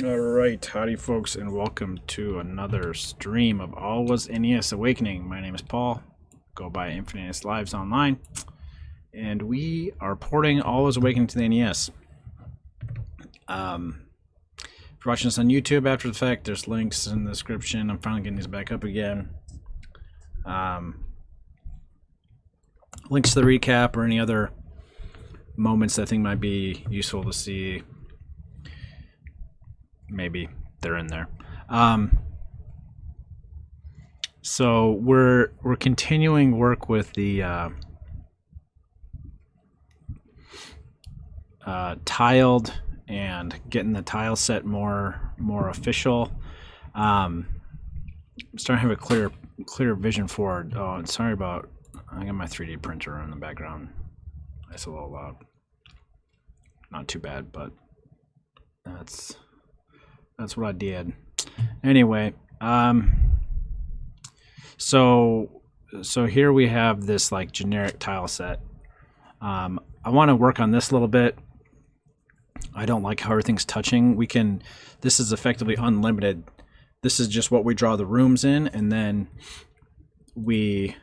Alright, howdy folks, and welcome to another stream of Alwa's NES Awakening. My name is Paul, go by InfiniteNesLives online, and we are porting Alwa's Awakening to the NES. If you're watching this on YouTube after the fact, there's links in the description. I'm finally getting these back up again. Links to the recap or any other moments that I think might be useful to see. Maybe they're in there. So we're continuing work with the tiled and getting the tile set more official. I'm starting to have a clear vision for it. Oh, and sorry about, I got my 3D printer in the background. It's a little loud. Not too bad, but that's what I did. Anyway, so here we have this like generic tile set. I want to work on this a little bit. I don't like how everything's touching. This is effectively unlimited. This is just what we draw the rooms in, and then we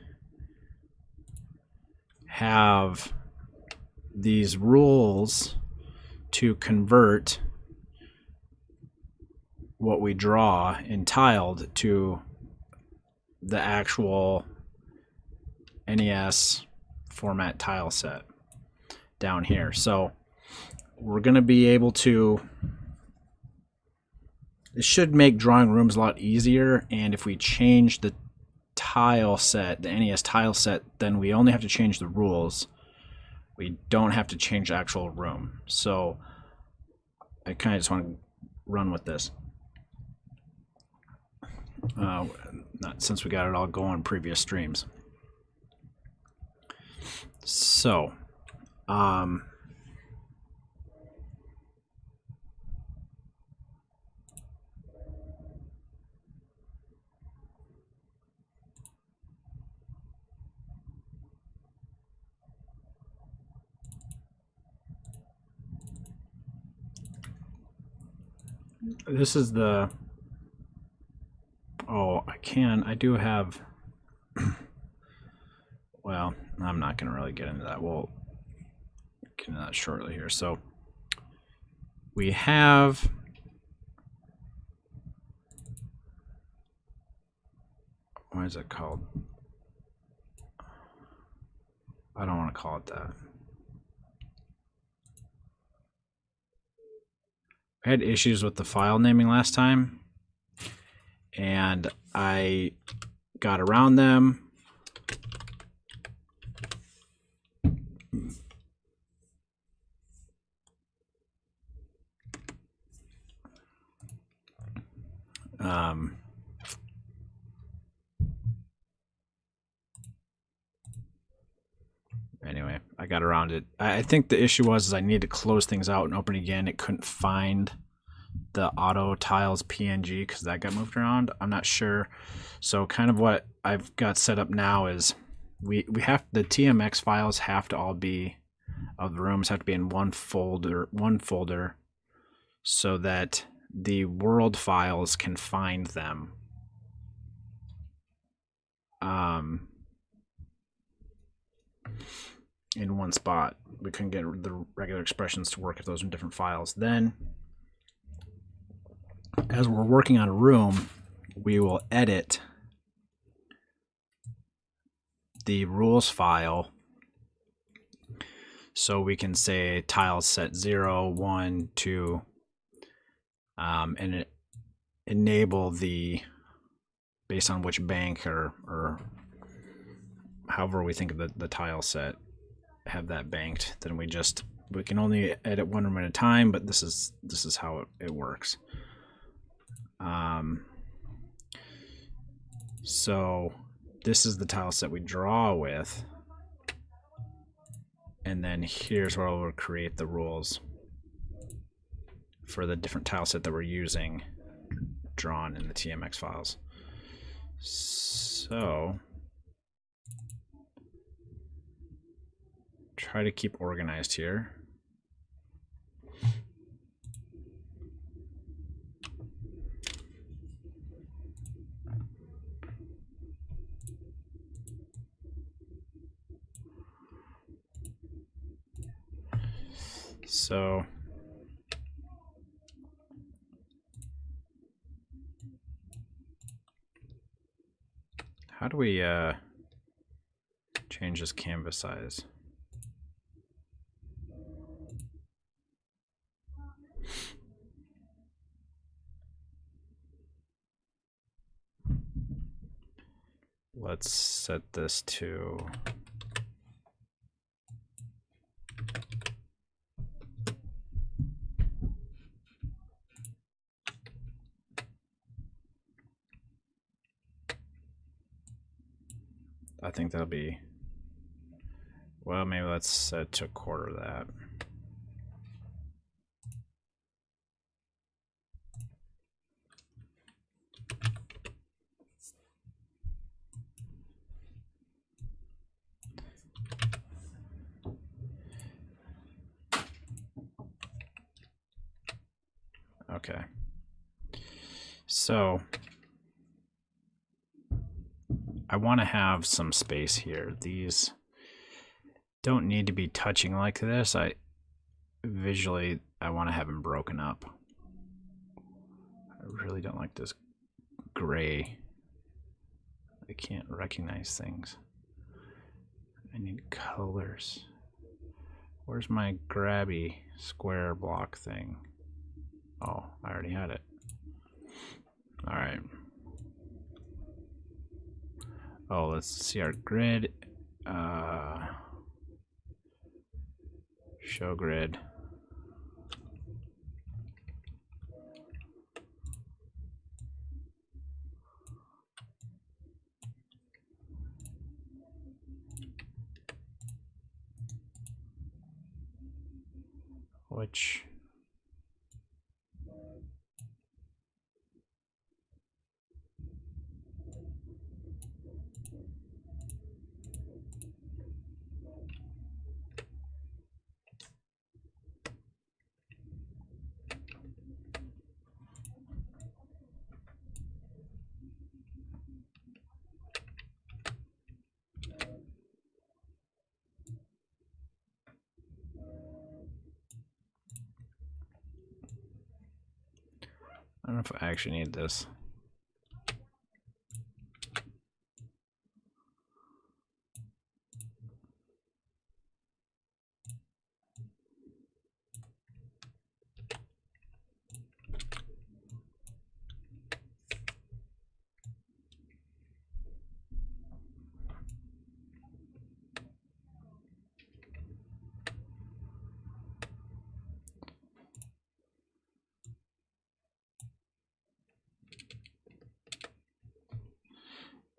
have these rules to convert what we draw in tiled to the actual NES format tile set down here. So we're going to be able to, it should make drawing rooms a lot easier, and if we change the tile set, the NES tile set, then we only have to change the rules. We don't have to change the actual room. So I kind of just want to run with this. Not since we got it all going in previous streams. So, this is the, I do have, well, I'm not going to really get into that. We'll get into that shortly here. So we have, what is it called? I don't want to call it that. I had issues with the file naming last time, and I got around them. Anyway, I got around it. I think the issue was I needed to close things out and open again. It couldn't find the auto tiles PNG because that got moved around. I'm not sure. So kind of what I've got set up now is we have, the TMX files have to all be, of the rooms have to be in one folder so that the world files can find them. In one spot. We couldn't get the regular expressions to work if those are in different files. Then, as we're working on a room, we will edit the rules file so we can say tile set 0, 1, 2, and enable the, based on which bank or however we think of the tile set, have that banked. Then we can only edit one room at a time, but this is how it works. So this is the tile set we draw with, and then here's where we'll create the rules for the different tile set that we're using drawn in the TMX files. So try to keep organized here. So how do we change this canvas size? Let's set this to I think that'll be, well, maybe let's set to a quarter of that. Okay. So I want to have some space here. These don't need to be touching like this. Visually, I want to have them broken up. I really don't like this gray. I can't recognize things. I need colors. Where's my grabby square block thing? Oh, I already had it. All right. Oh, let's see our grid. Show grid. Which I don't know if I actually need this.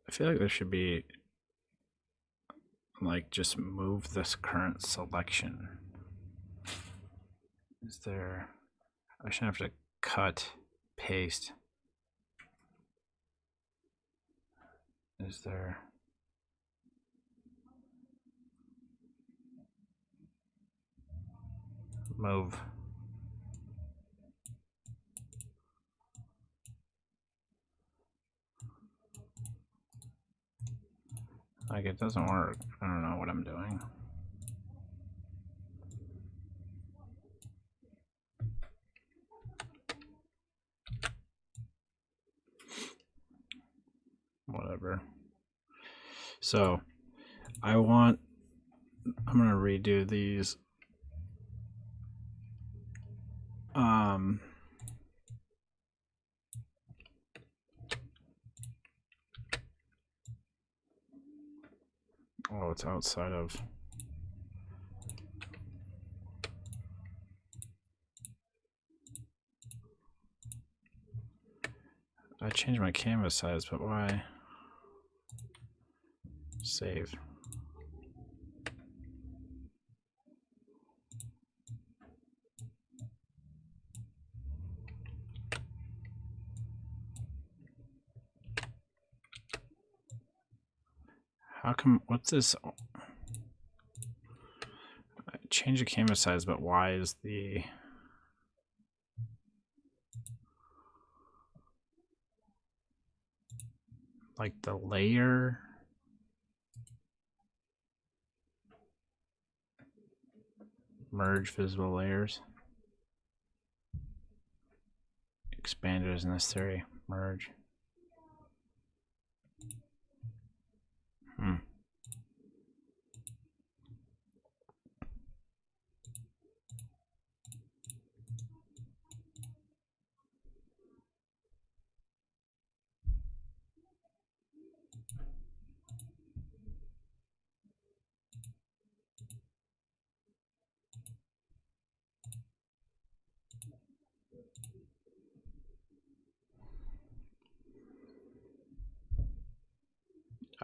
I feel like there should be, like, just move this current selection. Is there, I shouldn't have to cut, paste. Is there, move. Like, it doesn't work. I don't know what I'm doing. Whatever. So I'm gonna redo these. Oh, it's outside of. I changed my canvas size, but why? Save. How come, what's this? I changed the canvas size, but why is the, like, the layer? Merge visible layers. Expand it as necessary. Merge.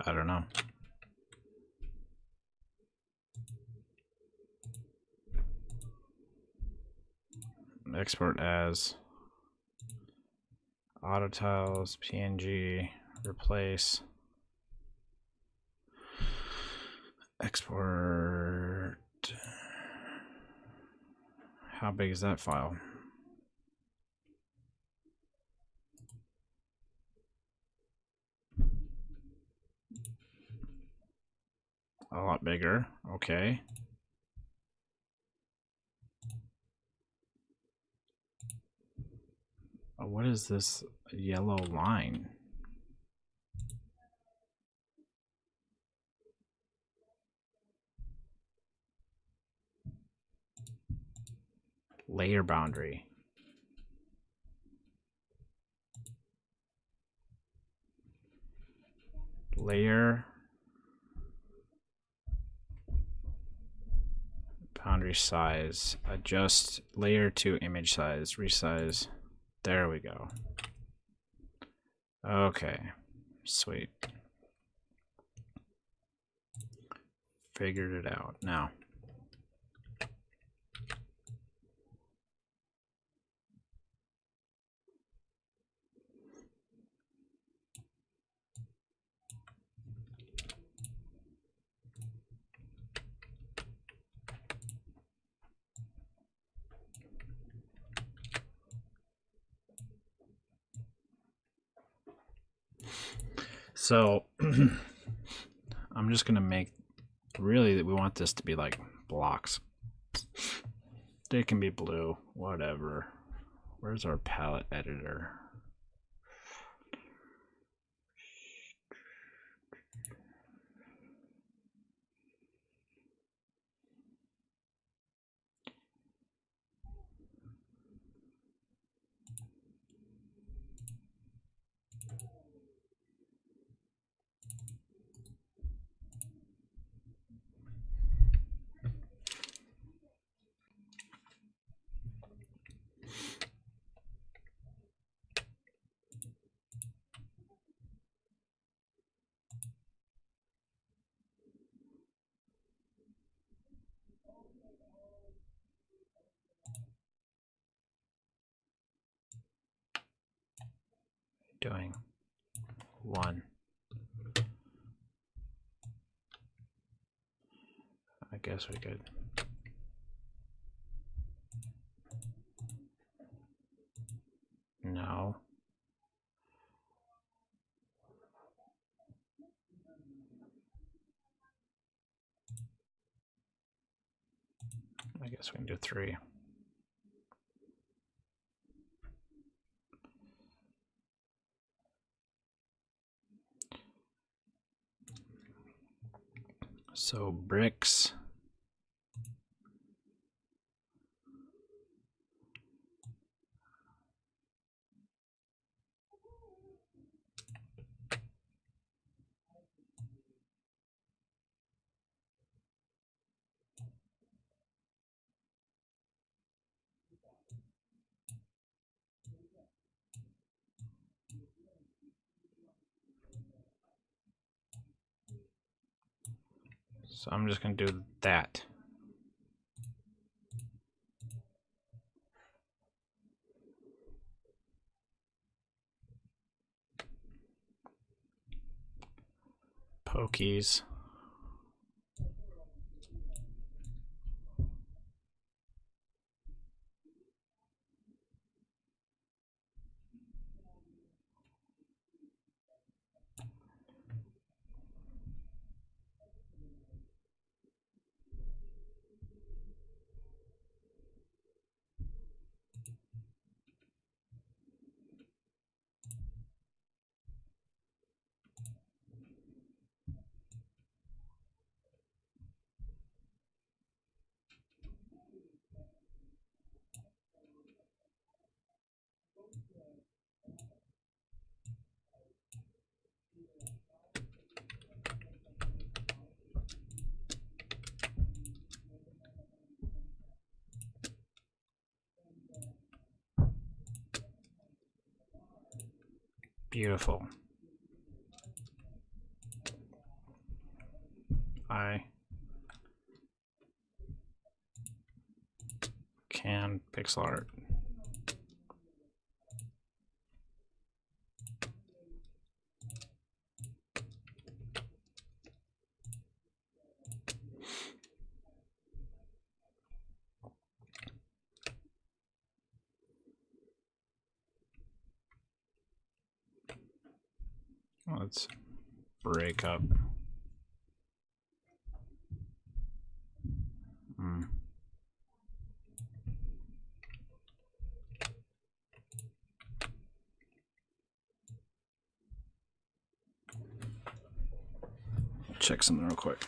I don't know. Export as auto tiles, PNG, replace. Export. How big is that file? A lot bigger. Okay. What is this yellow line? Layer boundary. Layer boundary size. Adjust layer to image size. Resize. There we go. Okay. Sweet. Figured it out. Now. So I'm just gonna make, really we want this to be like blocks. They can be blue, whatever. Where's our palette editor? Doing 1. I guess we could. No. I guess we can do 3. So bricks. So I'm just going to do that. Pokies. Beautiful. I can pixel art. Let's break up. Check something real quick.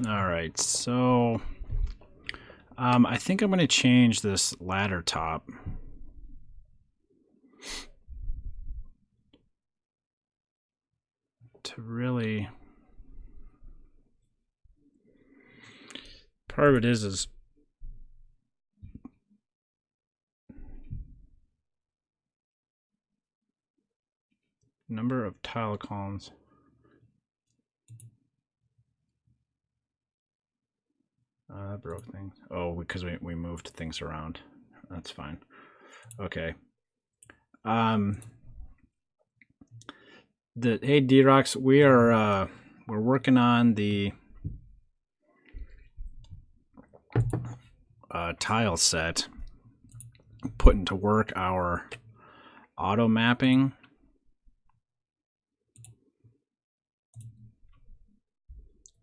All right, so I think I'm going to change this ladder top to really, part of it is number of tile columns. That broke things. Oh, because we moved things around. That's fine. Okay. Hey D-Rocks, we're working on the tile set, putting to work our auto mapping.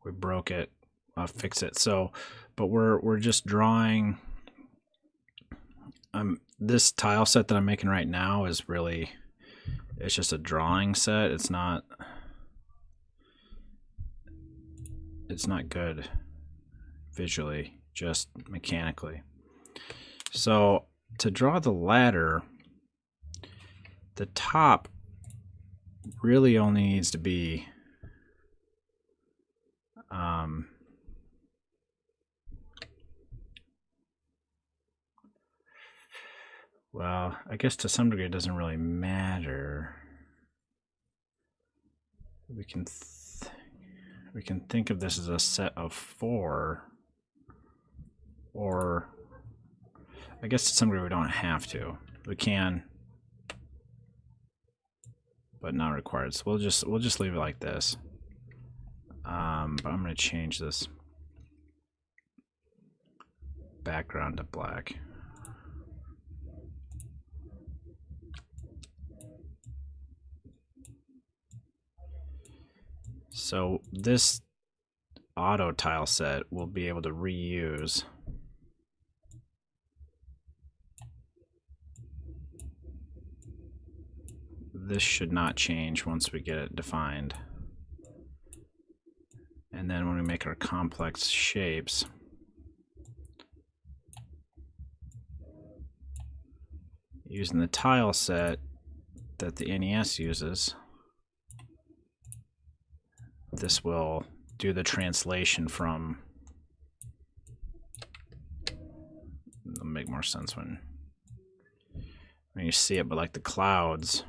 We broke it. I'll fix it. So, but we're just drawing. This tile set that I'm making right now is really, it's just a drawing set. It's not good visually, just mechanically. So to draw the ladder, the top really only needs to be well, I guess to some degree it doesn't really matter. We can think of this as a set of 4, or I guess to some degree we don't have to. We can, but not required. So we'll just leave it like this. But I'm going to change this background to black. So this auto tile set we'll be able to reuse. This should not change once we get it defined. And then when we make our complex shapes, using the tile set that the NES uses, this will do the translation from, it'll make more sense when you see it, but like the clouds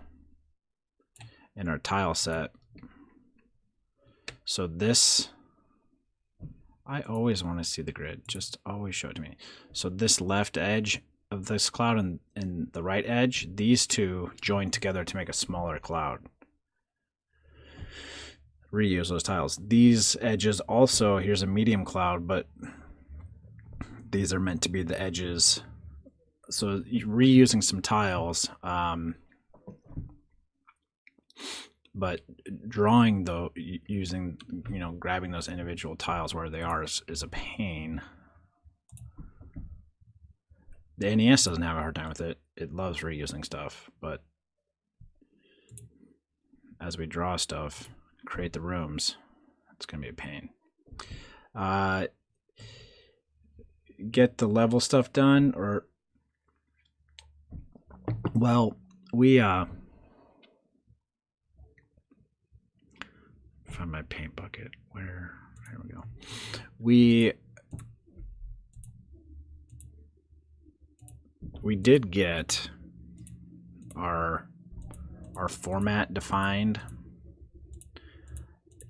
in our tile set. So this, I always want to see the grid, just always show it to me. So this left edge of this cloud and the right edge, these two join together to make a smaller cloud. Reuse those tiles. These edges also, here's a medium cloud, but these are meant to be the edges. So reusing some tiles, but drawing though, using, grabbing those individual tiles where they are is a pain. The NES doesn't have a hard time with it. It loves reusing stuff, but as we draw stuff, create the rooms, it's going to be a pain. Get the level stuff done, or, well, we, find my paint bucket. Here we go. We did get our format defined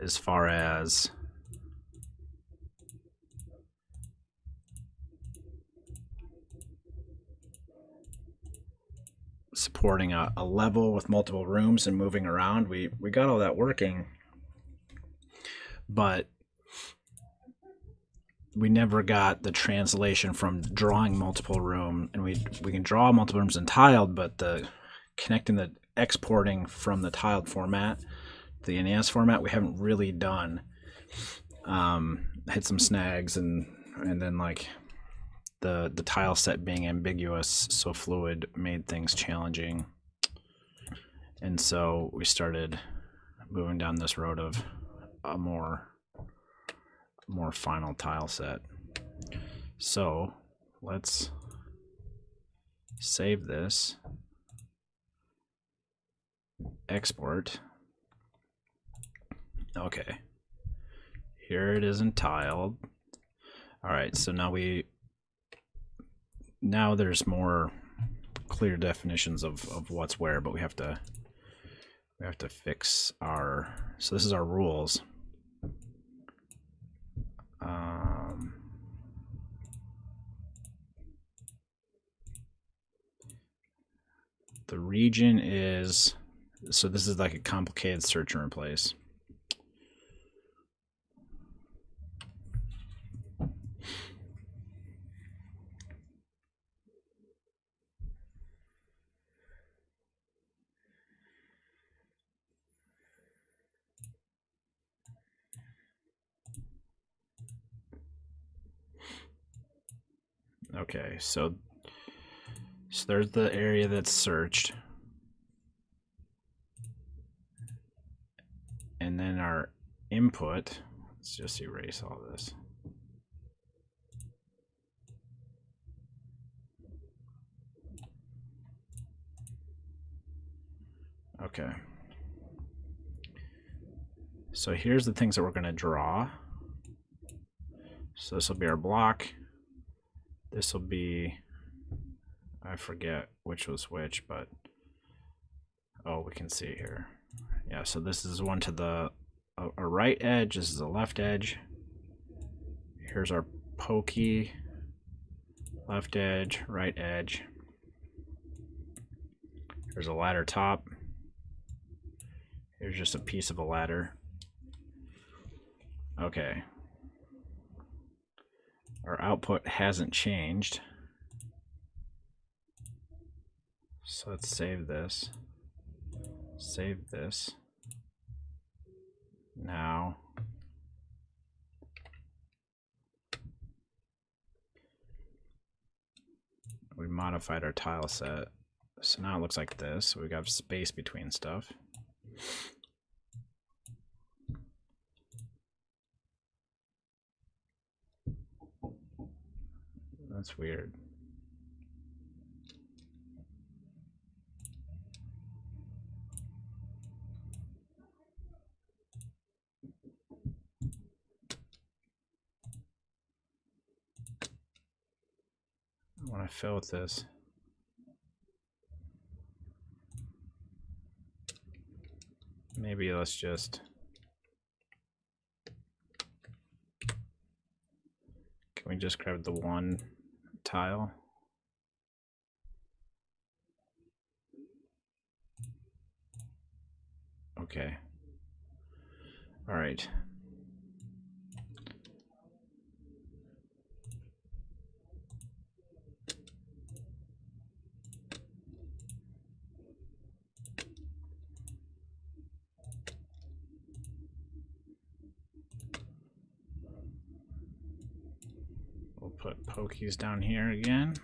as far as supporting a level with multiple rooms and moving around. We got all that working, but we never got the translation from drawing multiple room, and we can draw multiple rooms in tiled, but the connecting the exporting from the tiled format to the NES format we haven't really done. Hit some snags, and then like the tile set being ambiguous, so fluid, made things challenging, and so we started moving down this road of a more final tile set. So let's save this, export. Okay, here it is in tiled. All right, so now there's more clear definitions of what's where, but we have to fix our, so this is our rules. The region is, so this is like a complicated search and replace. Okay, so there's the area that's searched. And then our input, let's just erase all this. Okay. So here's the things that we're going to draw. So this will be our block. This will be, I forget which was which, but oh, we can see here. Yeah, so this is one to the a right edge, this is a left edge. Here's our pokey, left edge, right edge. Here's a ladder top. Here's just a piece of a ladder. Okay. Our output hasn't changed. So let's save this. Save this. Now we modified our tile set. So now it looks like this. We got space between stuff. That's weird. I want to fill with this. Maybe let's just, can we just grab the one tile? Okay. All right. We'll put pokies down here again.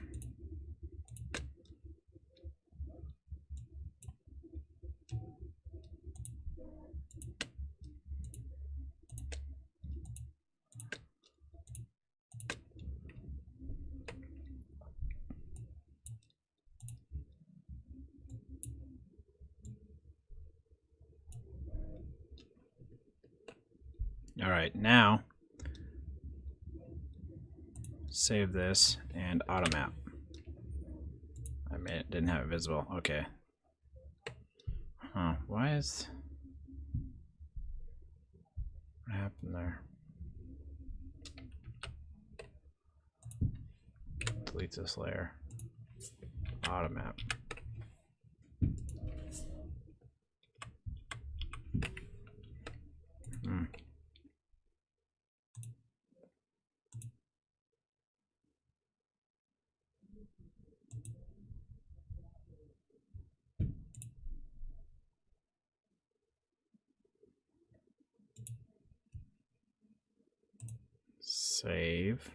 All right, now save this and automap. I mean, it didn't have it visible. Okay. Huh, why is... What happened there? Delete this layer. Automap. Save.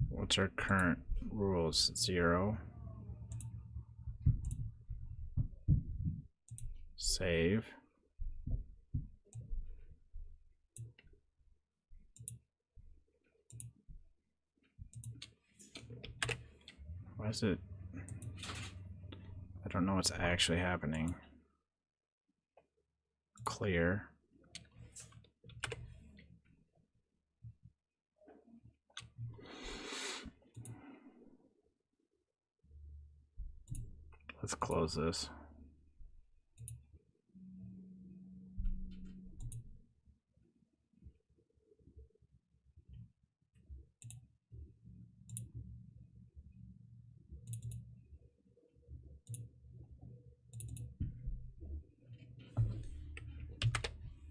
What's our current rules? 0. Save. Why is it? I don't know what's actually happening. Clear. Let's close this.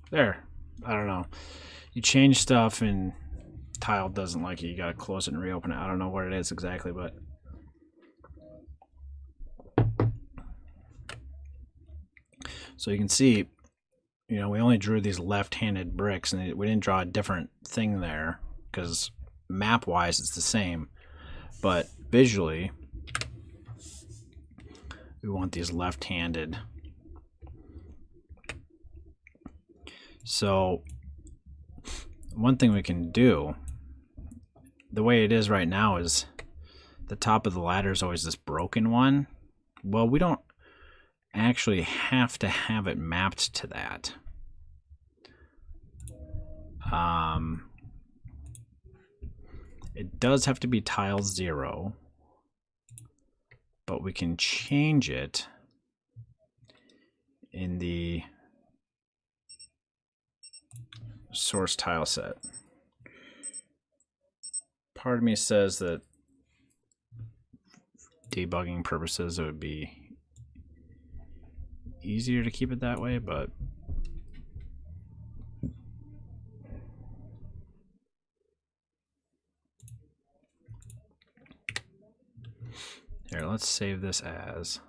There. I don't know. You change stuff and Tile doesn't like it. You gotta close it and reopen it. I don't know what it is exactly, but so you can see, you know, we only drew these left-handed bricks, and we didn't draw a different thing there because map-wise it's the same, but visually we want these left-handed. So one thing we can do, the way it is right now is the top of the ladder is always this broken one. Well, we don't actually have to have it mapped to that. It does have to be tile 0, but we can change it in the source tile set. Part of me says that debugging purposes it would be easier to keep it that way, but here, let's save this as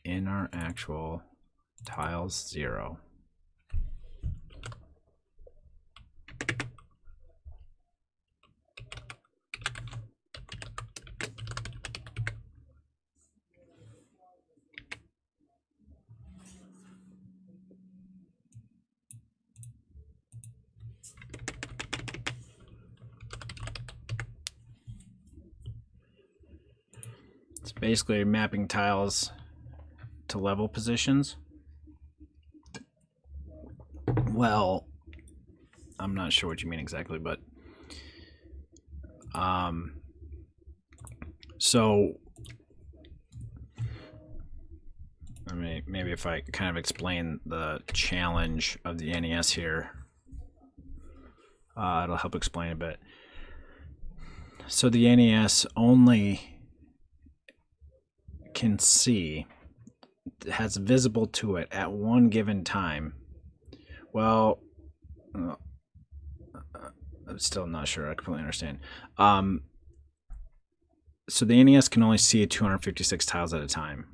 in our actual tiles 0. It's basically mapping tiles to level positions. Well, I'm not sure what you mean exactly, but so I mean, maybe if I kind of explain the challenge of the NES here, it'll help explain a bit. So the NES only can see, has visible to it at one given time. Well, I'm still not sure I completely understand. So the NES can only see 256 tiles at a time.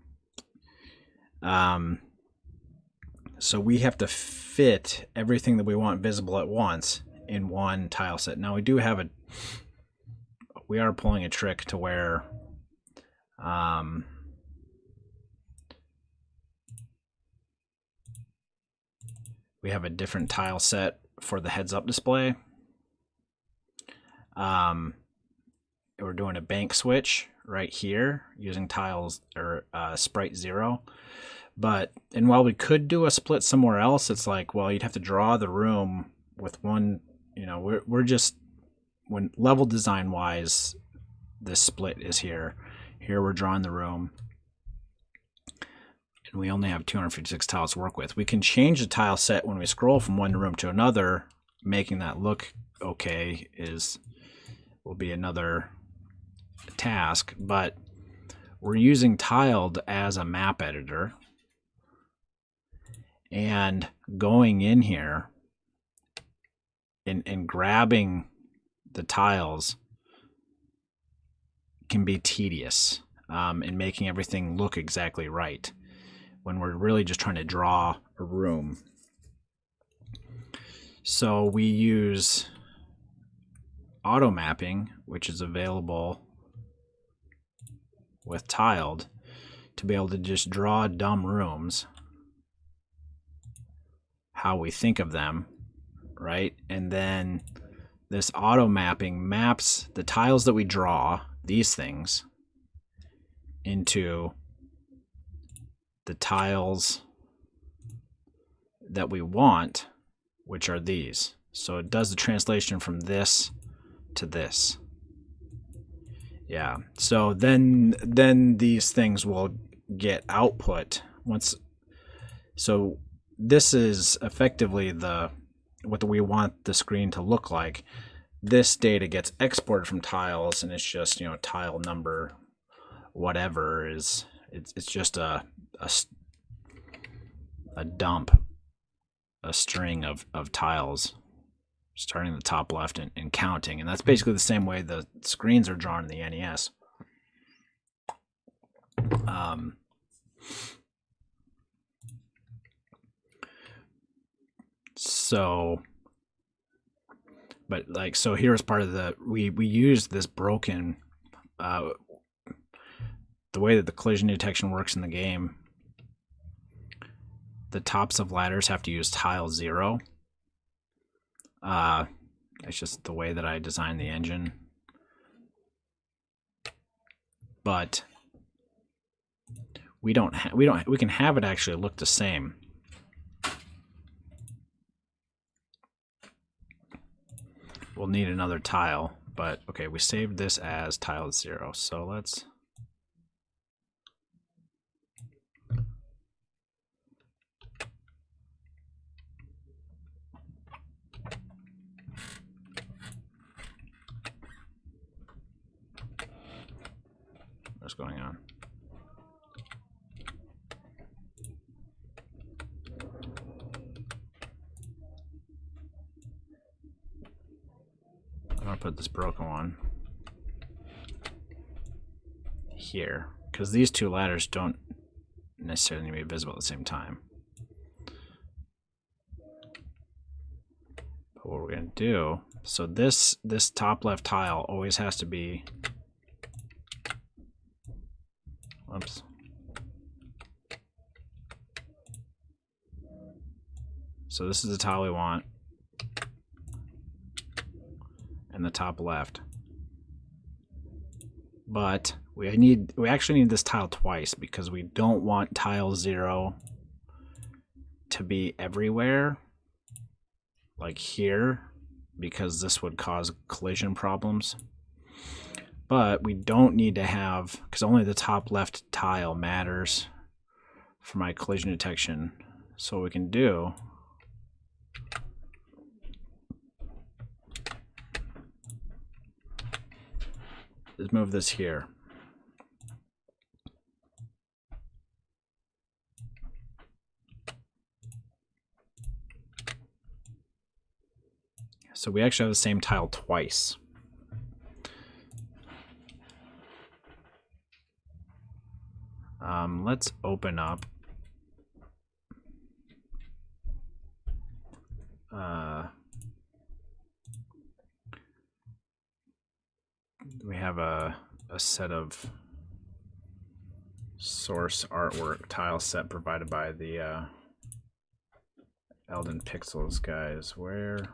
So we have to fit everything that we want visible at once in one tile set. Now we are pulling a trick to where we have a different tile set for the heads-up display. We're doing a bank switch right here using tiles or sprite 0. And while we could do a split somewhere else, it's like, well, you'd have to draw the room with one, we're just, when level design wise, this split is here. Here we're drawing the room. And we only have 256 tiles to work with. We can change the tile set when we scroll from one room to another, making that look okay will be another task, but we're using tiled as a map editor, and going in here and grabbing the tiles can be tedious in making everything look exactly right when we're really just trying to draw a room. So we use auto mapping, which is available with tiled, to be able to just draw dumb rooms how we think of them, right? And then this auto mapping maps the tiles that we draw, these things, into the tiles that we want, which are these. So it does the translation from this to this. Yeah. So then these things will get output once. So this is effectively what we want the screen to look like. This data gets exported from tiles, and it's just, tile number whatever it's just a dump, a string of tiles starting at the top left and counting. And that's basically the same way the screens are drawn in the NES. So here's part of we use this broken, the way that the collision detection works in the game. The tops of ladders have to use tile 0. It's just the way that I designed the engine. But we can have it actually look the same. We'll need another tile, but okay, we saved this as tile 0. So let's what's going on? I'm gonna put this broken one here because these two ladders don't necessarily need to be visible at the same time. But what we're gonna do, so this top left tile always has to be, whoops. So this is the tile we want, and the top left. But we actually need this tile twice because we don't want tile 0 to be everywhere, like here, because this would cause collision problems. But we don't need to have, because only the top left tile matters for my collision detection. So what we can do is move this here. So we actually have the same tile twice. Let's open up. We have a set of source artwork tile set provided by the Eldon Pixels guys. Where?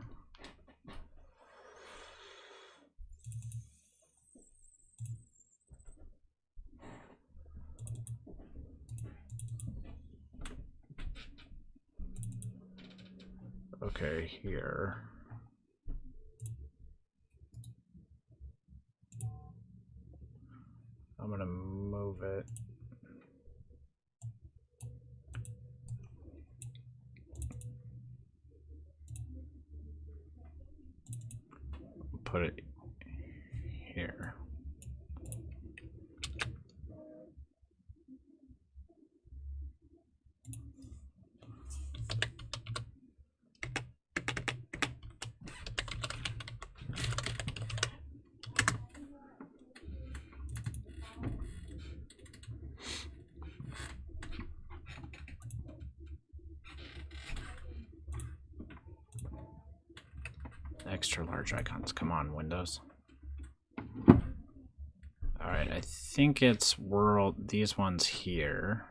Okay, here. I'm gonna move it. Put it here. Extra large icons. Come on, Windows. All right, I think it's world. These ones here.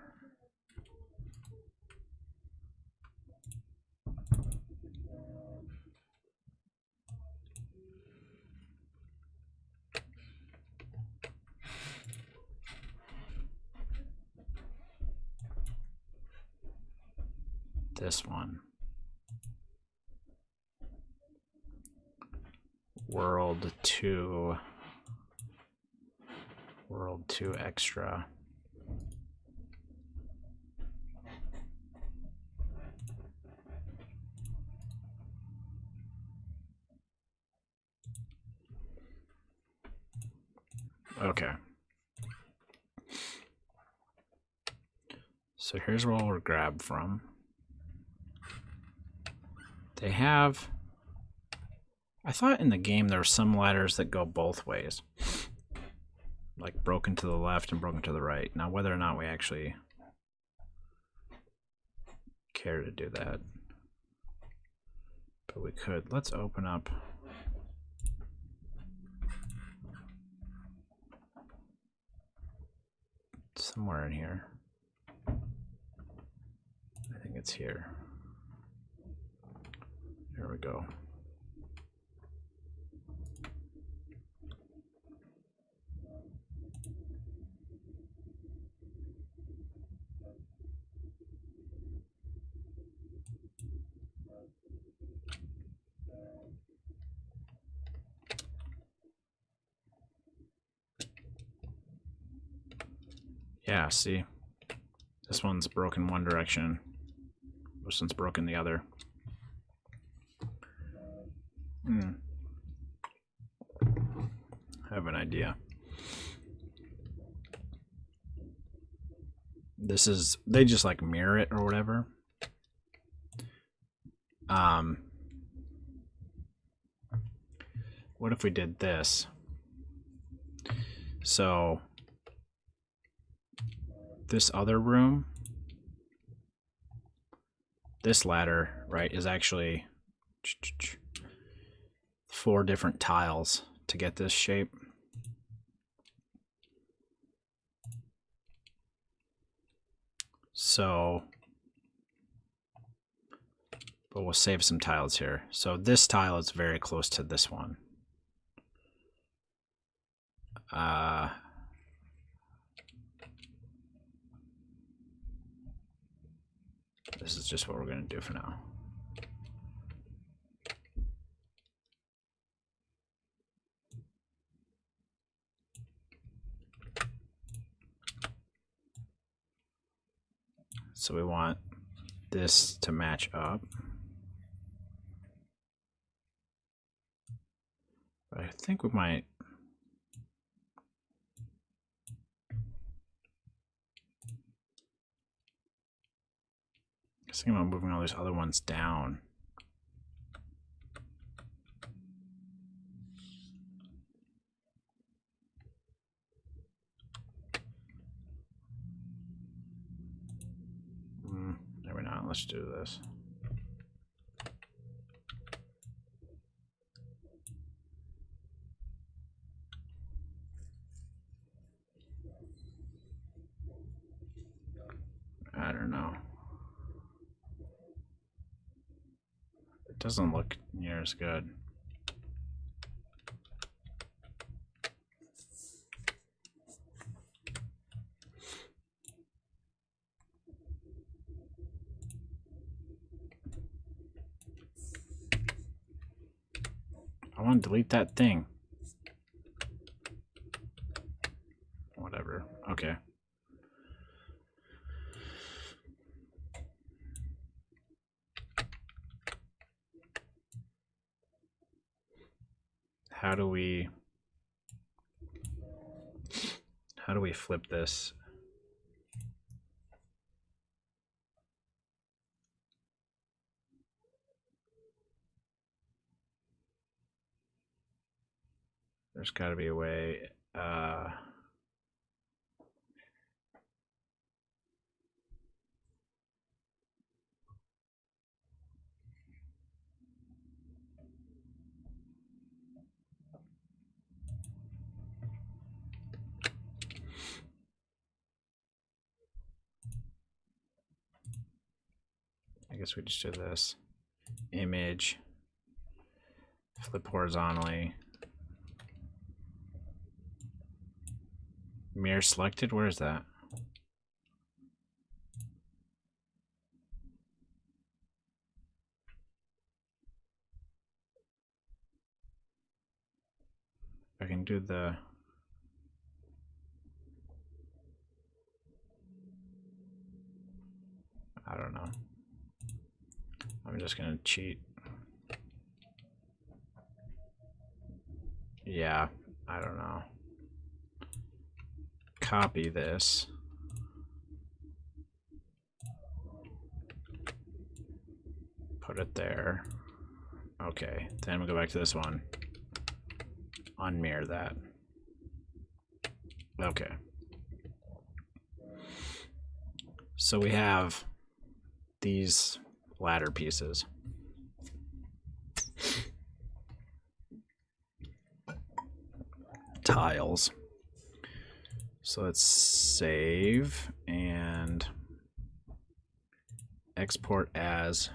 This one. World 2 extra. Okay. So here's where we'll grab from. They have, I thought in the game there were some ladders that go both ways. Like broken to the left and broken to the right. Now whether or not we actually care to do that. But we could. Let's open up. Somewhere in here. I think it's here. Here we go. Yeah, see? This one's broken one direction. This one's broken the other. I have an idea. This is, they just like mirror it or whatever. What if we did this? So this other room, this ladder, right, is actually 4 different tiles to get this shape. So, but we'll save some tiles here. So this tile is very close to this one. This is just what we're going to do for now. So we want this to match up. But I think we might Just thinking about moving all these other ones down. Maybe not. Let's do this. I don't know. It doesn't look near as good. I want to delete that thing. Whatever. Okay. How do we flip this? There's got to be a way. I guess we just do this. Image. Flip horizontally. Mirror selected? Where is that? I can do the... I don't know. I'm just gonna cheat. Yeah, I don't know. Copy this. Put it there. Okay, then we'll go back to this one. Unmirror that. Okay. So we have these ladder pieces. Tiles. So let's save and export as.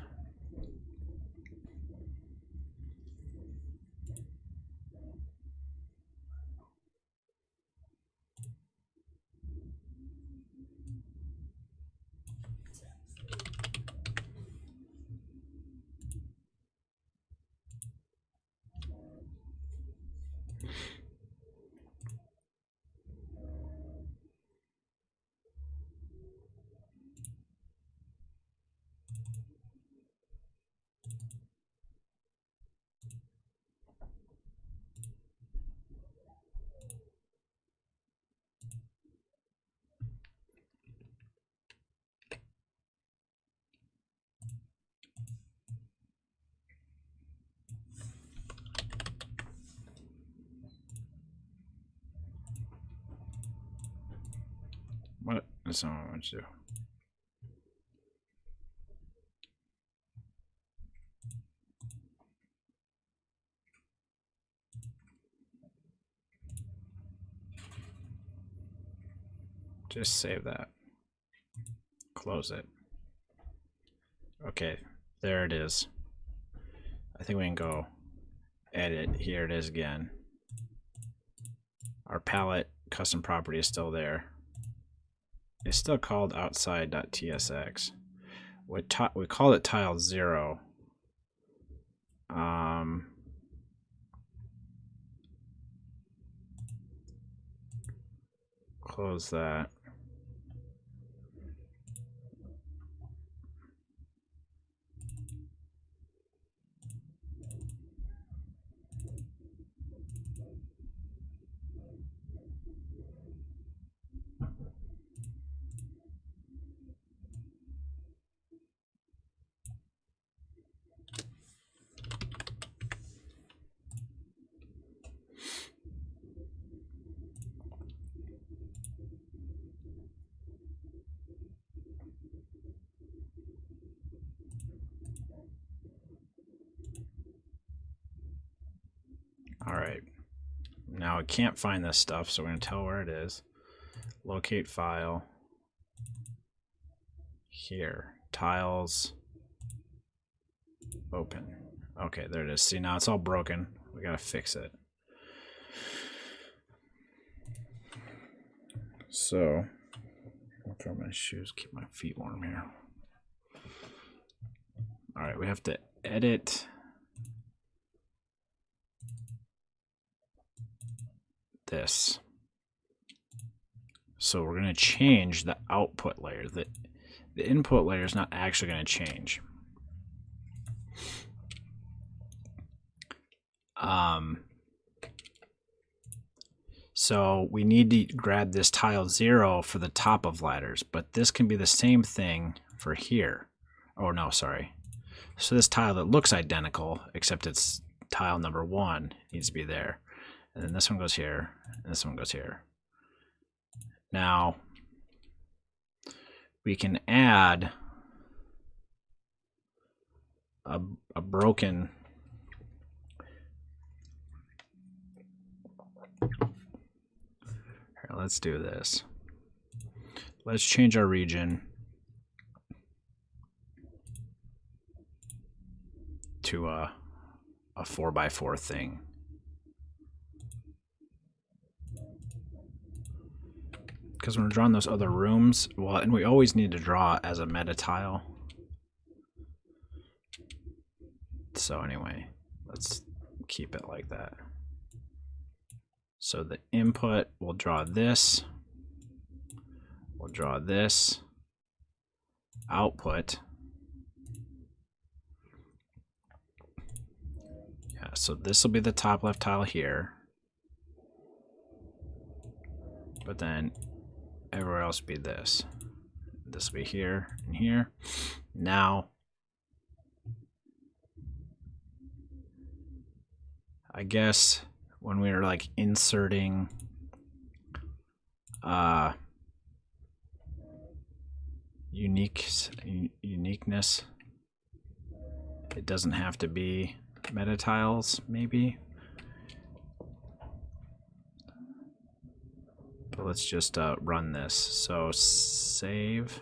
What? That's not what I want to do. Just save that. Close it. Okay, there it is. I think we can go edit. Here it is again. Our palette custom property is still there. It's still called outside.tsx. We called it tile 0. Close that. Now I can't find this stuff, so we're going to tell where it is. Locate file. Here. Tiles. Open. Okay, there it is. See, now it's all broken. We got to fix it. So, I'll throw my shoes, keep my feet warm here. All right, we have to edit this. So we're going to change the output layer. The input layer is not actually going to change. So we need to grab this tile 0 for the top of ladders, but this can be the same thing for here. Oh no, sorry. So this tile that looks identical, except it's tile number 1, needs to be there. And then this one goes here, and this one goes here. Now, we can add a broken here, let's do this. Let's change our region to a 4x4 thing. Because when we're drawing those other rooms, well, and we always need to draw as a meta tile. So anyway, let's keep it like that. So the input, we'll draw this. We'll draw this. Output. Yeah, so this will be the top left tile here. But then everywhere else will be this. This will be here and here. Now, I guess when we were like inserting uniqueness, it doesn't have to be meta tiles, maybe. But let's just run this. So save.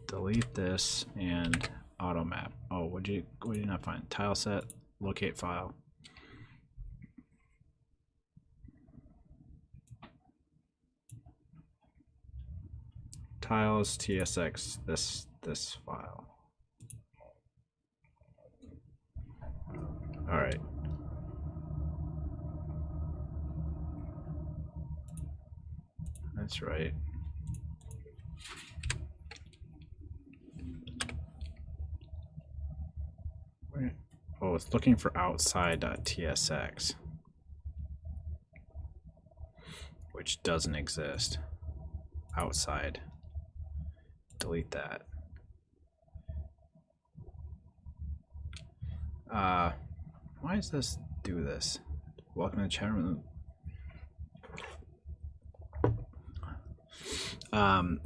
Delete this and auto map. Oh, what did you not find? Tileset, locate file. Tiles tsx this file. All right. That's right. Oh, it's looking for outside.tsx, which doesn't exist. Outside. Delete that. Why does this do this? Welcome to the chat room.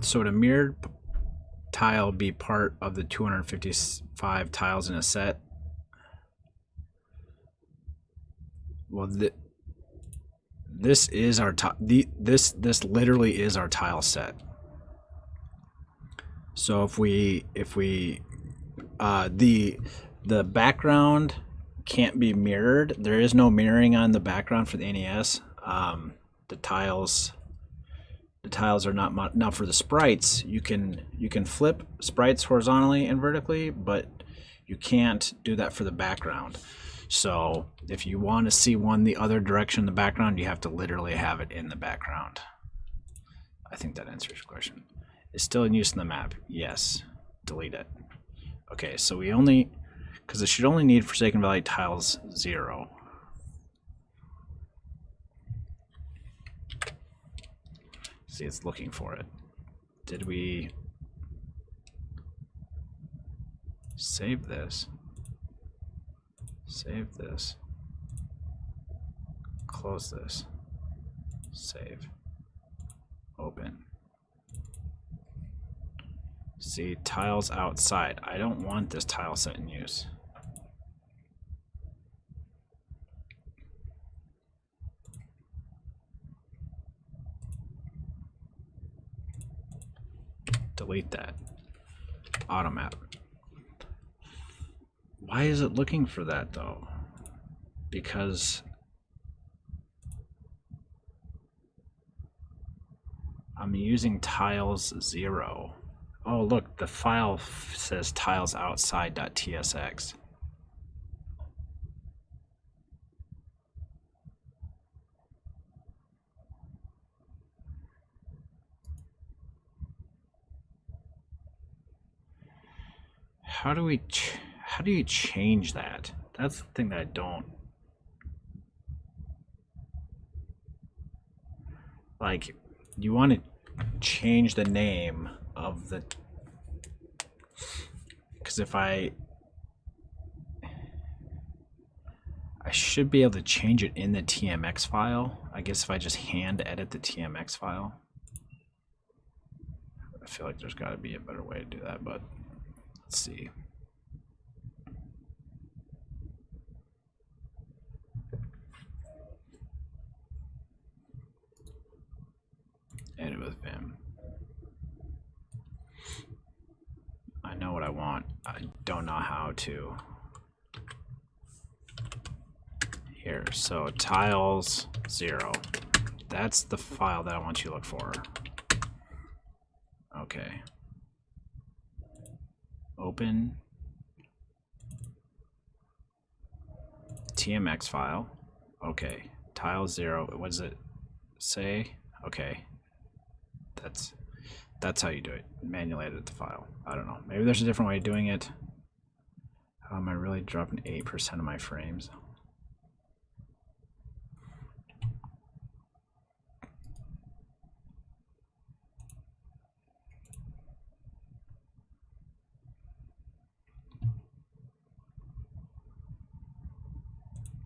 So would a mirrored tile be part of the 255 tiles in a set? Well, this is our this literally is our tile set. So if we the background can't be mirrored. There is no mirroring on the background for the NES. The tiles are not now for the sprites. You can flip sprites horizontally and vertically, but you can't do that for the background. So if you want to see one the other direction in the background, you have to literally have it in the background. I think that answers your question. It's still in use in the map. Yes. Delete it. Okay, so we only, because it should only need Forsaken Valley tiles 0. See, it's looking for it. Did we save this? Save this. Close this. Save. Open. See, tiles outside. I don't want this tile set in use. delete that. Automap. Why is it looking for that though? Because I'm using tiles 0. Oh, look, the file says tiles outside.tsx. How do you change that? That's the thing that I don't like. You want to change the name of the, because if I should be able to change it in the TMX file. I guess if I just hand edit the TMX file. I feel like there's got to be a better way to do that, but let's see. Edit with Vim. I know what I want. I don't know how to. Here, so tiles 0. That's the file that I want you to look for. Okay. Open TMX file. Okay. Tiles 0. What does it say? Okay. That's how you do it. Manually edit the file. I don't know. Maybe there's a different way of doing it. How am I really dropping 8% of my frames?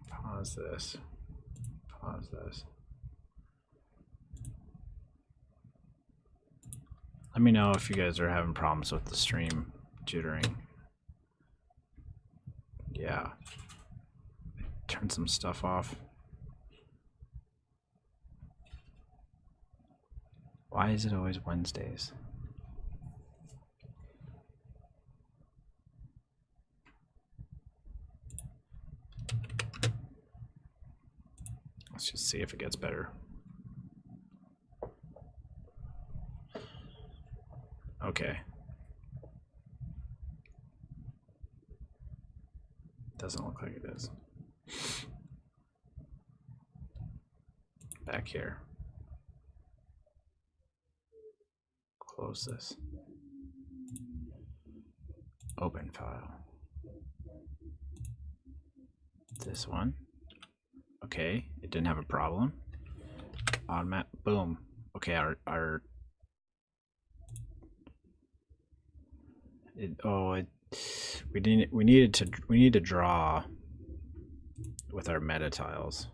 Pause this. Pause this. Let me know if you guys are having problems with the stream jittering. Yeah. Turn some stuff off. Why is it always Wednesdays? Let's just see if it gets better. Okay. Doesn't look like it is. Back here. Close this. Open file. This one. Okay, it didn't have a problem. Automatic. Boom. Okay, we need to draw with our meta tiles.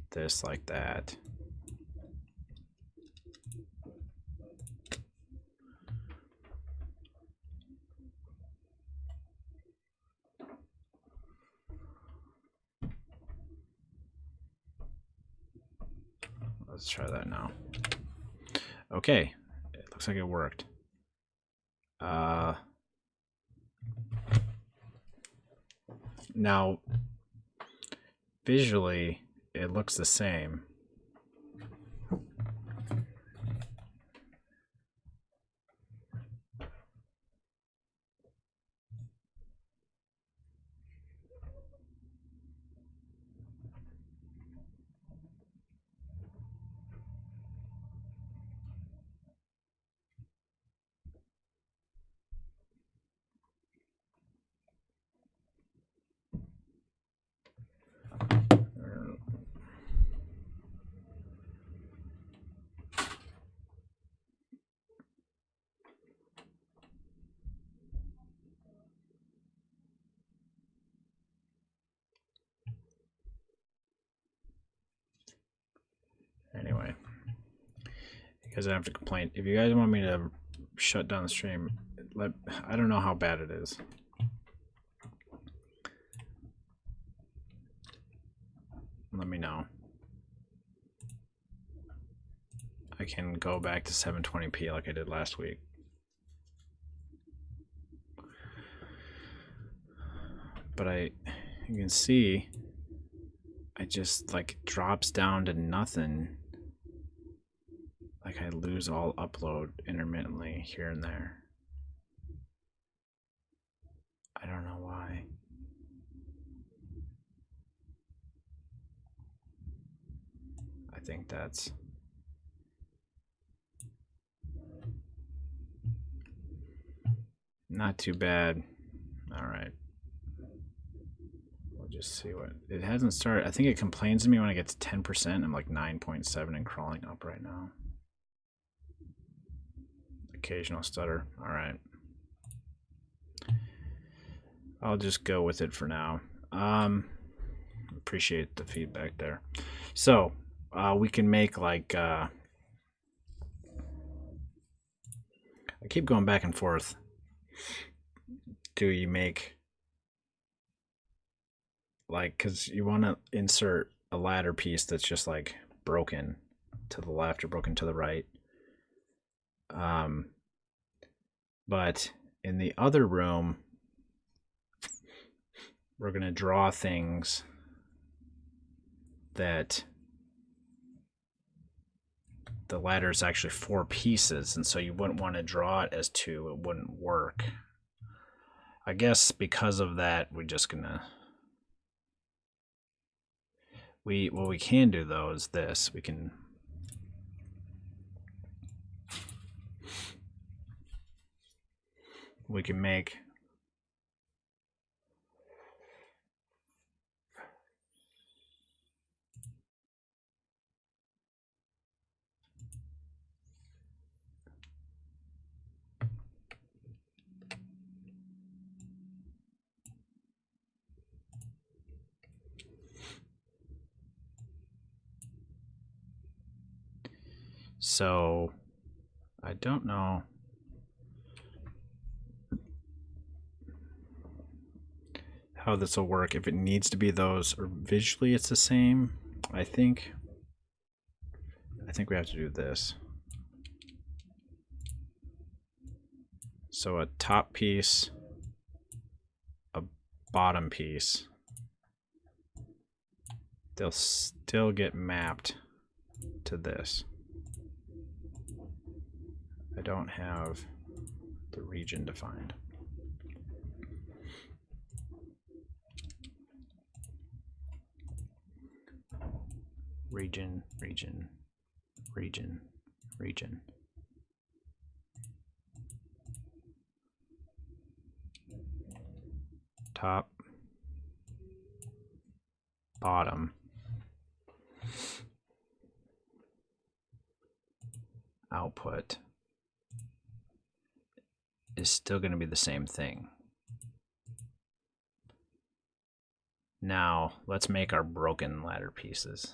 This like that. Let's try that now. Okay, it looks like it worked. Now, visually, it looks the same. Anyway, you guys don't have to complain. If you guys want me to shut down the stream, I don't know how bad it is. Let me know. I can go back to 720p like I did last week. but you can see, I just like drops down to nothing. Like I lose all upload intermittently here and there. I don't know why. I think that's not too bad. All right. We'll just see what it hasn't started. I think it complains to me when I get to 10%. I'm like 9.7 and crawling up right now. Occasional stutter. All right. I'll just go with it for now. Appreciate the feedback there. So we can make like I keep going back and forth. Do you make like, because you want to insert a ladder piece that's just like broken to the left or broken to the right. But in the other room, we're going to draw things that the ladder is actually 4 pieces, and so you wouldn't want to draw it as 2. It wouldn't work. I guess because of that, we're just gonna what we can do though is this. We can make so I don't know how this will work, if it needs to be those or visually it's the same. I think we have to do this. So a top piece, a bottom piece, they'll still get mapped to this. I don't have the region defined. Region, region, region, region. Top, bottom, output is still going to be the same thing. Now let's make our broken ladder pieces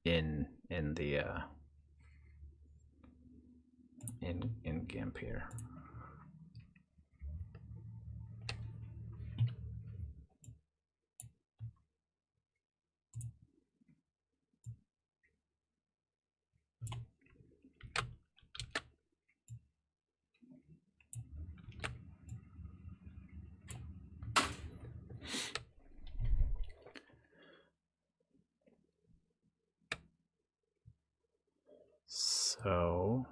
in the in GIMP here. So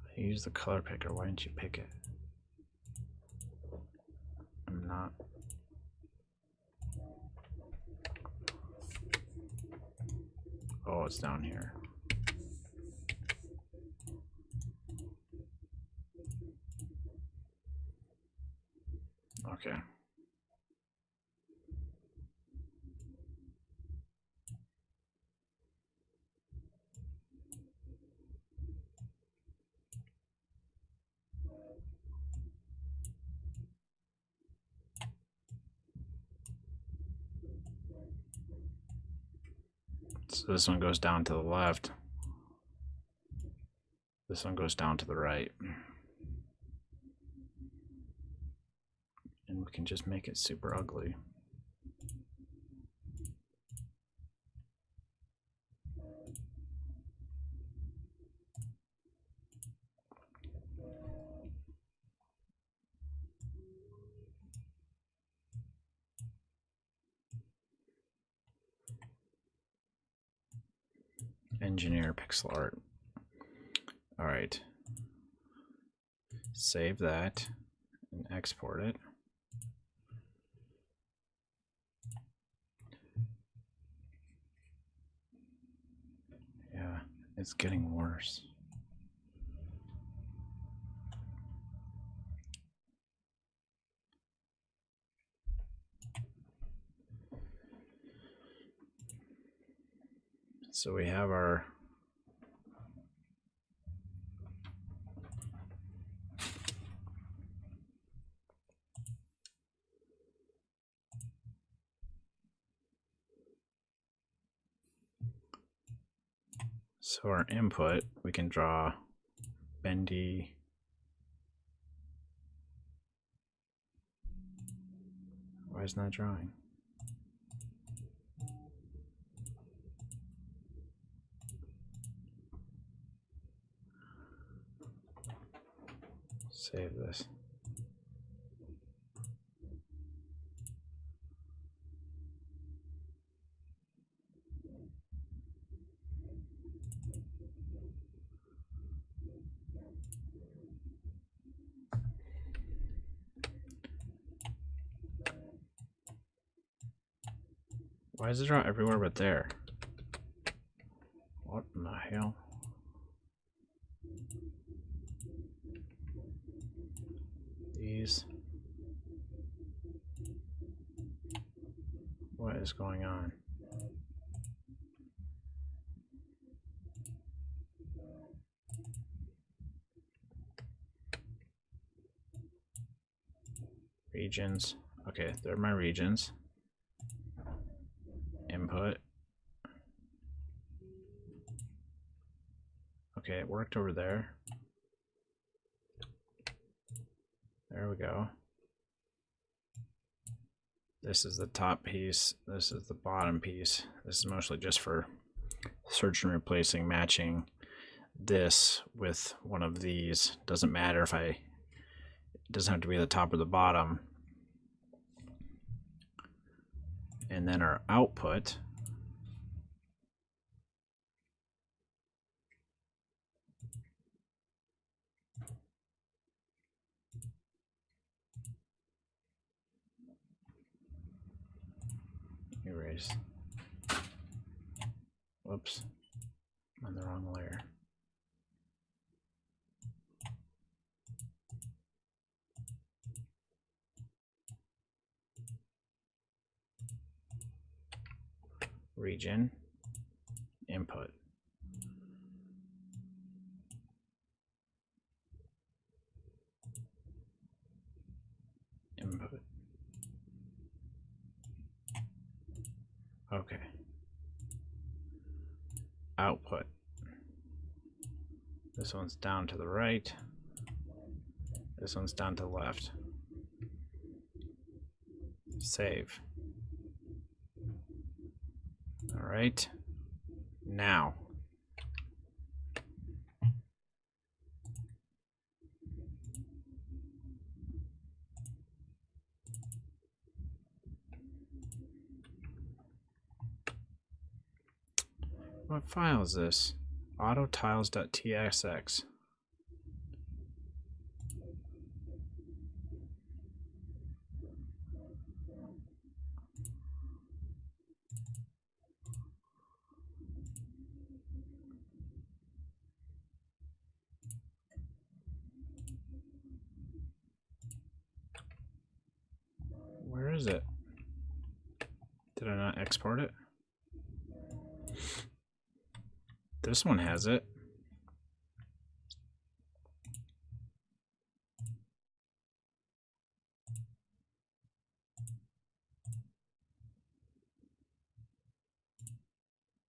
I use the color picker. Why didn't you pick it? I'm not. Oh, it's down here. Okay. So this one goes down to the left. This one goes down to the right. and we can just make it super ugly. Engineer pixel art. All right. Save that and export it. Yeah, it's getting worse. So we have our input, we can draw bendy. Why is it not drawing? Save this. Why does it draw everywhere but there? What in the hell? These. What is going on? Regions. Okay, they're my regions. Input. Okay, it worked over there. There we go. This is the top piece. This is the bottom piece. This is mostly just for search and replacing, matching this with one of these. Doesn't matter if it doesn't have to be the top or the bottom. And then our output. Erase. Whoops. I'm on the wrong layer. Region. Input. Input. Okay. Output. This one's down to the right. This one's down to the left. Save. All right. Now. What file is this? autotiles.tsx. Where is it? Did I not export it? This one has it.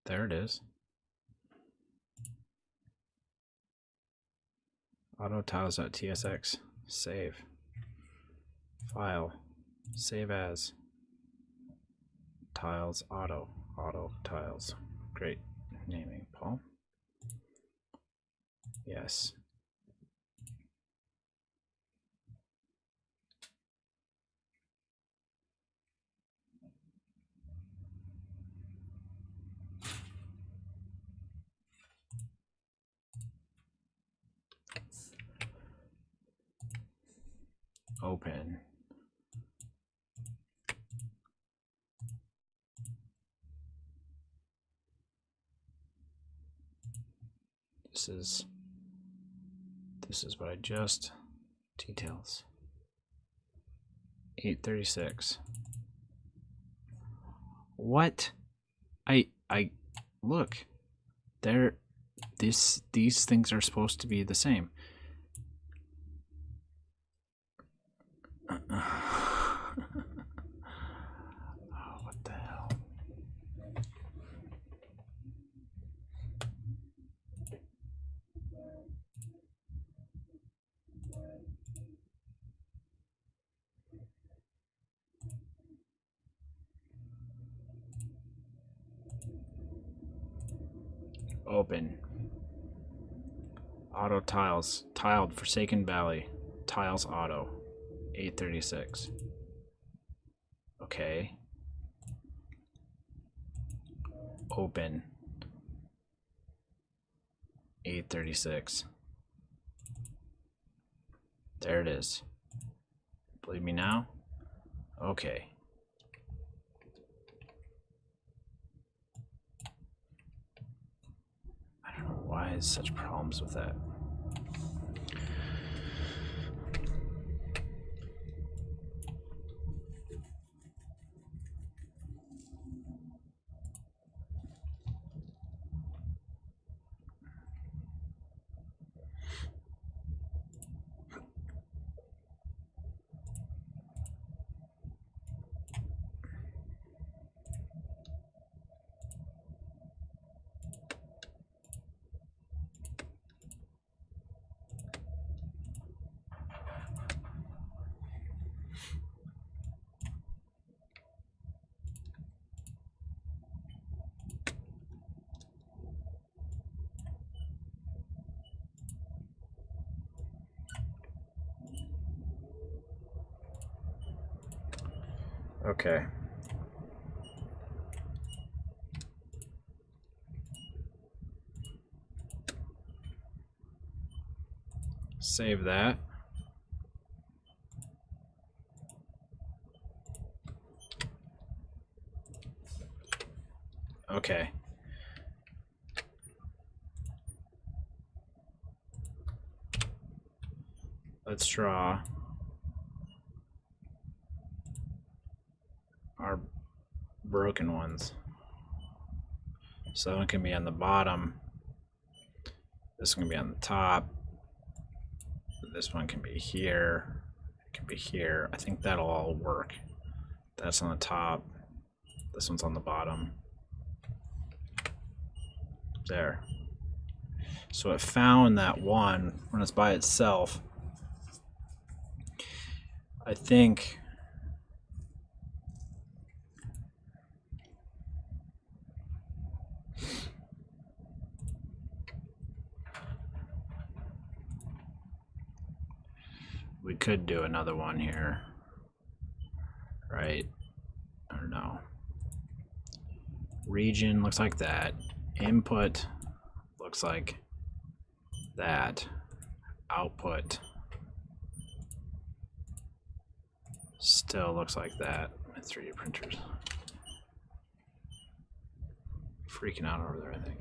There it is. autotiles.tsx. Save. File. Save as. Tiles auto. Auto tiles. Great naming, Paul. Yes. Open. This is what I just details. 836. What? I look. There these things are supposed to be the same. Oh, what the hell? Open. Auto tiles. Tiled Forsaken Valley. Tiles auto. 836. Okay. Open. 836. There it is. Believe me now? Okay. I don't know why there's such problems with that. Okay. Save that. Okay. Let's draw our broken ones. So one can be on the bottom. This one can be on the top. This one can be here. It can be here. I think that'll all work. That's on the top. This one's on the bottom. There. So it found that one when it's by itself. I think we could do another one here, right? I don't know. Region looks like that. Input looks like that. Output still looks like that. My 3D printers freaking out over there, I think.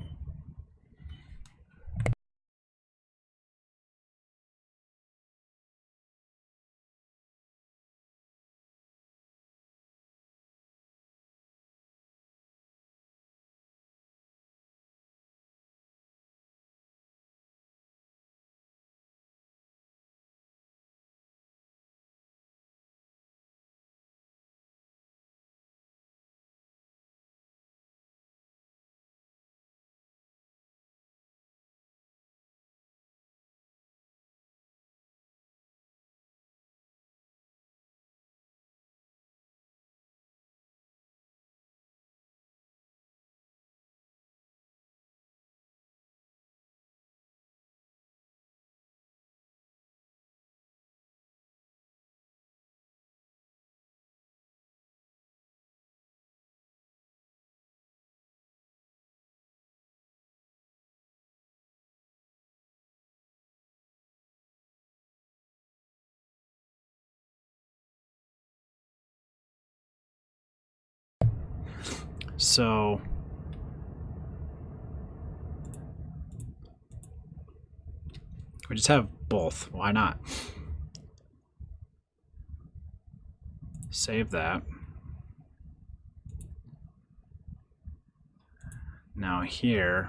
So we just have both. Why not? Save that. Now here,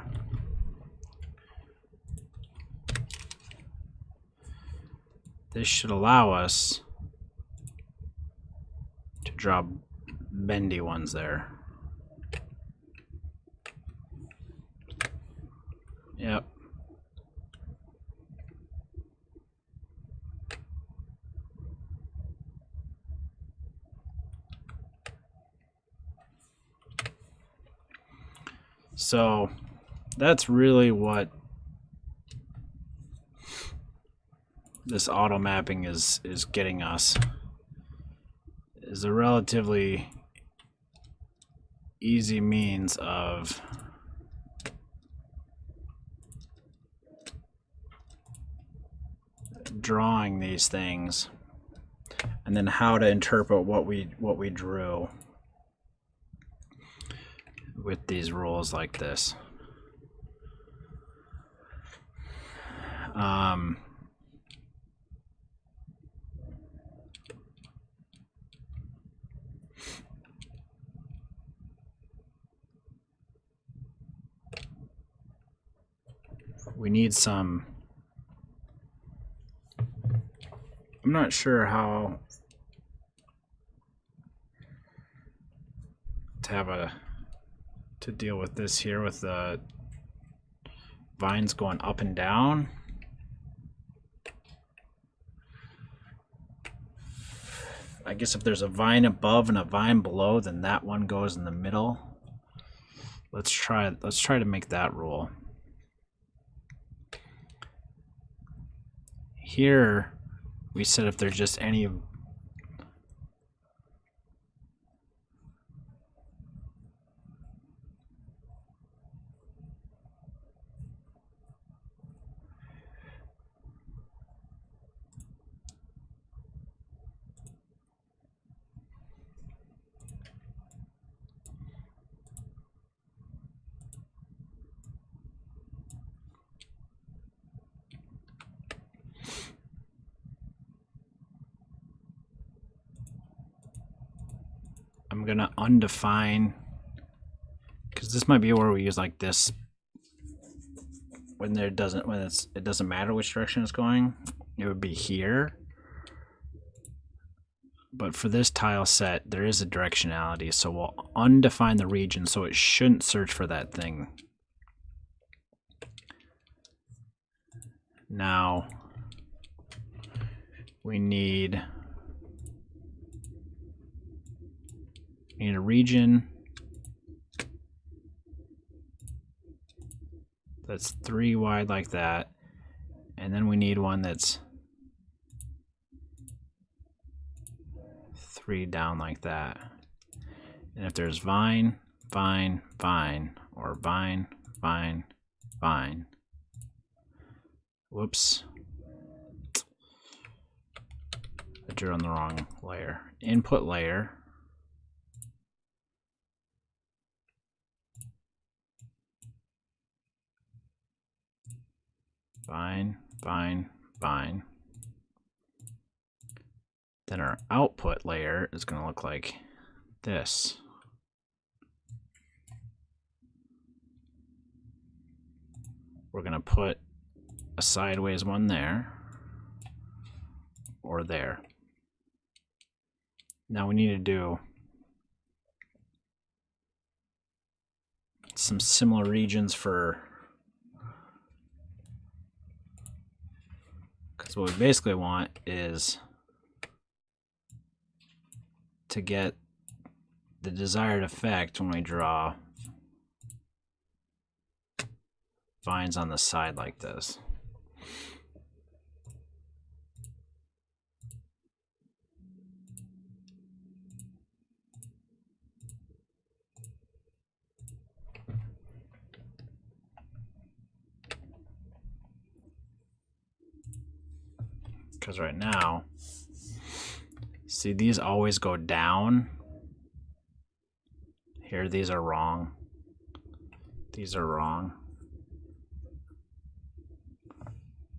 this should allow us to draw bendy ones there. Yep. So that's really what this auto mapping is getting us, is a relatively easy means of drawing these things, and then how to interpret what we drew with these rules like this. We need some, I'm not sure how to deal with this here with the vines going up and down. I guess if there's a vine above and a vine below, then that one goes in the middle. Let's try to make that rule. Here we said if there's just any I'm gonna undefine, because this might be where we use like this when it doesn't matter which direction it's going. It would be here. But for this tile set, there is a directionality, so we'll undefine the region so it shouldn't search for that thing. Now we need a region that's 3 wide like that, and then we need one that's 3 down like that. And if there's vine, vine, vine, or vine, vine, vine. Whoops. I drew on the wrong layer. Input layer. Vine, vine, vine. Then our output layer is going to look like this. We're going to put a sideways one there or there. Now we need to do some similar regions for, because what we basically want is to get the desired effect when we draw vines on the side like this. Because right now, see, these always go down. Here, these are wrong. These are wrong.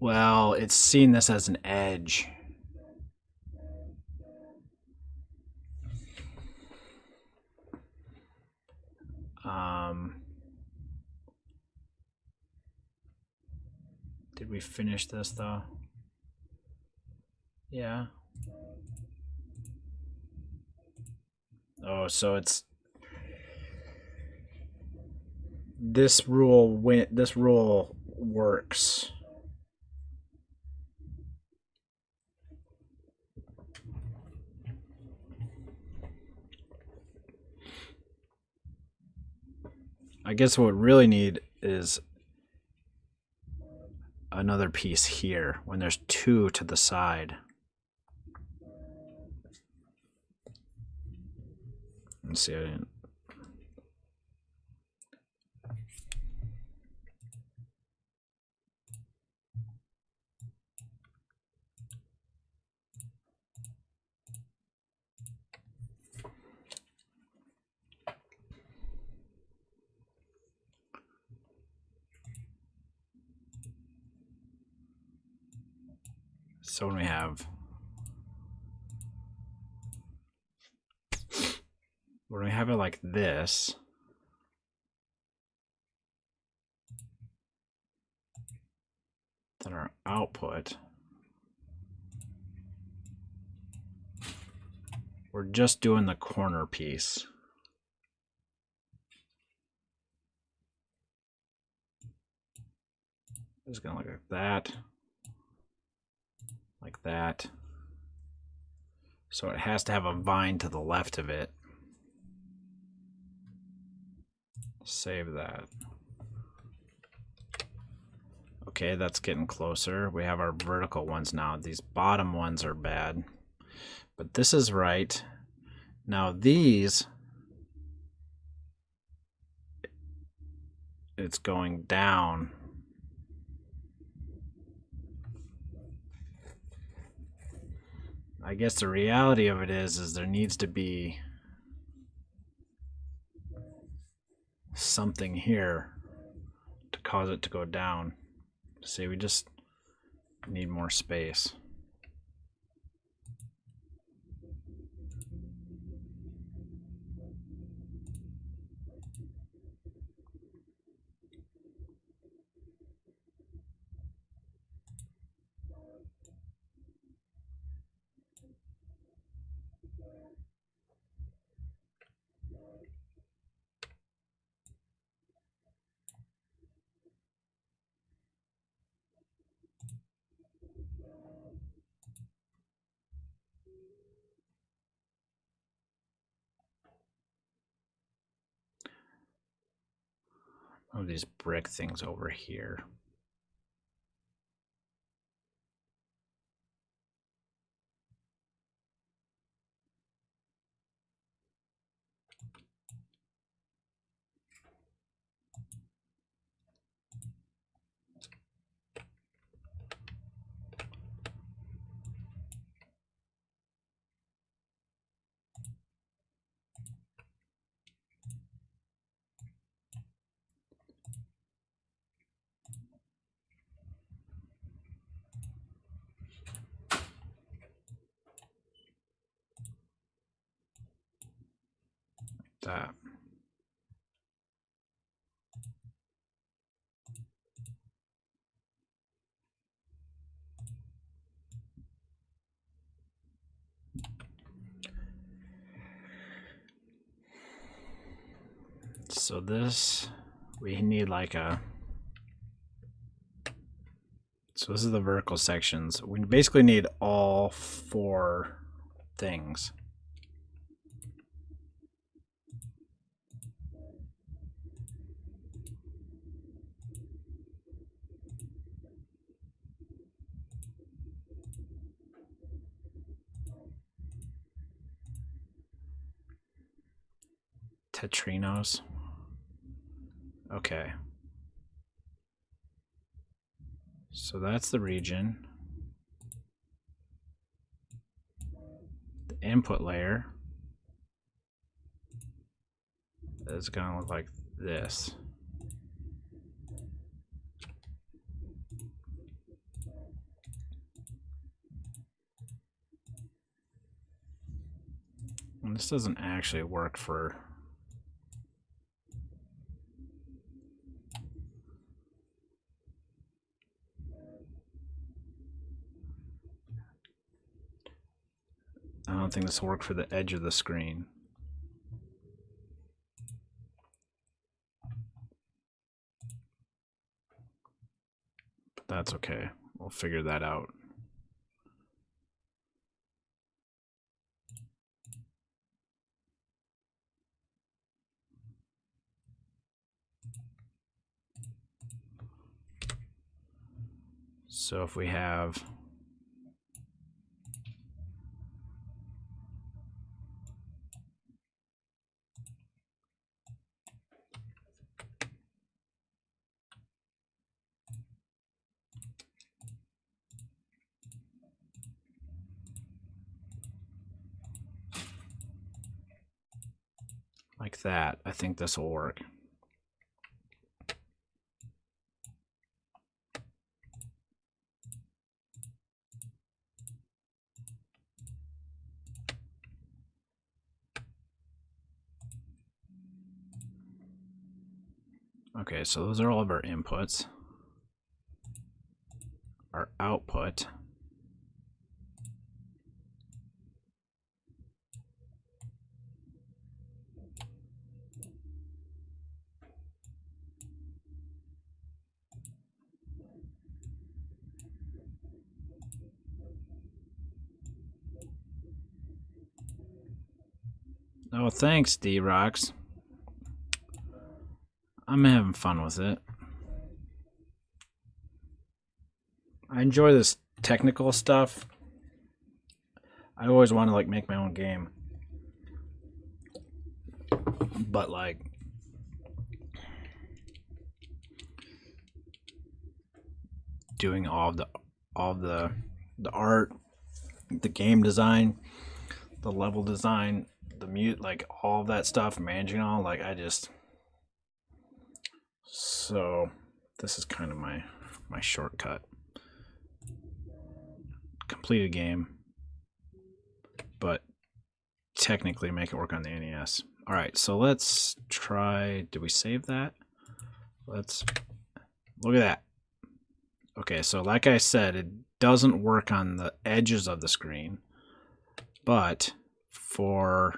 Well, it's seeing this as an edge. Did we finish this though? Yeah. Oh, so it's this rule. This rule works. I guess what we really need is another piece here when there's two to the side. Let's see. I didn't. So when we have it like this, then our output, we're just doing the corner piece. It's gonna look like that. Like that. So it has to have a vine to the left of it. Save that. Okay, that's getting closer. We have our vertical ones now. These bottom ones are bad, but this is right. Now these, it's going down. I guess the reality of it is there needs to be something here to cause it to go down. See, we just need more space. Oh, these brick things over here. That. So this, we need like a, so this is the vertical sections. We basically need all four things. Tetrinos. Okay. So that's the region. The input layer. is going to look like this. And this doesn't actually work for... I don't think this will work for the edge of the screen. But that's okay. We'll figure that out. So if we have like that, I think this will work. Okay, so those are all of our inputs. Our output. Oh, thanks, D-Rocks. I'm having fun with it. I enjoy this technical stuff. I always want to like make my own game. But like doing all the art, the game design, the level design, the mute, like all of that stuff, managing all, like I just... So this is kind of my shortcut. Complete a game, but technically make it work on the NES. All right, so let's try... Did we save that? Let's look at that. Okay, so like I said, it doesn't work on the edges of the screen, but for...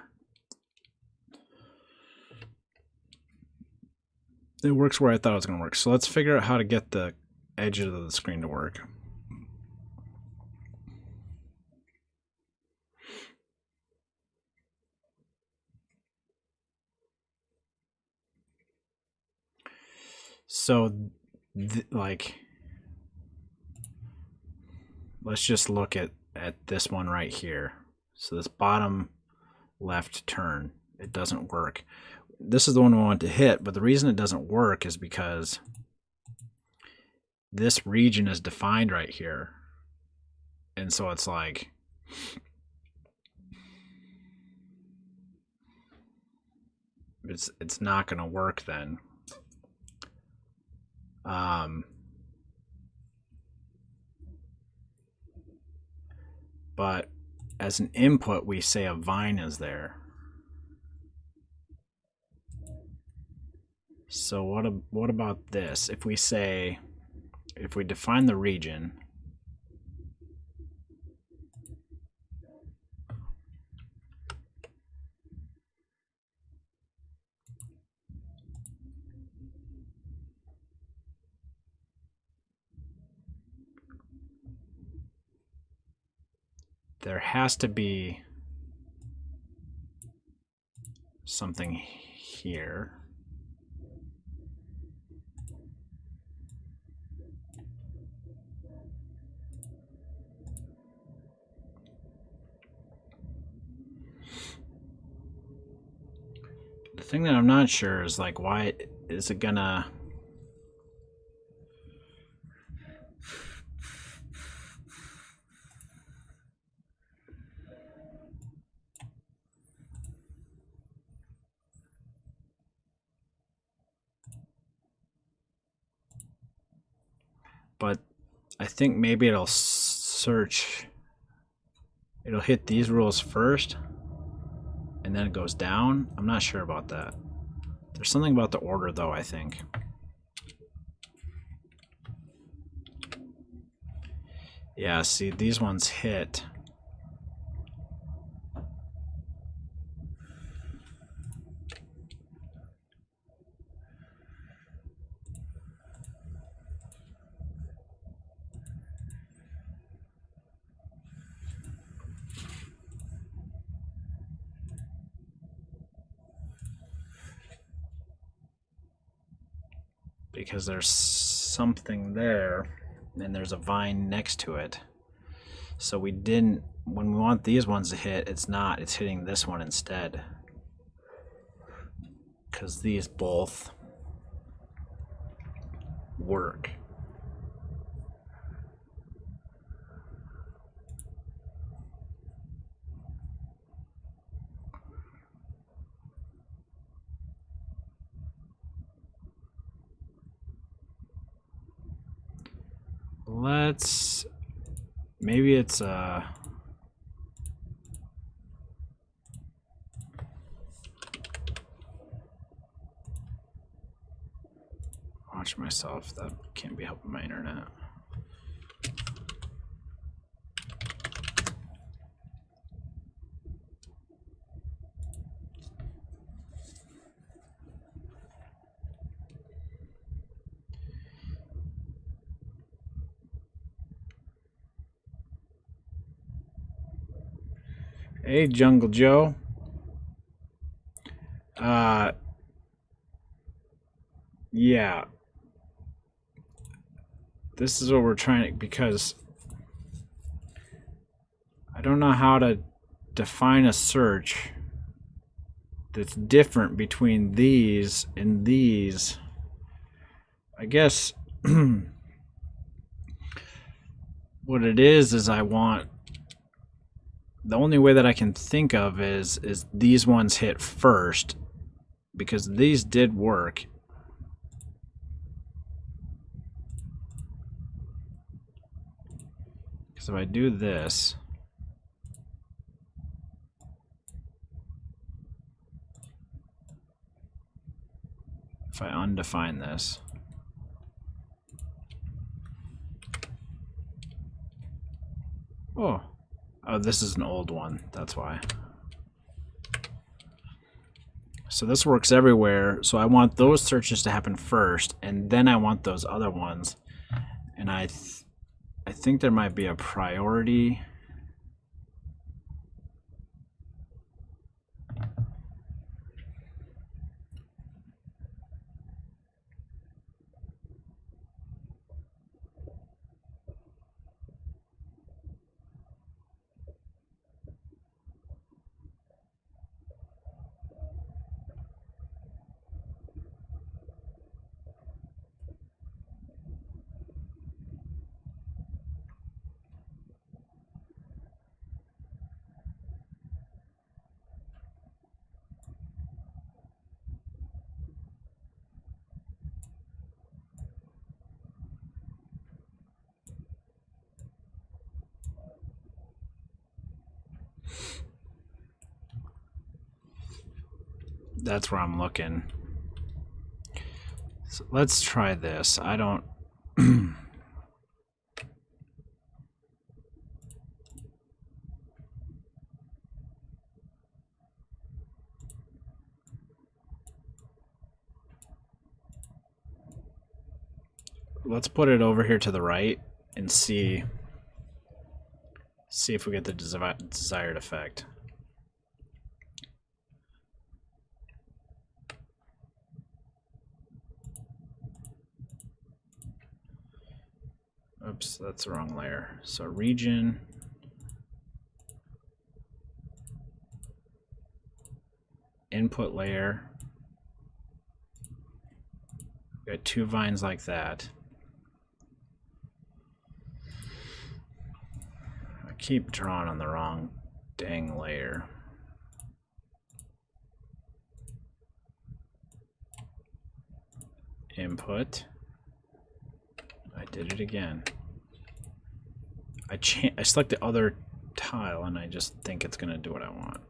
It works where I thought it was going to work. So let's figure out how to get the edges of the screen to work. So, like, let's just look at this one right here. So this bottom left turn, it doesn't work. This is the one we want to hit, but the reason it doesn't work is because this region is defined right here. And so it's like... It's not going to work then. But as an input, we say a vine is there. So what about this? If we say, if we define the region, there has to be something here. The thing that I'm not sure is like, why is it gonna... but I think maybe it'll search, it'll hit these rules first and then it goes down. I'm not sure about that. There's something about the order though, I think. Yeah, see, these ones hit. Because there's something there and there's a vine next to it. So we didn't, when we want these ones to hit, it's not, it's hitting this one instead. Because these both work. Let's, maybe it's watch myself, that can't be helping my internet. Hey, Jungle Joe. Yeah. This is what we're trying to, because I don't know how to define a search that's different between these and these. I guess what it is I want, the only way that I can think of is these ones hit first, because these did work. Because if I do this, if I undefine this, oh, this is an old one, that's why. So this works everywhere, so I want those searches to happen first, and then I want those other ones. And I think there might be a priority. That's where I'm looking. So let's try this. I don't let's put it over here to the right and see if we get the desired effect. Oops, that's the wrong layer. So region, input layer. We got two vines like that. I keep drawing on the wrong dang layer. Input. I Did it again. I select the other tile and I just think it's gonna do what I want.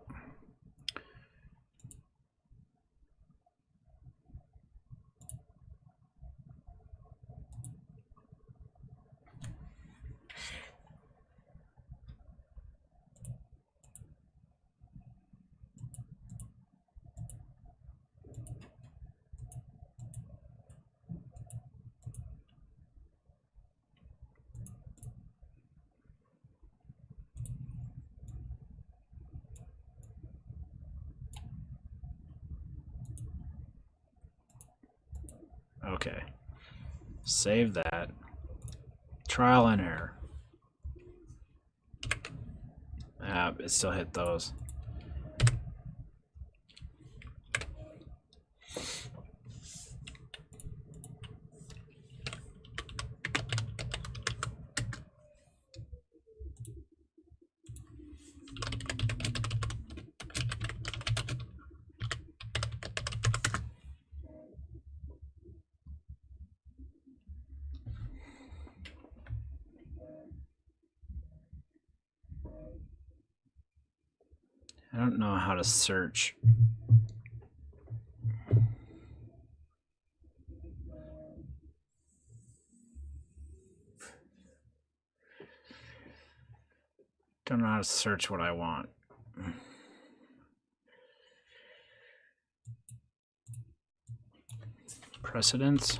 Okay. Save that. Trial and error. It still hit those. I don't know how to search. Don't know how to search what I want. Precedence.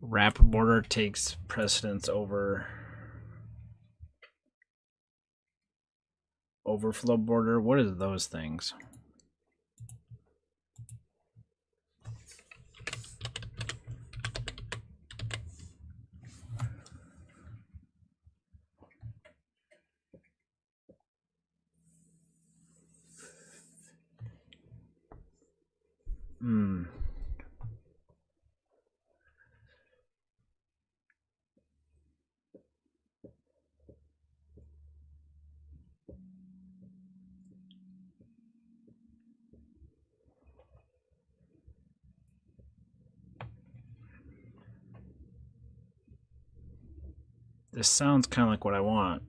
Wrap border takes precedence over overflow border. What are those things? This sounds kind of like what I want.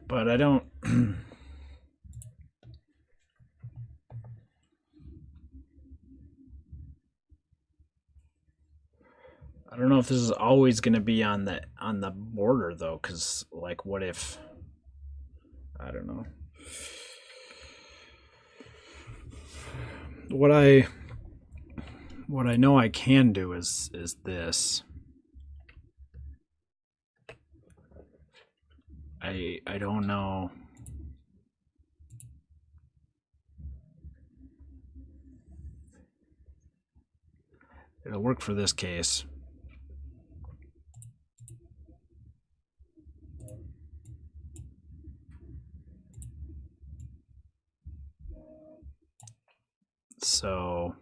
But I don't I don't know if this is always going to be on the border though, cuz like what if I don't know. What I know I can do is this. I don't know. It'll work for this case. So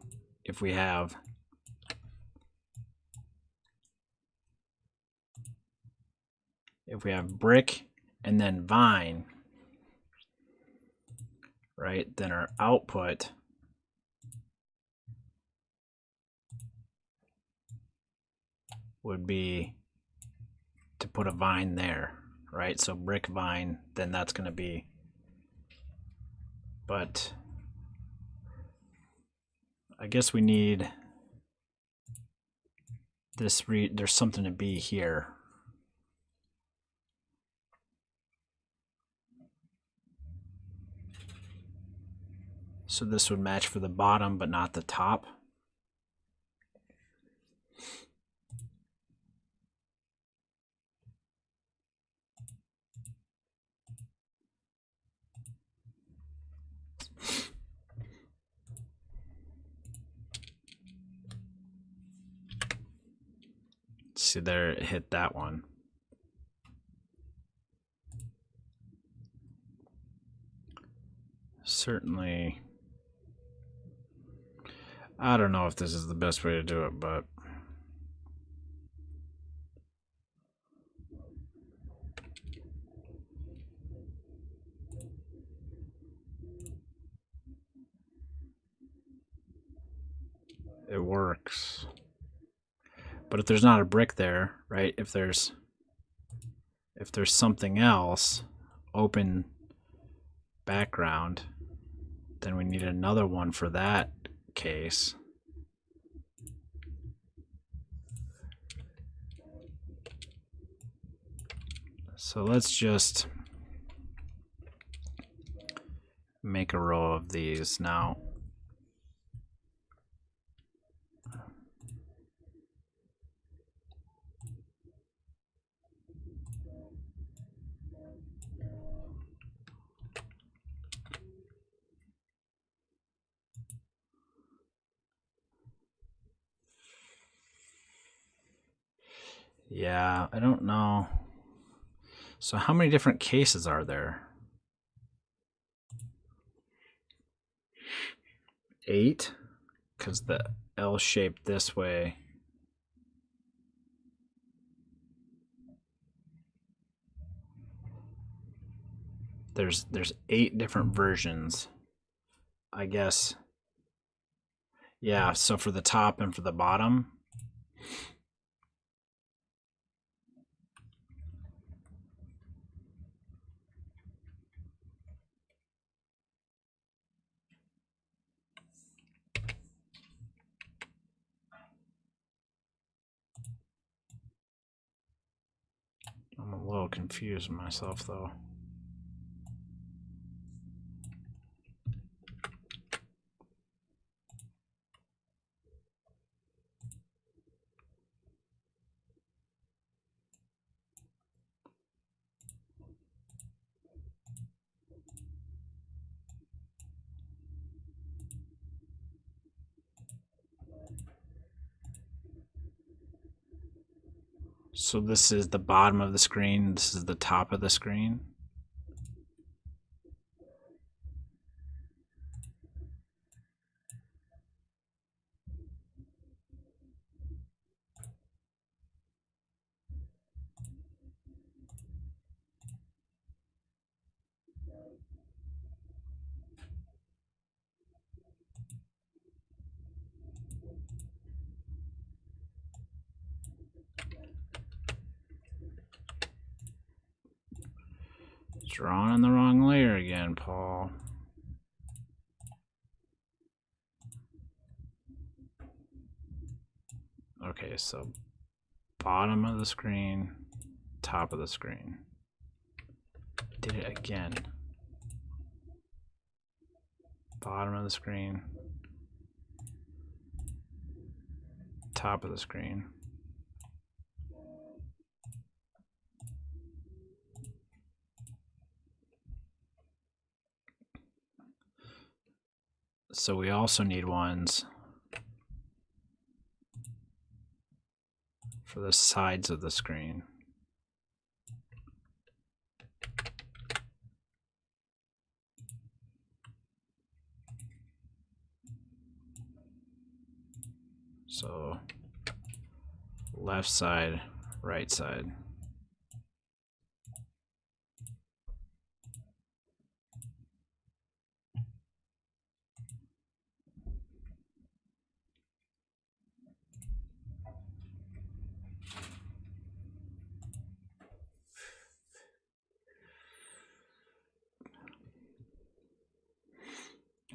if we have brick and then vine, right, then our output would be to put a vine there, right? So brick vine, then that's going to be, but I guess we need this, there's something to be here. So this would match for the bottom, but not the top. See there, it hit that one. certainly, I don't know if this is the best way to do it, but it works. But if there's not a brick there, right? If there's something else, open background, then we need another one for that case. So let's just make a row of these now. Yeah, I don't know. So how many different cases are there? 8? Because the L shape this way. There's 8 different versions, I guess. Yeah, so for the top and for the bottom. I'm a little confused myself though. So this is the bottom of the screen, this is the top of the screen. Drawing on the wrong layer again, Paul. Okay, so bottom of the screen, top of the screen. Did it again. Bottom of the screen, top of the screen. So we also need ones for the sides of the screen. So left side, right side.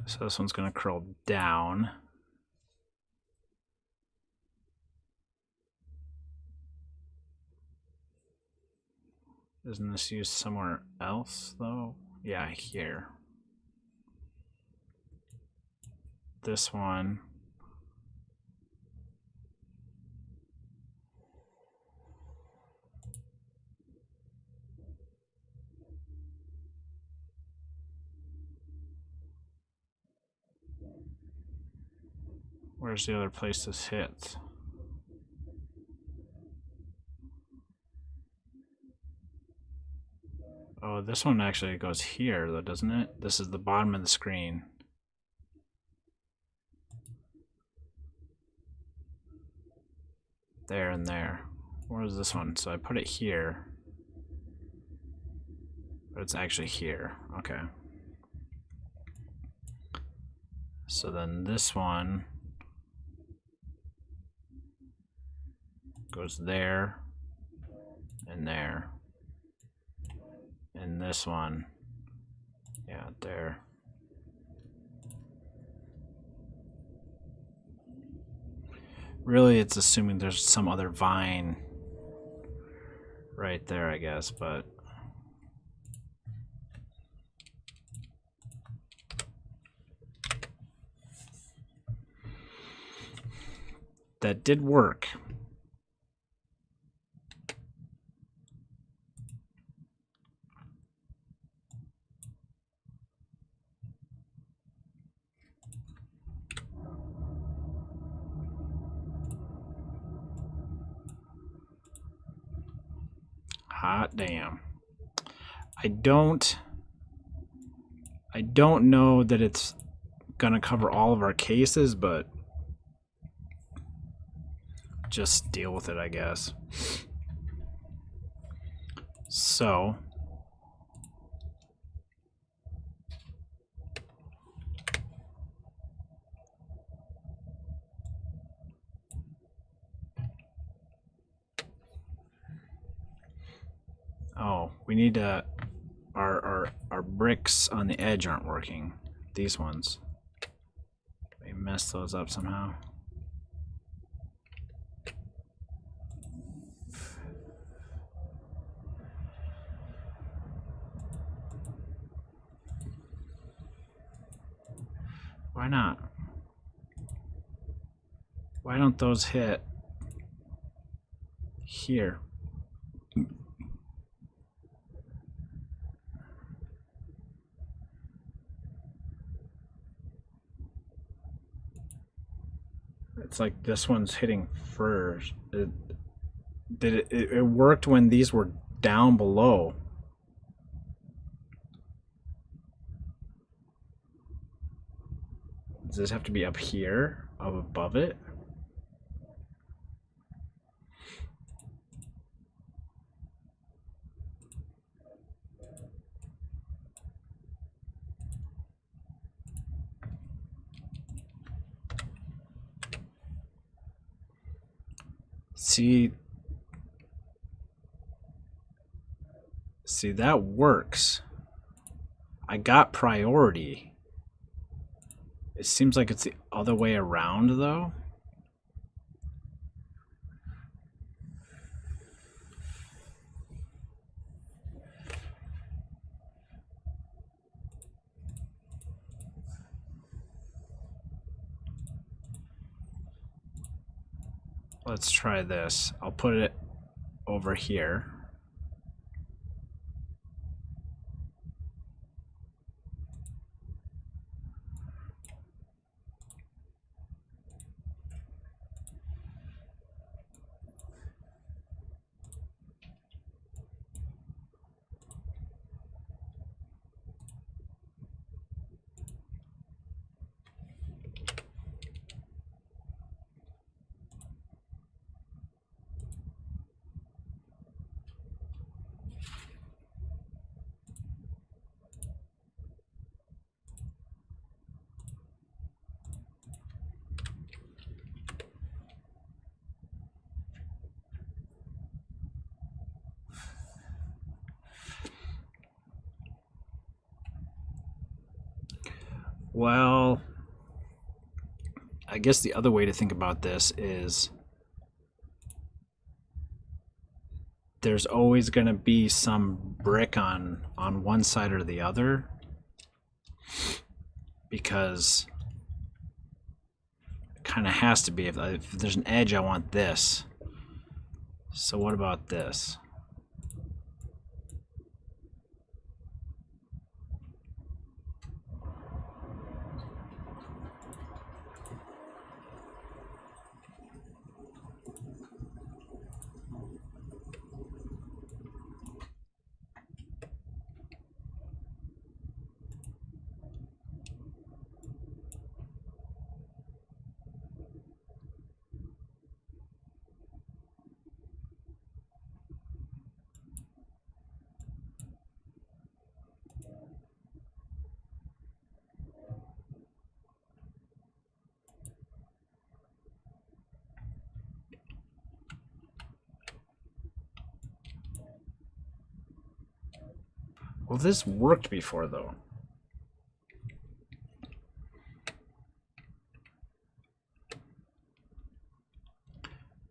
So this one's going to curl down. Isn't this used somewhere else though? Yeah, here. This one. Where's the other place this hits? Oh, this one actually goes here, though, doesn't it? This is the bottom of the screen. There and there. Where is this one? So I put it here. But it's actually here. Okay. So then this one goes there and there. And this one, yeah, there. Really, it's assuming there's some other vine right there, I guess, but that did work. Hot damn. I don't know that it's gonna cover all of our cases, but just deal with it, I guess. So oh, we need to our bricks on the edge aren't working. These ones. We messed those up somehow. Why not? Why don't those hit here? It's like this one's hitting first. It worked when these were down below. Does this have to be up here, up above it? See, that works. I got priority. It seems like it's the other way around, though. Let's try this. I'll put it over here. Well, I guess the other way to think about this is there's always going to be some brick on one side or the other, because it kind of has to be. If there's an edge, I want this. So what about this? Well, this worked before, though.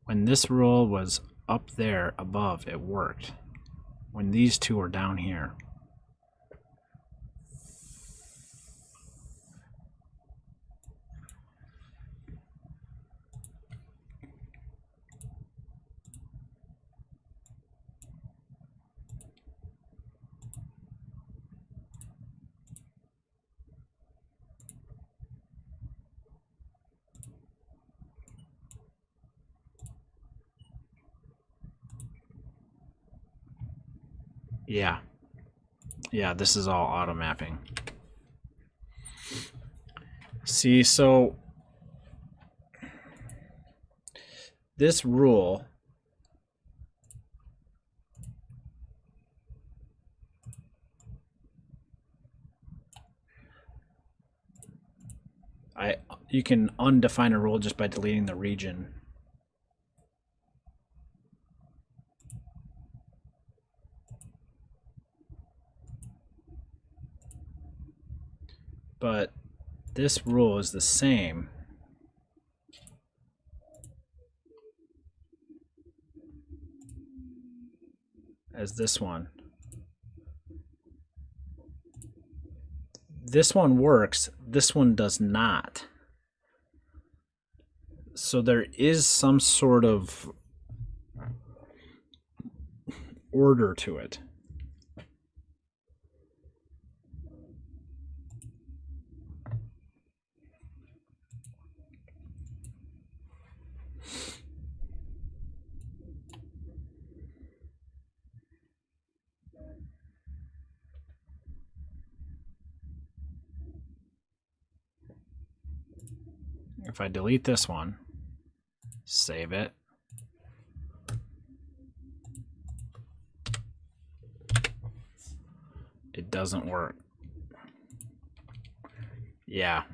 When this rule was up there above, it worked. When these two are down here. Yeah. Yeah, this is all auto mapping. See, so this rule you can undefine a rule just by deleting the region. But this rule is the same as this one. This one works, this one does not. So there is some sort of order to it. If I delete this one, save it, it doesn't work. Yeah.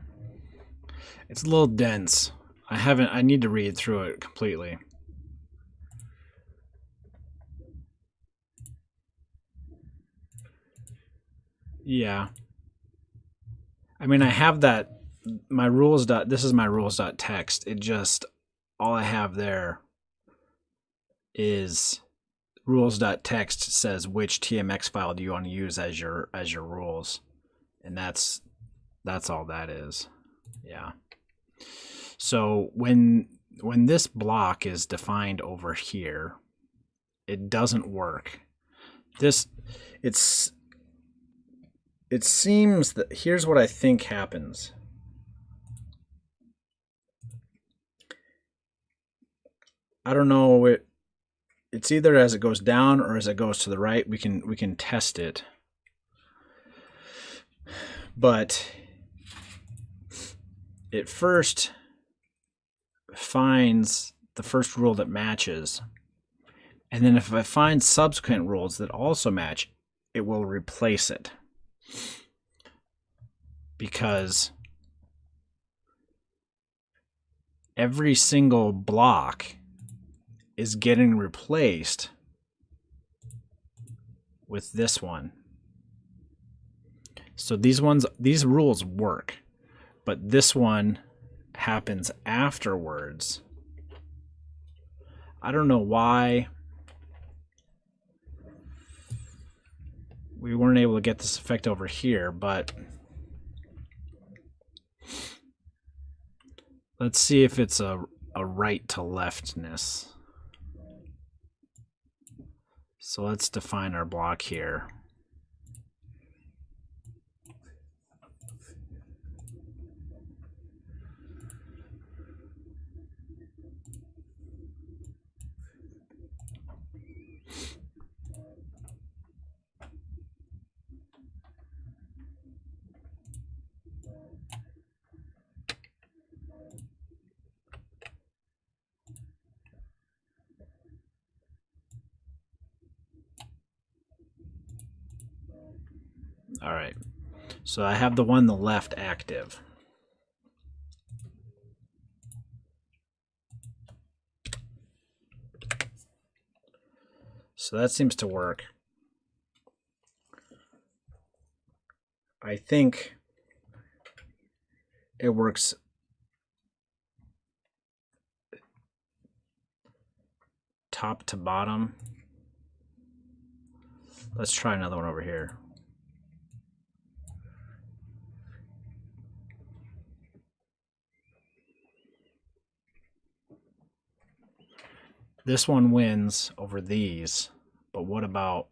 It's a little dense. I need to read through it completely. Yeah. I mean, I have that, my rules dot, this is my rules dot text. It just, all I have there is rules dot text says which TMX file do you want to use as your rules. And that's all that is. Yeah. So when this block is defined over here, it doesn't work. It seems that, here's what I think happens. I don't know, it's either as it goes down or as it goes to the right. We can test it. But it first finds the first rule that matches. And then if I find subsequent rules that also match, it will replace it. Because every single block is getting replaced with this one. So these rules work, but this one happens afterwards. I don't know why we weren't able to get this effect over here, but let's see if it's a right to leftness. So let's define our block here. All right, so I have the one on the left active. So that seems to work. I think it works top to bottom. Let's try another one over here. This one wins over these, but what about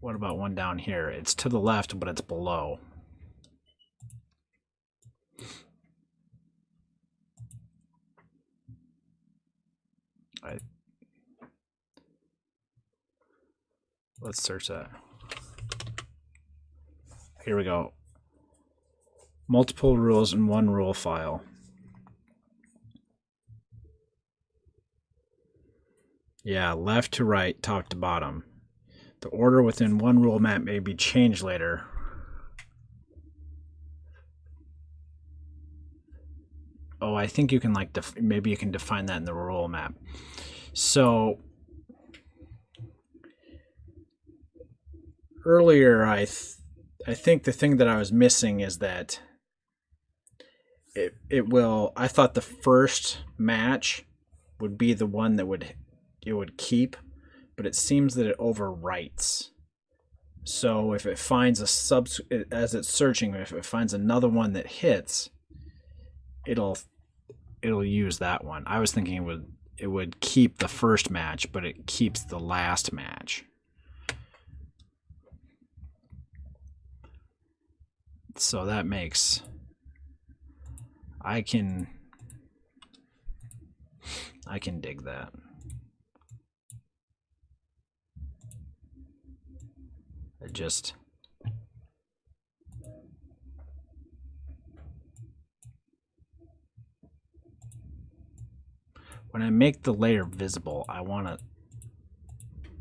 one down here? It's to the left, but it's below. Let's search that. Here we go. Multiple rules in one rule file. Yeah, left to right, top to bottom. The order within one rule map may be changed later. Oh, I think you can maybe you can define that in the rule map. So earlier, I think the thing that I was missing is that it will. I thought the first match would be the one that it would keep, but it seems that it overwrites. So if it finds as it's searching, if it finds another one that hits, it'll use that one. I was thinking it would keep the first match, but it keeps the last match. So that makes I can dig that. When I make the layer visible, I want to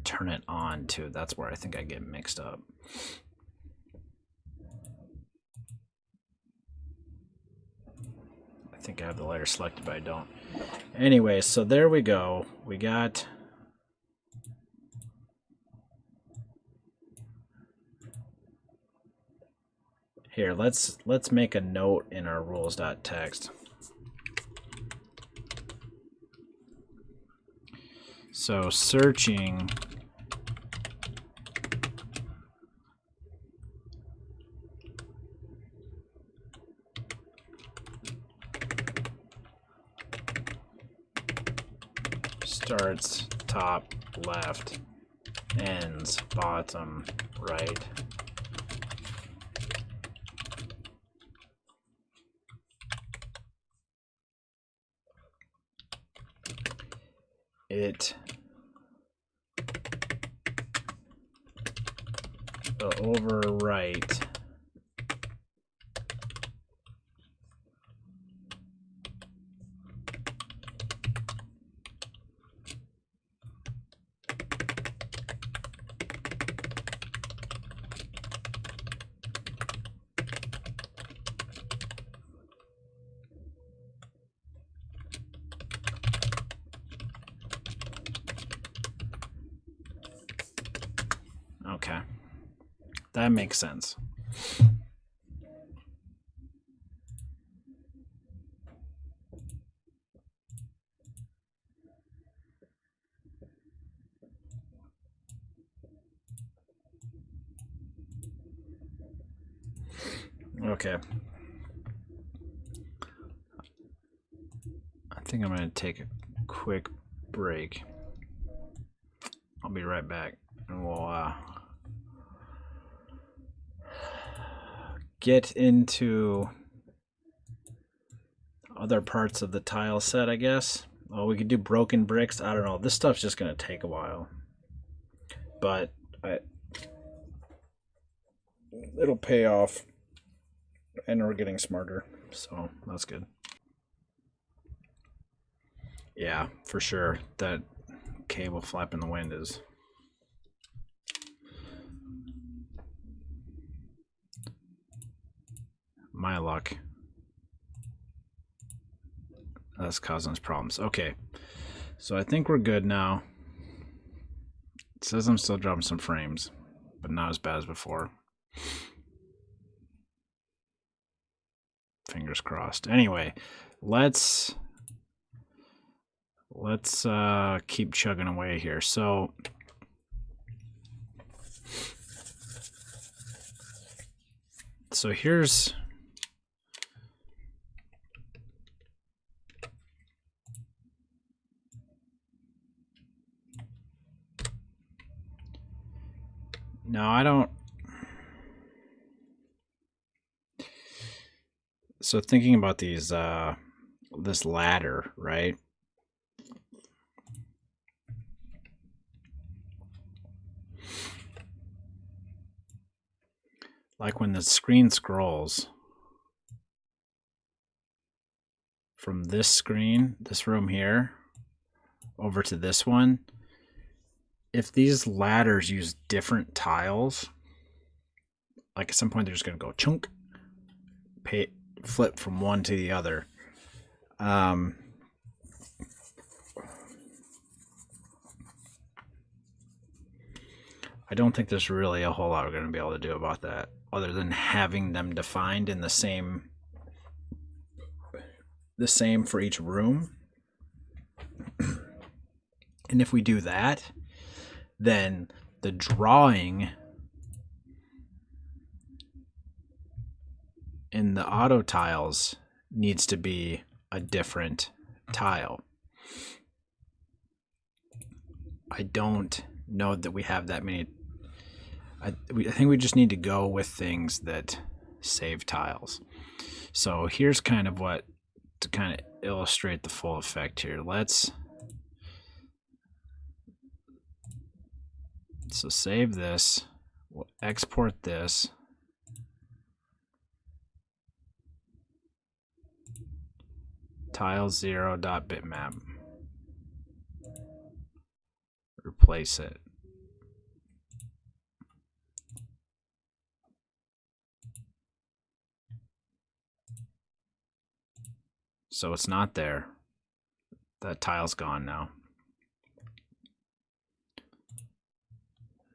turn it on too. That's where I think I get mixed up. I think I have the layer selected, but I don't. Anyway, so there we go. We got here. Let's make a note in our rules.txt. So searching starts top left, ends bottom right. It will overwrite Okay, that makes sense. Okay. I think I'm going to take a quick break. I'll be right back, and we'll get into other parts of the tile set, I guess. Oh, we could do broken bricks. I don't know. This stuff's just going to take a while. But it'll pay off. And we're getting smarter. So that's good. Yeah, for sure. That cable flap in the wind is... my luck. That's causing us problems. Okay, so I think we're good now. It says I'm still dropping some frames. but not as bad as before. Fingers crossed. Anyway, let's keep chugging away here. So here's no, I don't. So thinking about these, this ladder, right? Like when the screen scrolls from this screen, this room here, over to this one, if these ladders use different tiles, like at some point they're just going to go chunk, flip from one to the other. I don't think there's really a whole lot we're going to be able to do about that, other than having them defined in the same for each room. And if we do that, then the drawing in the auto tiles needs to be a different tile. I don't know that we have that many. I think we just need to go with things that save tiles. So here's kind of what, to kind of illustrate the full effect here. So save this, we'll export this. Tile0.bitmap. Replace it. So it's not there. That tile's gone now.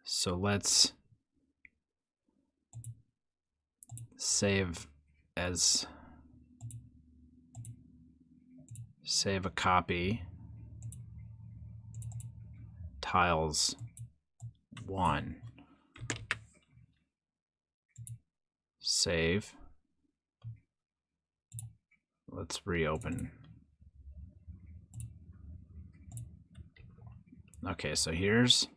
So let's save a copy. Tiles 1. Save. Let's reopen. Okay, so here's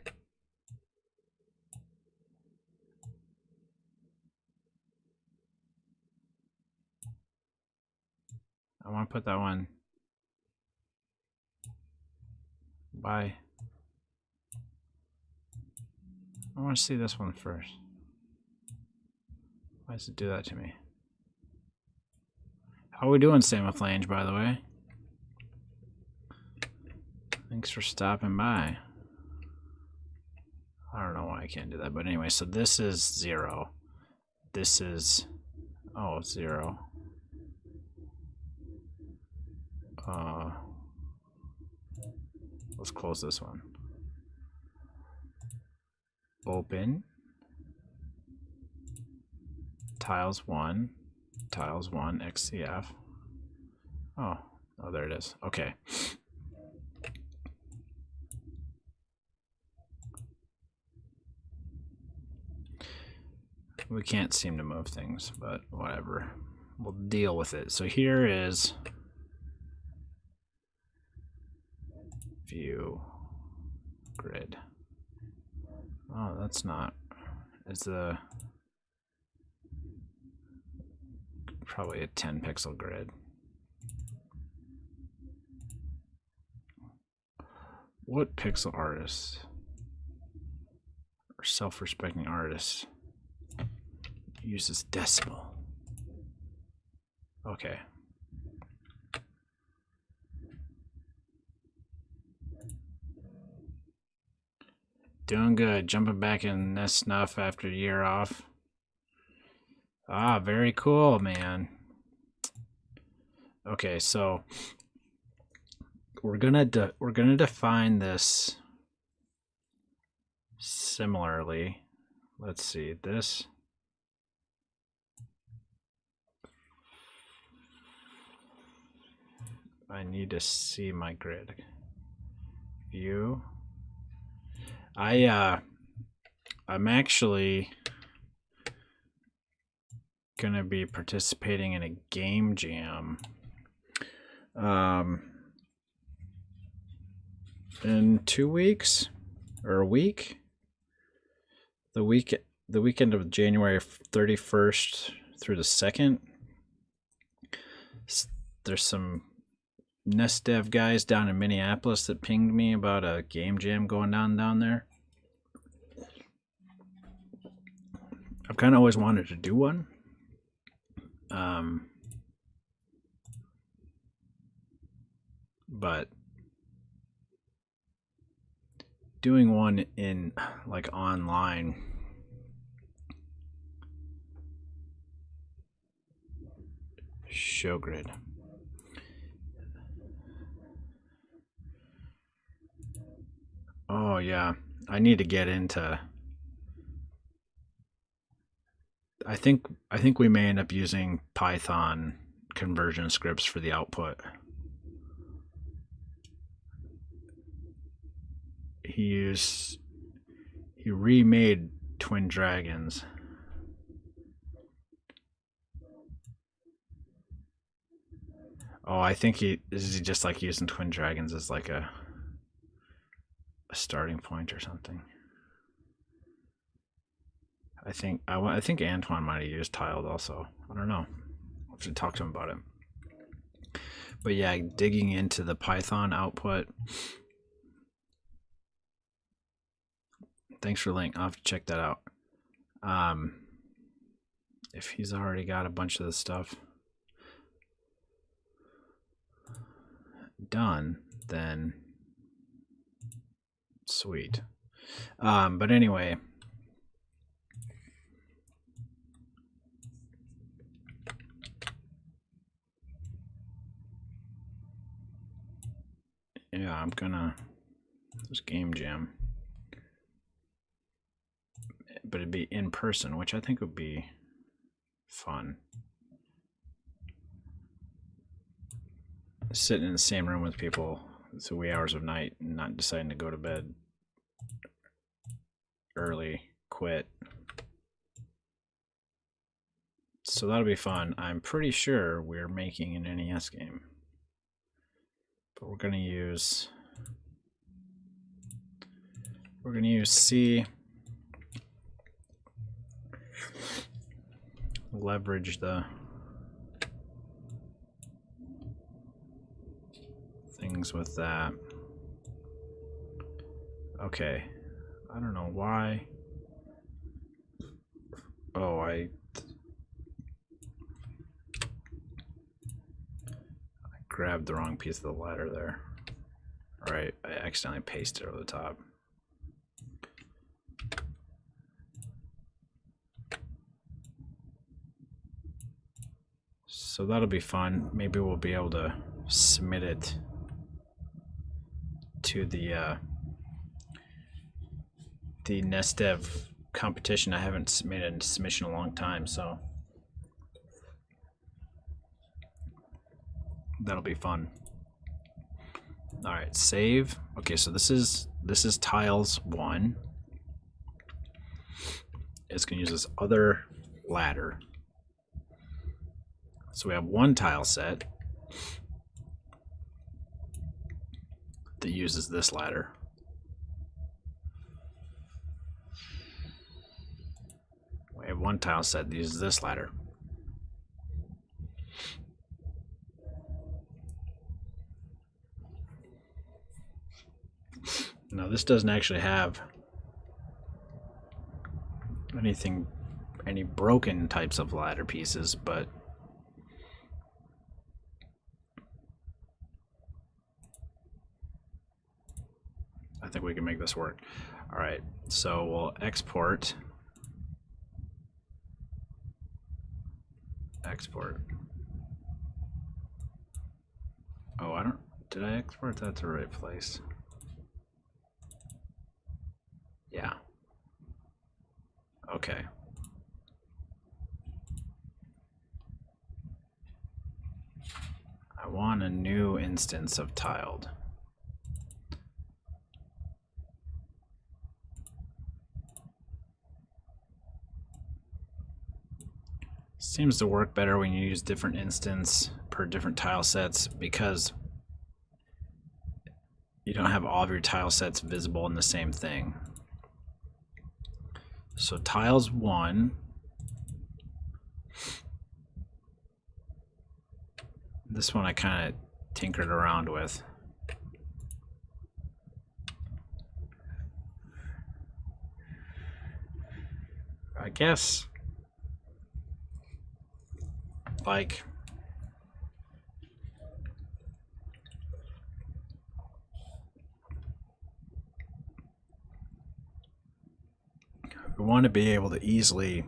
I want to put that one. Bye. I want to see this one first. Why does it do that to me? How are we doing, Sam with Lange, by the way? Thanks for stopping by. I don't know why I can't do that, but anyway, so this is 0. This is 0. Let's close this one. Open. Tiles 1. Tiles 1 XCF. Oh, there it is. Okay. We can't seem to move things, but whatever. We'll deal with it. So here is view grid. Oh, that's not. It's probably a 10 pixel grid. What pixel artist or self-respecting artist uses decimal? Okay. Doing good. Jumping back in NES Snuff after a year off. Ah, very cool, man. Okay, so we're gonna define this similarly. let's see, this. I need to see my grid. View. I'm actually gonna be participating in a game jam in 2 weeks or a week. The weekend of January 31st through the 2nd. There's some NES dev guys down in Minneapolis that pinged me about a game jam going down there. I've kind of always wanted to do one. But doing one in like online show grid. Oh yeah, I need to get into. I think we may end up using Python conversion scripts for the output. He remade Twin Dragons. Oh, I think is he just like using Twin Dragons as like a starting point or something. I think Antoine might have used tiled also. I don't know. I should talk to him about it. But yeah, digging into the Python output. Thanks for the link. I'll have to check that out. If he's already got a bunch of the stuff done, then sweet. But anyway, yeah, I'm gonna this game jam, but it'd be in person, which I think would be fun. Sitting in the same room with people the wee hours of night and not deciding to go to bed early, quit. So that'll be fun. I'm pretty sure we're making an NES game, but we're gonna use C. Leverage the things with that. Okay, I don't know why. Oh, I grabbed the wrong piece of the ladder there. All right, I accidentally pasted it over the top. So that'll be fun. Maybe we'll be able to submit it to the NES Dev competition. I haven't submitted a submission in a long time, so that'll be fun. All right, save. Okay, so this is tiles 1. It's gonna use this other ladder. So we have one tile set that uses this ladder. We have one tile set that uses this ladder. Now this doesn't actually have any broken types of ladder pieces, but I think we can make this work. All right, so we'll export. Oh, did I export that to the right place? Yeah. Okay. I want a new instance of tiled. Seems to work better when you use different instance per different tile sets because you don't have all of your tile sets visible in the same thing. So tiles 1, this one I kind of tinkered around with. I guess like we want to be able to easily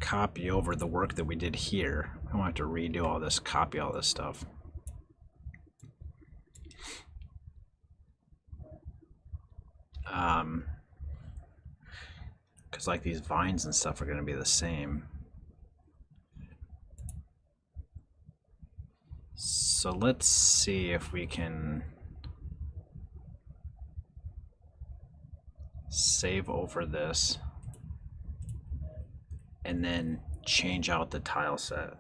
copy over the work that we did here. I don't have to redo all this, copy all this stuff. Because like these vines and stuff are going to be the same. So let's see if we can save over this and then change out the tile set.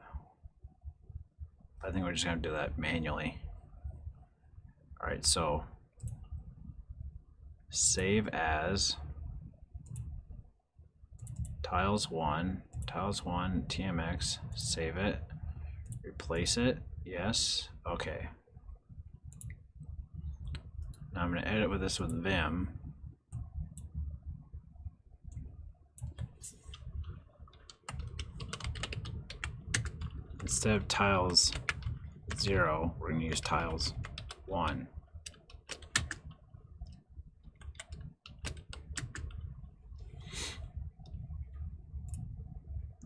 I think we're just going to do that manually. All right, so save as tiles 1 TMX, save it, replace it, yes, okay. Now I'm going to edit with this with Vim. Instead of tiles 0, we're going to use tiles 1.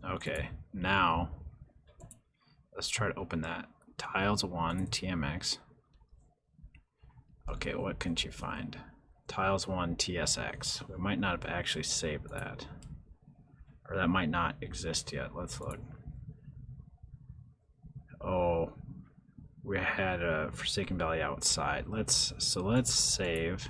Okay, now let's try to open that. Tiles 1 TMX. Okay, what can you find? Tiles 1 TSX. We might not have actually saved that. Or that might not exist yet. Let's look. Oh, we had a Forsaken Valley outside. Let's save.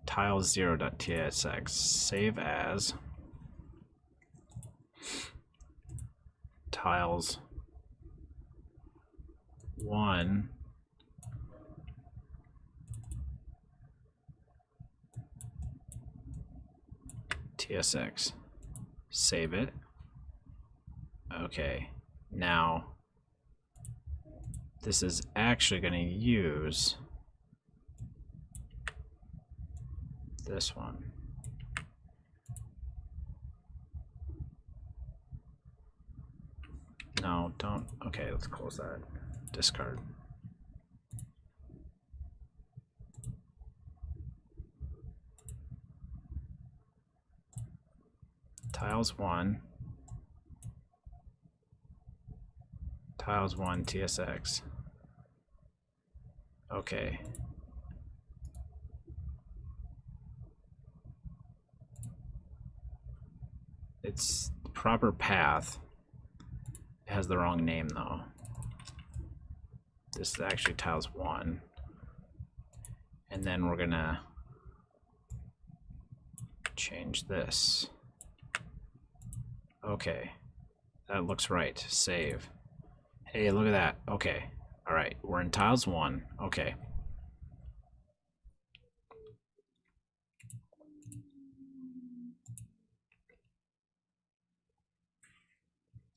Tiles 0.tsx. Save as tiles 1 TSX. Save it. Okay, now this is actually going to use this one. No, don't. Okay, let's close that. Discard. Tiles 1 TSX. Okay. It's the proper path. It has the wrong name though. This is actually tiles 1. And then we're gonna change this. Okay, that looks right. Save. Hey, look at that. Okay, all right, we're in tiles 1. Okay.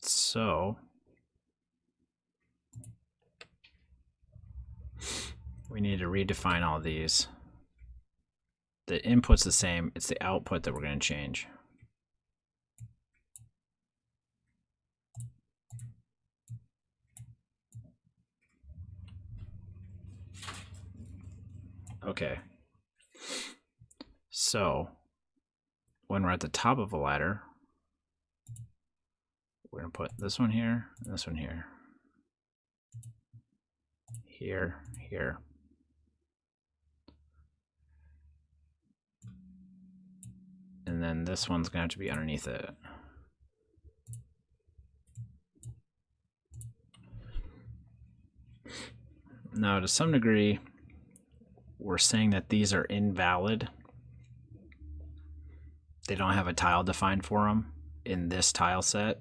So we need to redefine all these. The input's the same, it's the output that we're going to change. Okay. So when we're at the top of a ladder, we're going to put this one here, and this one here. Here, here. And then this one's going to have to be underneath it. Now, to some degree, we're saying that these are invalid. They don't have a tile defined for them in this tile set.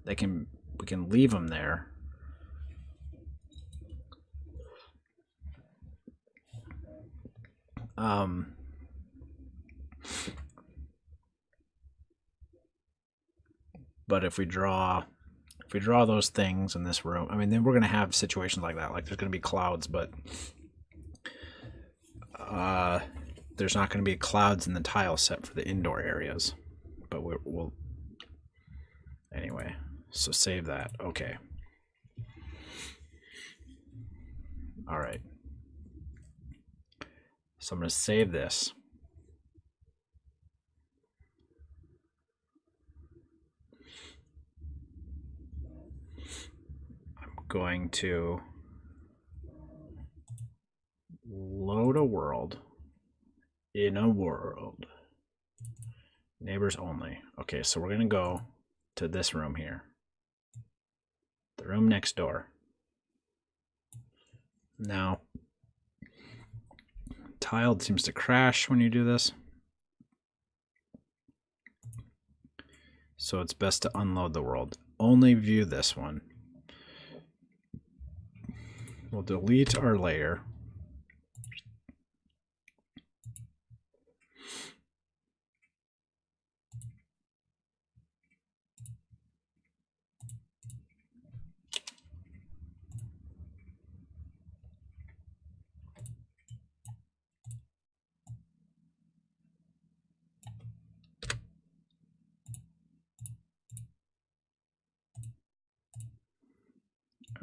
We can leave them there. But if we draw those things in this room, I mean, then we're going to have situations like that. Like there's going to be clouds, but there's not going to be clouds in the tile set for the indoor areas. But we'll anyway. So save that. Okay. All right. So I'm going to save this. I'm going to load a world in a world. Neighbors only. Okay, so we're going to go to this room here. The room next door. Now, tiled seems to crash when you do this. So it's best to unload the world. Only view this one. We'll delete our layer.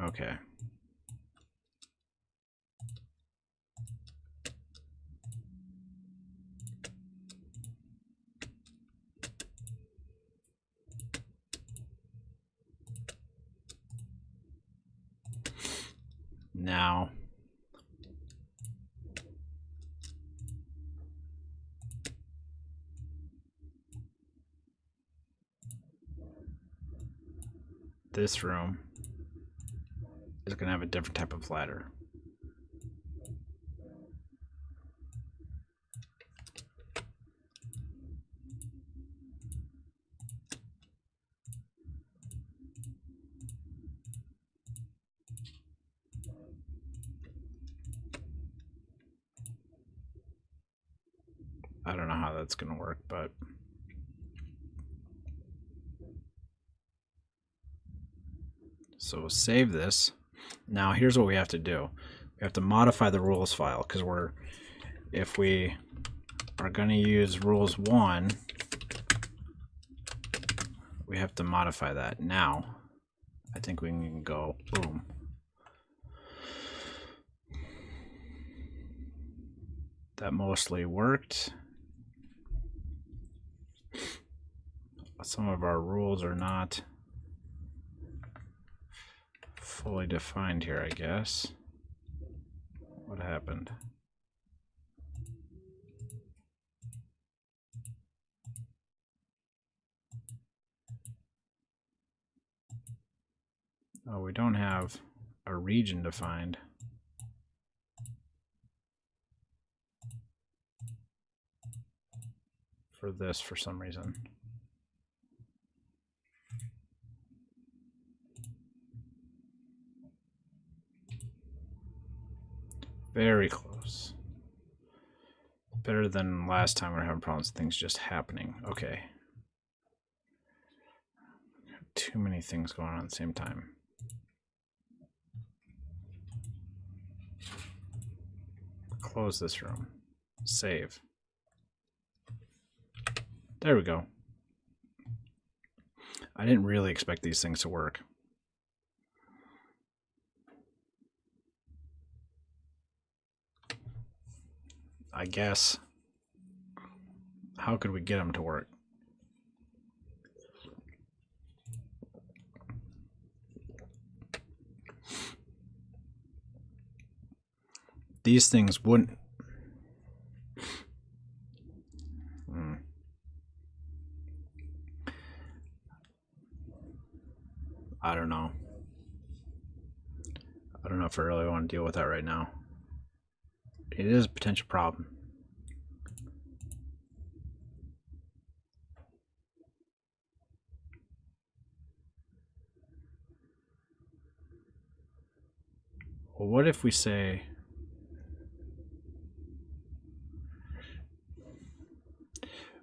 Okay. Now, this room is going to have a different type of ladder. I don't know how that's going to work, but so we'll save this. Now here's what we have to do. We have to modify the rules file because if we are going to use rules 1, we have to modify that. Now, I think we can go boom. That mostly worked. Some of our rules are not fully defined here, I guess. What happened? Oh, we don't have a region defined. For this for some reason. Very close. Better than last time we were having problems with things just happening. Okay. Too many things going on at the same time. Close this room. Save. There we go. I didn't really expect these things to work. I guess. How could we get them to work? these things wouldn't. I don't know. I don't know if I really want to deal with that right now. It is a potential problem. Well, what if we say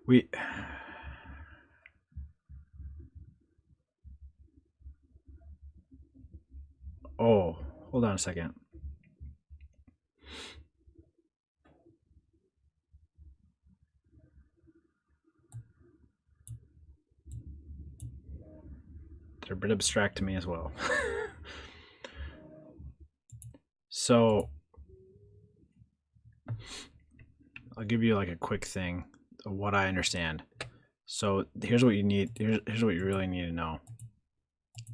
we oh, hold on a second. They're a bit abstract to me as well. So I'll give you like a quick thing of what I understand. So here's what you need. Here's what you really need to know.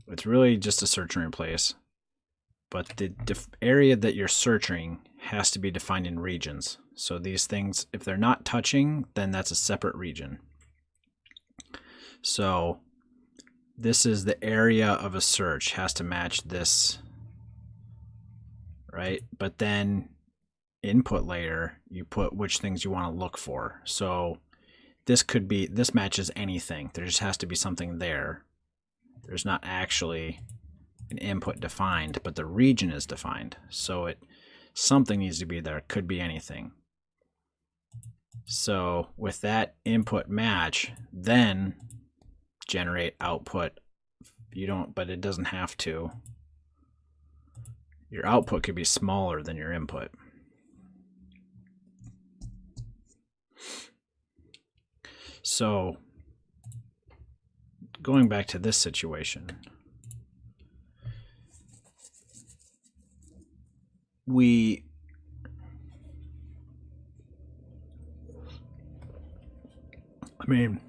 It's really just a search and replace, but the area that you're searching has to be defined in regions. So these things, if they're not touching, then that's a separate region. So this is the area of a search, has to match this, right? But then input layer, you put which things you want to look for. So this could be, this matches anything. There just has to be something there. There's not actually an input defined, but the region is defined. So something needs to be there. It could be anything. So with that input match, then generate output. You don't, but it doesn't have to. Your output could be smaller than your input. So going back to this situation, I mean,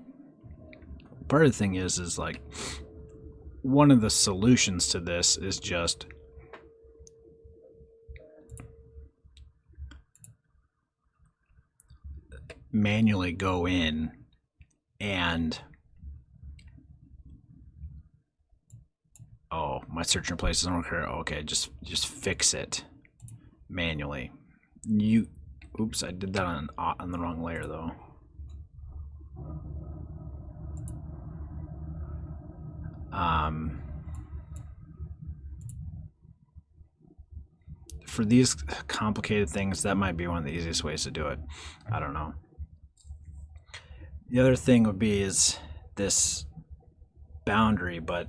part of the thing is like, one of the solutions to this is just manually go in and my search and replace doesn't work here. Okay, just fix it manually. Oops, I did that on the wrong layer though. For these complicated things, that might be one of the easiest ways to do it. I don't know. The other thing would be is this boundary, but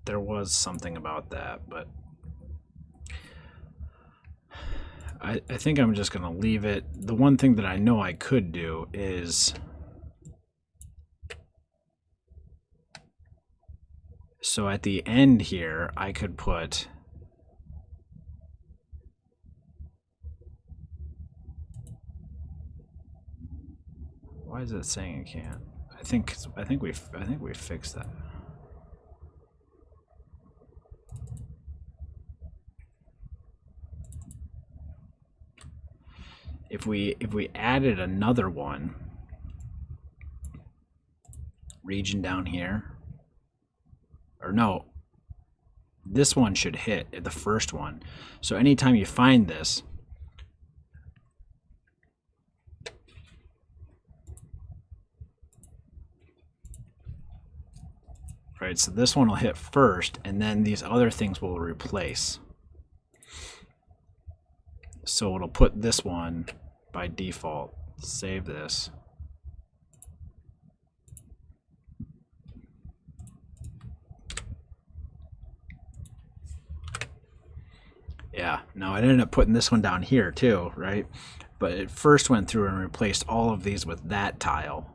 there was something about that, but I think I'm just gonna leave it. The one thing that I know I could do is, so at the end here, I could put why is it saying it can't? I think we fixed that. If we added another one, region down here, or no, this one should hit the first one. So anytime you find this, right, so this one will hit first, and then these other things will replace. So it'll put this one by default. Save this. Yeah, now it ended up putting this one down here too, right? But it first went through and replaced all of these with that tile.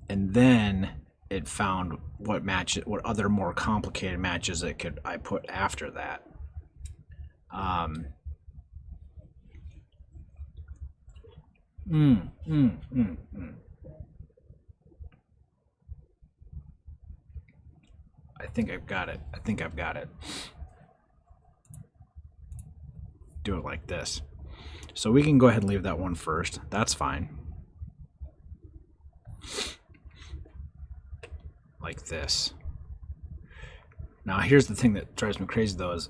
And then it found what other more complicated matches I put after that. think I've got it. I think I've got it. Do it like this. So we can go ahead and leave that one first. That's fine. Like this. Now here's the thing that drives me crazy though is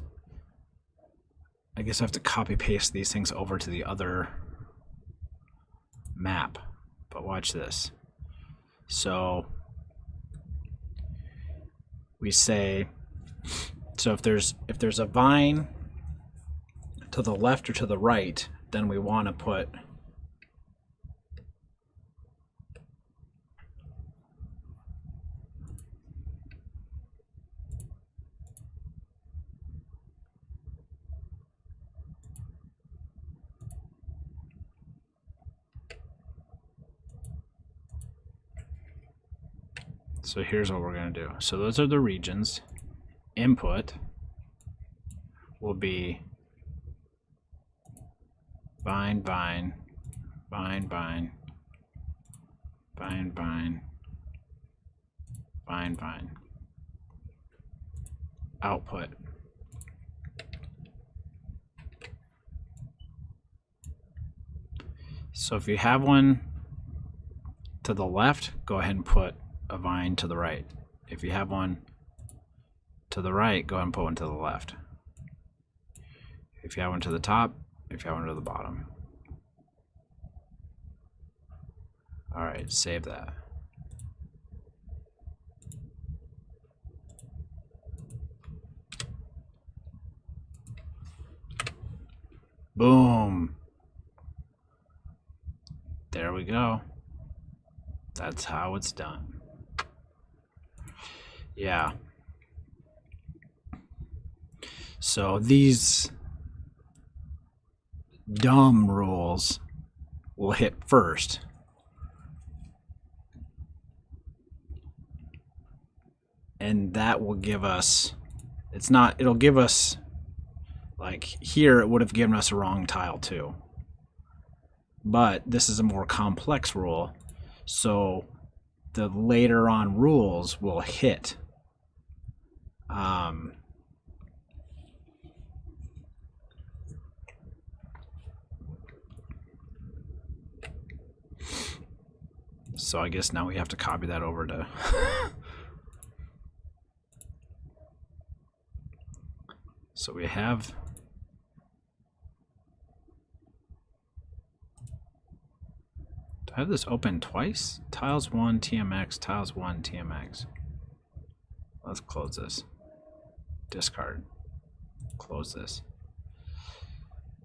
I guess I have to copy paste these things over to the other map. But watch this. So we say, so if there's a vine to the left or to the right, then we want to put so here's what we're going to do. So those are the regions. Input will be vine, vine, vine, vine, vine, vine, vine, vine. Output. So if you have one to the left, go ahead and put a vine to the right. If you have one to the right, go ahead and put one to the left. If you have one to the top, if you have one to the bottom. All right, save that. Boom. There we go. That's how it's done. Yeah. So these dumb rules will hit first. And that will give us, it'll give us, like here it would have given us a wrong tile too. But this is a more complex rule, so the later on rules will hit. So I guess now we have to copy that over to so we have I have this open twice? Tiles 1 TMX, tiles 1 TMX. Let's close this. Discard. Close this.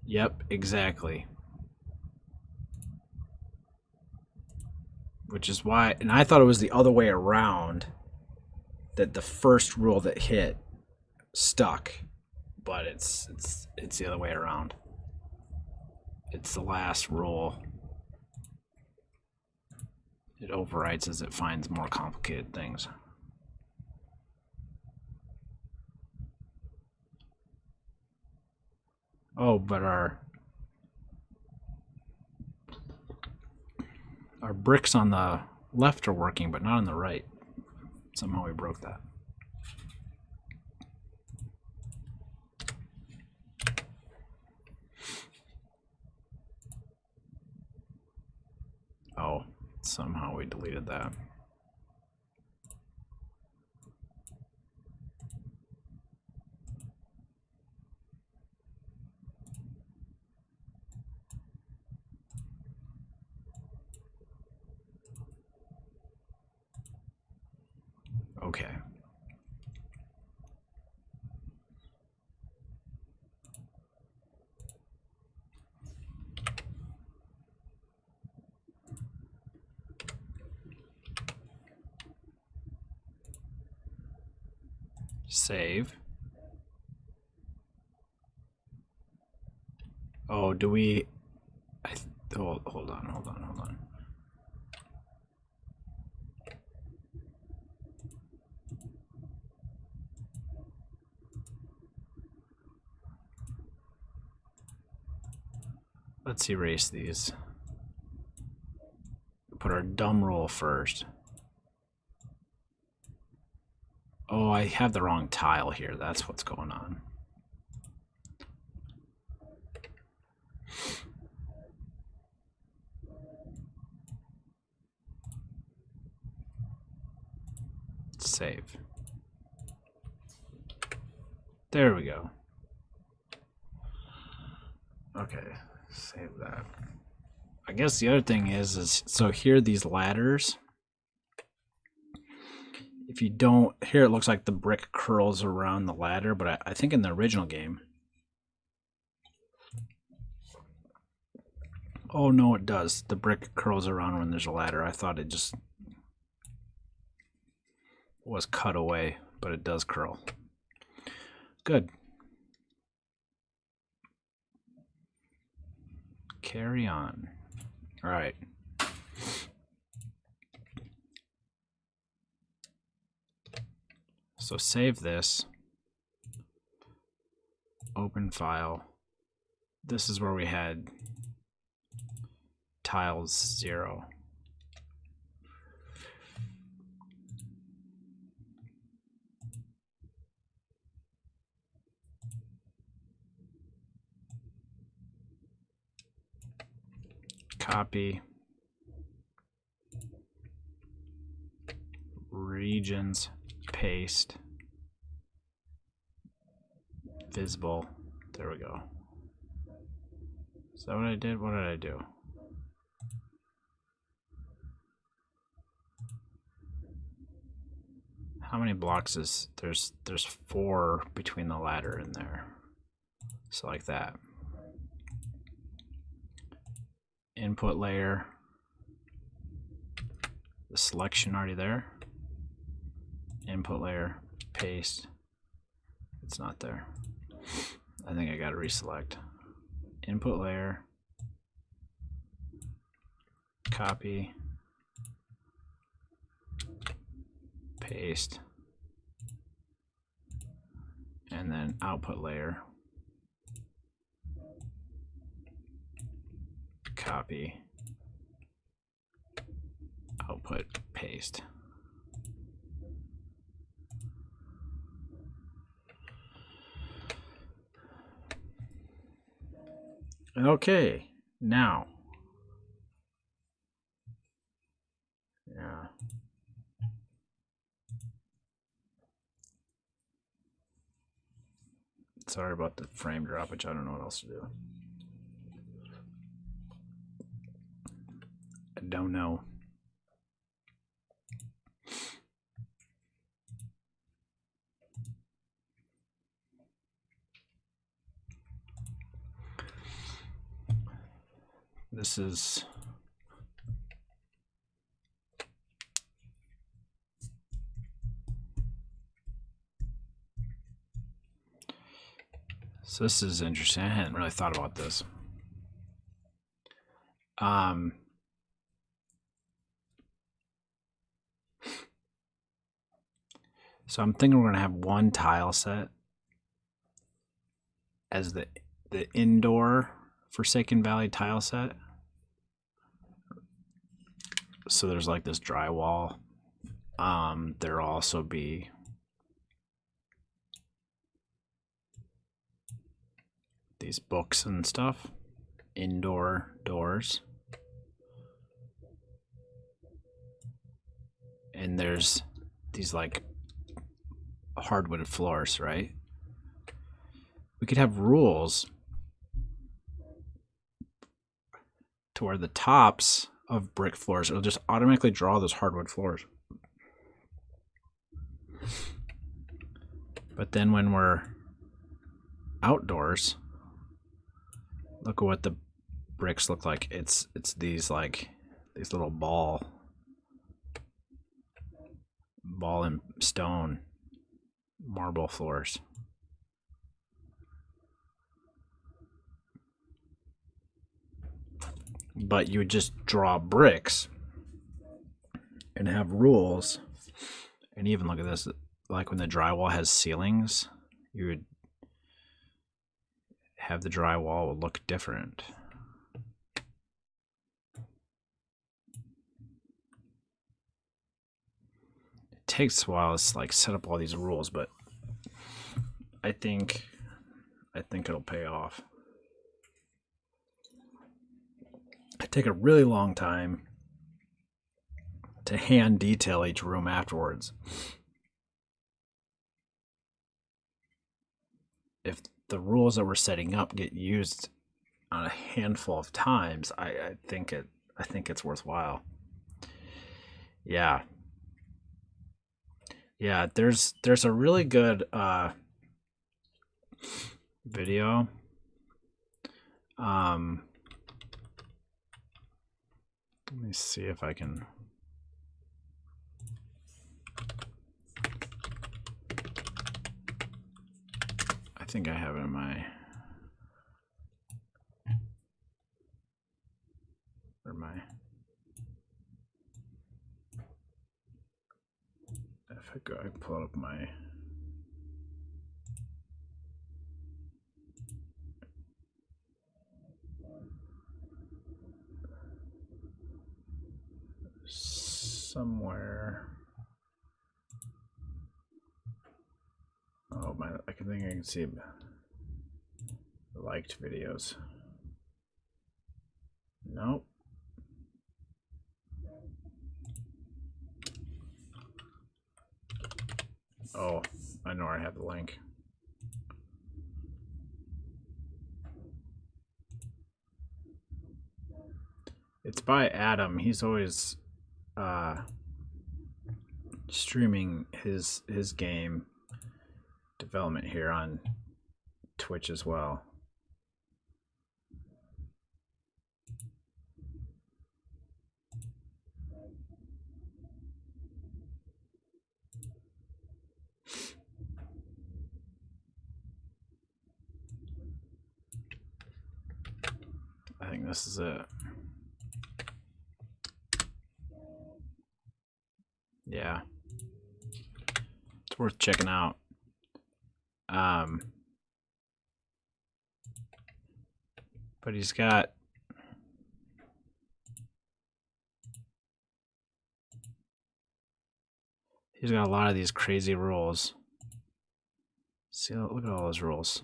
Yep, exactly. Which is why, and I thought it was the other way around, that the first rule that hit stuck, but it's the other way around. It's the last rule. It overwrites as it finds more complicated things. Oh, but our bricks on the left are working, but not on the right. Somehow we broke that. Oh, somehow we deleted that. Okay. Save. Oh, do we? Hold on. Let's erase these. Put our dumb rule first. Oh, I have the wrong tile here. That's what's going on. Save. There we go. Okay, save that. I guess the other thing is so here these ladders, if you don't, here it looks like the brick curls around the ladder, but I think in the original game, oh no, it does. The brick curls around when there's a ladder. I thought it just was cut away, but it does curl. Good. Carry on. All right. So save this. Open file. This is where we had tiles 0. Copy. Regions, paste. Visible. There we go. Is that what I did? What did I do? How many blocks is there's 4 between the ladder and there. So like that. Input layer. The selection already there. Input layer, paste. It's not there. I think I got to reselect. Input layer, copy, paste, and then output layer, copy, output, paste. Okay, now. Yeah. Sorry about the frame drop, which I don't know what else to do. I don't know. This is so this is interesting. I hadn't really thought about this. So I'm thinking we're gonna have one tile set as the indoor Forsaken Valley tile set. So there's like this drywall. There'll also be these books and stuff, indoor doors. And there's these like hardwood floors, right? We could have rules to where the tops of brick floors, it'll just automatically draw those hardwood floors. But then when we're outdoors, look at what the bricks look like. It's these like these little ball and stone marble floors. But you would just draw bricks and have rules. And even look at this, like when the drywall has ceilings, you would have the drywall would look different. takes a while to like set up all these rules, but I think it'll pay off. I take a really long time to hand detail each room afterwards. If the rules that we're setting up get used on a handful of times, I think it's worthwhile. Yeah. Yeah, there's a really good video. Let me see if I can. I think I have it in my. Where am I? If I pull up my. Somewhere. Oh my! I think I can see liked videos. Nope. Oh, I know I have the link. It's by Adam. He's always streaming his game development here on Twitch as well. I think this is it. Yeah. It's worth checking out. But he's got a lot of these crazy rules. See, look at all those rules.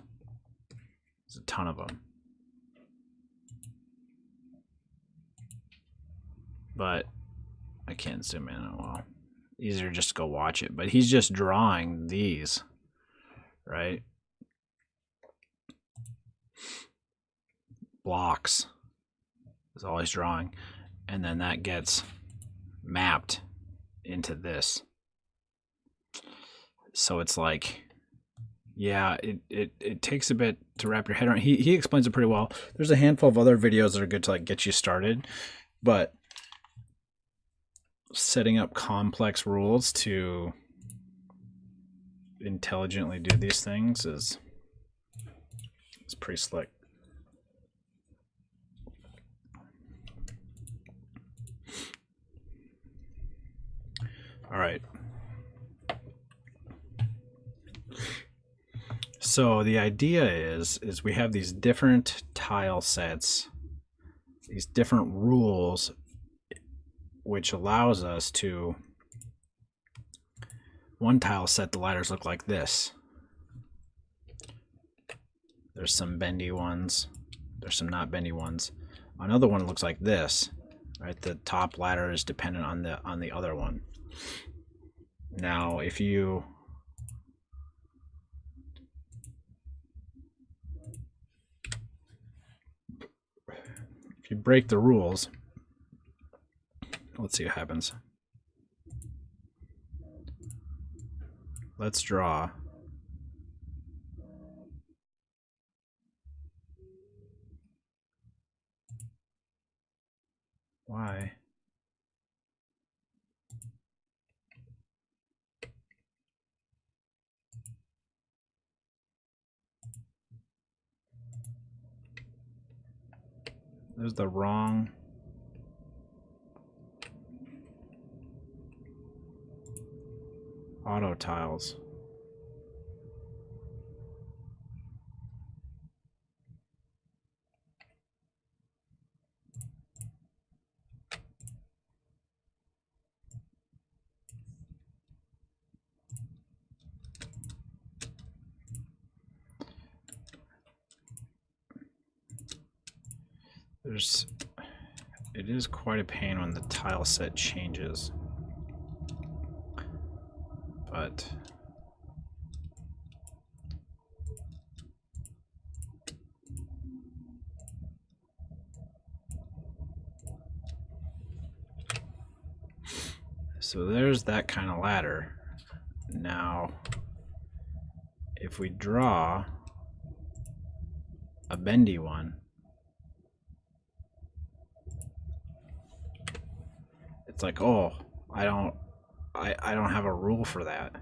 There's a ton of them. But I can't zoom in. Well, easier just to go watch it. But he's just drawing these, right? Blocks is all he's drawing, and then that gets mapped into this. So it's like, yeah, it takes a bit to wrap your head around. He explains it pretty well. There's a handful of other videos that are good to like get you started, but setting up complex rules to intelligently do these things is pretty slick. All right. So the idea is we have these different tile sets, these different rules, which allows us to, one tile set, the ladders look like this. There's some bendy ones. There's some not bendy ones. Another one looks like this, right? The top ladder is dependent on the other one. Now, if you break the rules, let's see what happens. Let's draw. Why? There's the wrong auto tiles. it is quite a pain when the tile set changes, but so there's that kind of ladder. Now, if we draw a bendy one, it's like, oh, I don't have a rule for that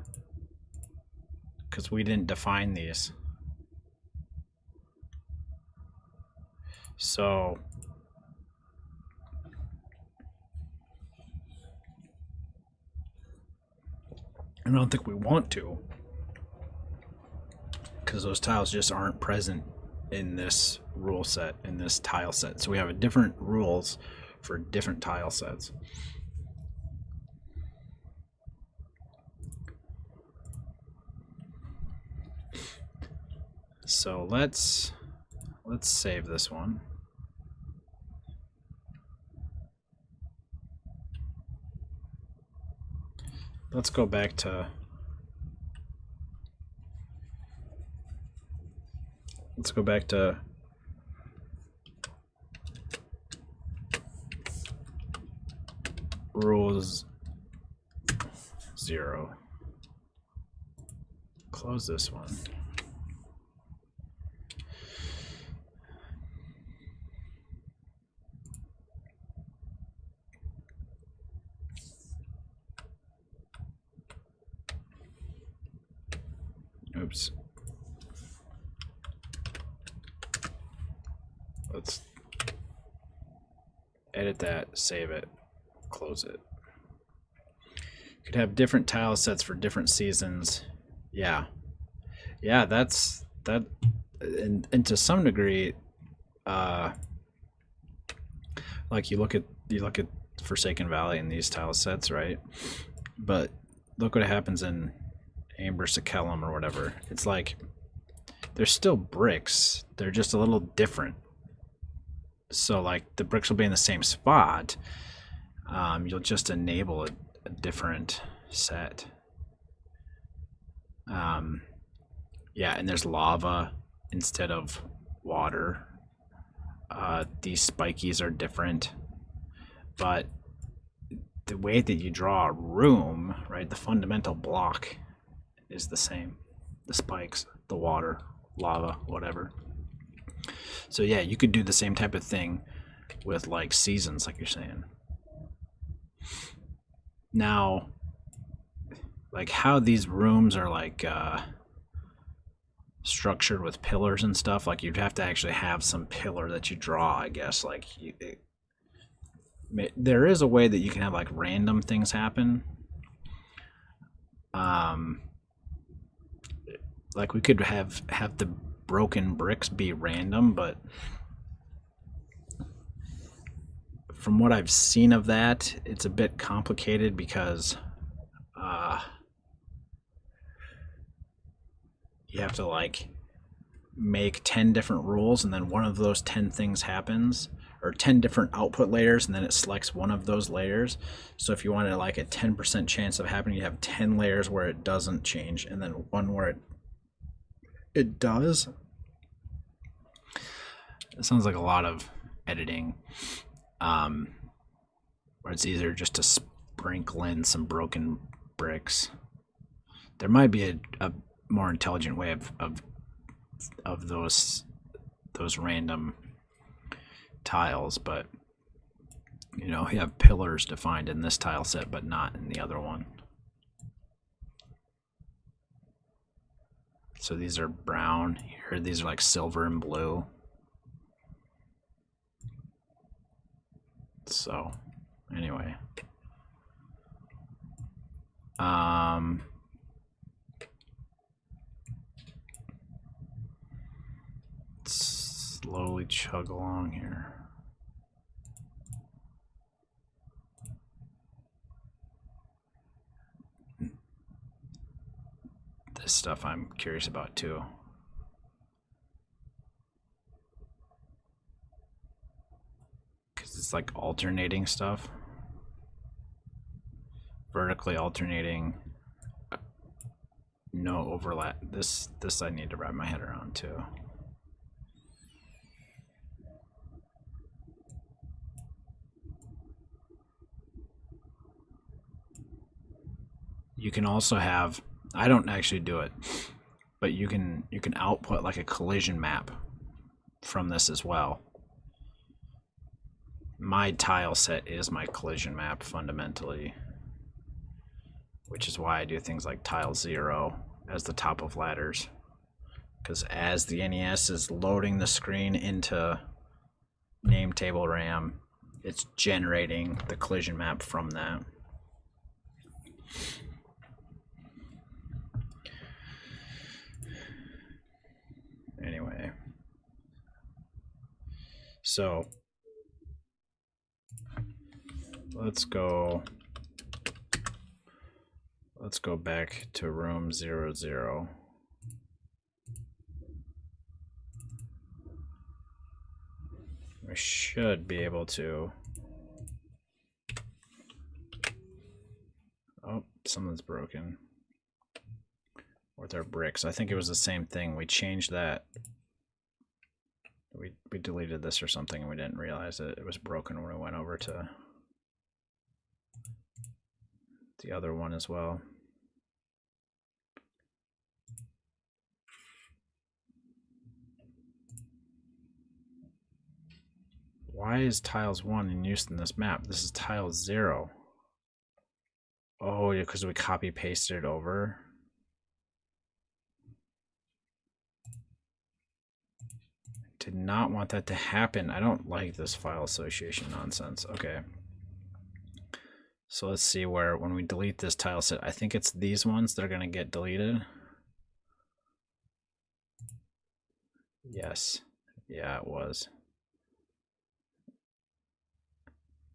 because we didn't define these. So I don't think we want to, because those tiles just aren't present in this rule set, in this tile set. So we have different rules for different tile sets. So let's save this one. Let's go back to rules 0. Close this one. Oops. Let's edit that, save it, close it. You could have different tile sets for different seasons. Yeah, that's that, and to some degree, like you look at Forsaken Valley and these tile sets, right? But look what happens in Amber Sakellum or whatever. It's like they're still bricks, they're just a little different. So like the bricks will be in the same spot, you'll just enable a different set. Yeah, and there's lava instead of water. These spikies are different, but the way that you draw a room, right, the fundamental block is the same. The spikes, the water, lava, whatever. So yeah, you could do the same type of thing with like seasons, like you're saying. Now, like how these rooms are like structured with pillars and stuff, like you'd have to actually have some pillar that you draw, I guess. Like there is a way that you can have like random things happen. Like we could have the broken bricks be random, but from what I've seen of that, it's a bit complicated because you have to like make 10 different rules, and then one of those 10 things happens, or 10 different output layers, and then it selects one of those layers. So if you wanted like a 10% chance of happening, you have 10 layers where it doesn't change, and then one where it does. It sounds like a lot of editing, where it's easier just to sprinkle in some broken bricks. There might be a more intelligent way of those random tiles, but you know, you have pillars defined in this tile set but not in the other one. So these are brown here, these are like silver and blue. So anyway, slowly chug along here. This stuff I'm curious about too. it's like alternating stuff. Vertically alternating, no overlap. This I need to wrap my head around too. You can also have, I don't actually do it, but you can output like a collision map from this as well. My tile set is my collision map fundamentally, which is why I do things like tile 0 as the top of ladders, because as the NES is loading the screen into name table RAM, it's generating the collision map from that. Anyway, so let's go back to room 00. We should be able to, oh, something's broken with our bricks. I think it was the same thing. We changed that. We deleted this or something and we didn't realize that it was broken when we went over to the other one as well. Why is tiles 1 in use in this map? This is tile 0. Oh, yeah, because we copy pasted it over. Did not want that to happen. I don't like this file association nonsense. Okay. So let's see where, when we delete this tile set, I think it's these ones that are going to get deleted. Yes. Yeah, it was.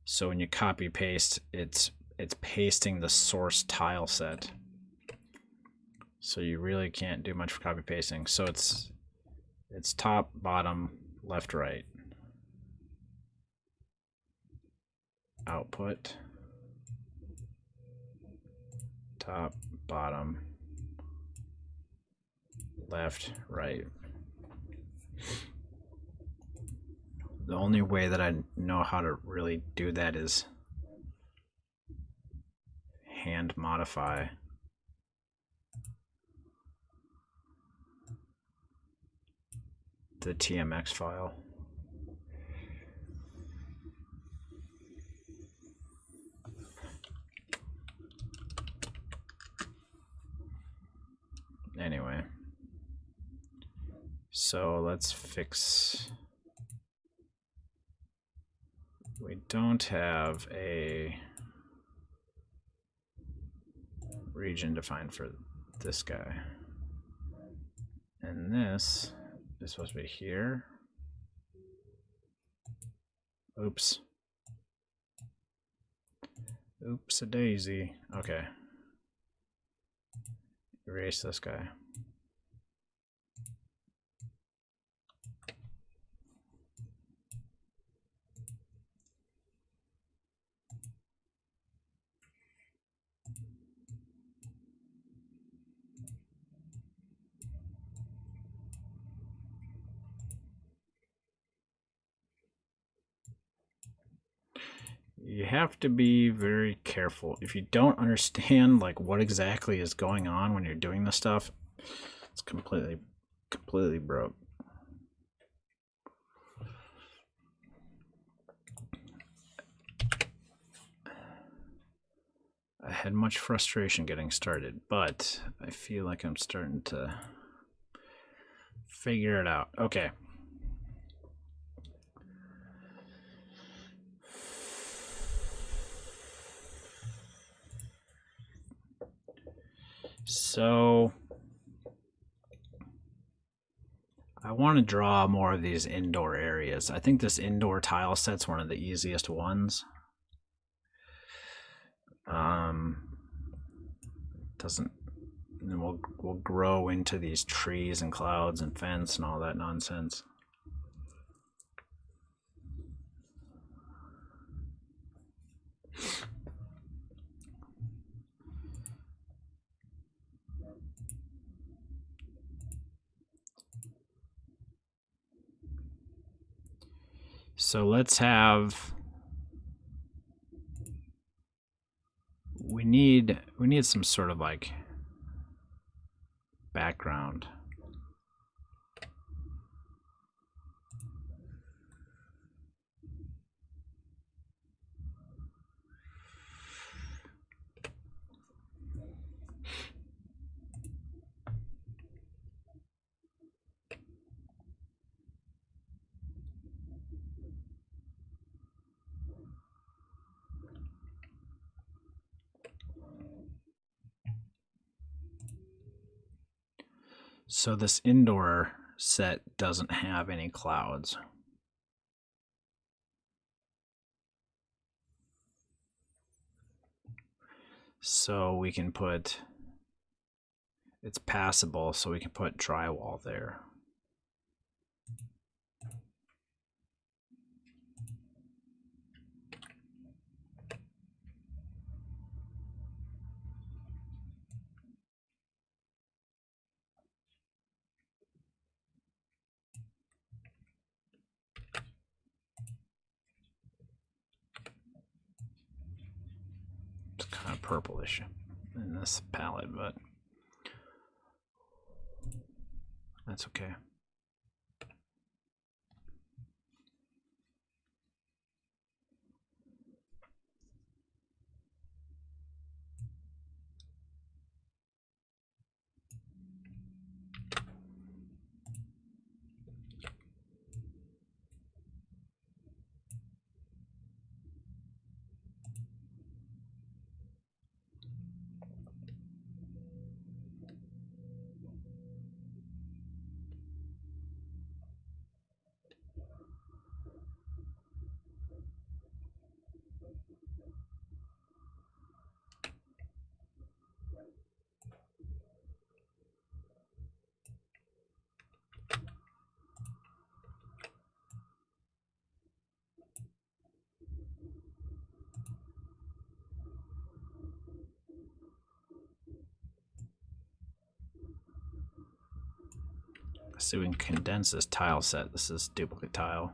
So when you copy paste, it's pasting the source tile set. So you really can't do much for copy pasting. So it's top, bottom, left, right. Output. Top, bottom, left, right. The only way that I know how to really do that is hand modify. The TMX file. Anyway, so let's fix. We don't have a region defined for this guy. And this is supposed to be here. Oops. Oops a daisy. Okay. Erase this guy. You have to be very careful. If you don't understand like what exactly is going on when you're doing this stuff, it's completely broke. I had much frustration getting started, but I feel like I'm starting to figure it out. Okay. So I want to draw more of these indoor areas. I think this indoor tile set's one of the easiest ones. And we'll grow into these trees and clouds and fence and all that nonsense. So let's have, we need some sort of like background. So this indoor set doesn't have any clouds. So we can put, it's passable, so we can put drywall there. It's kind of purplish in this palette, but that's okay. So we can condense this tile set. This is duplicate tile,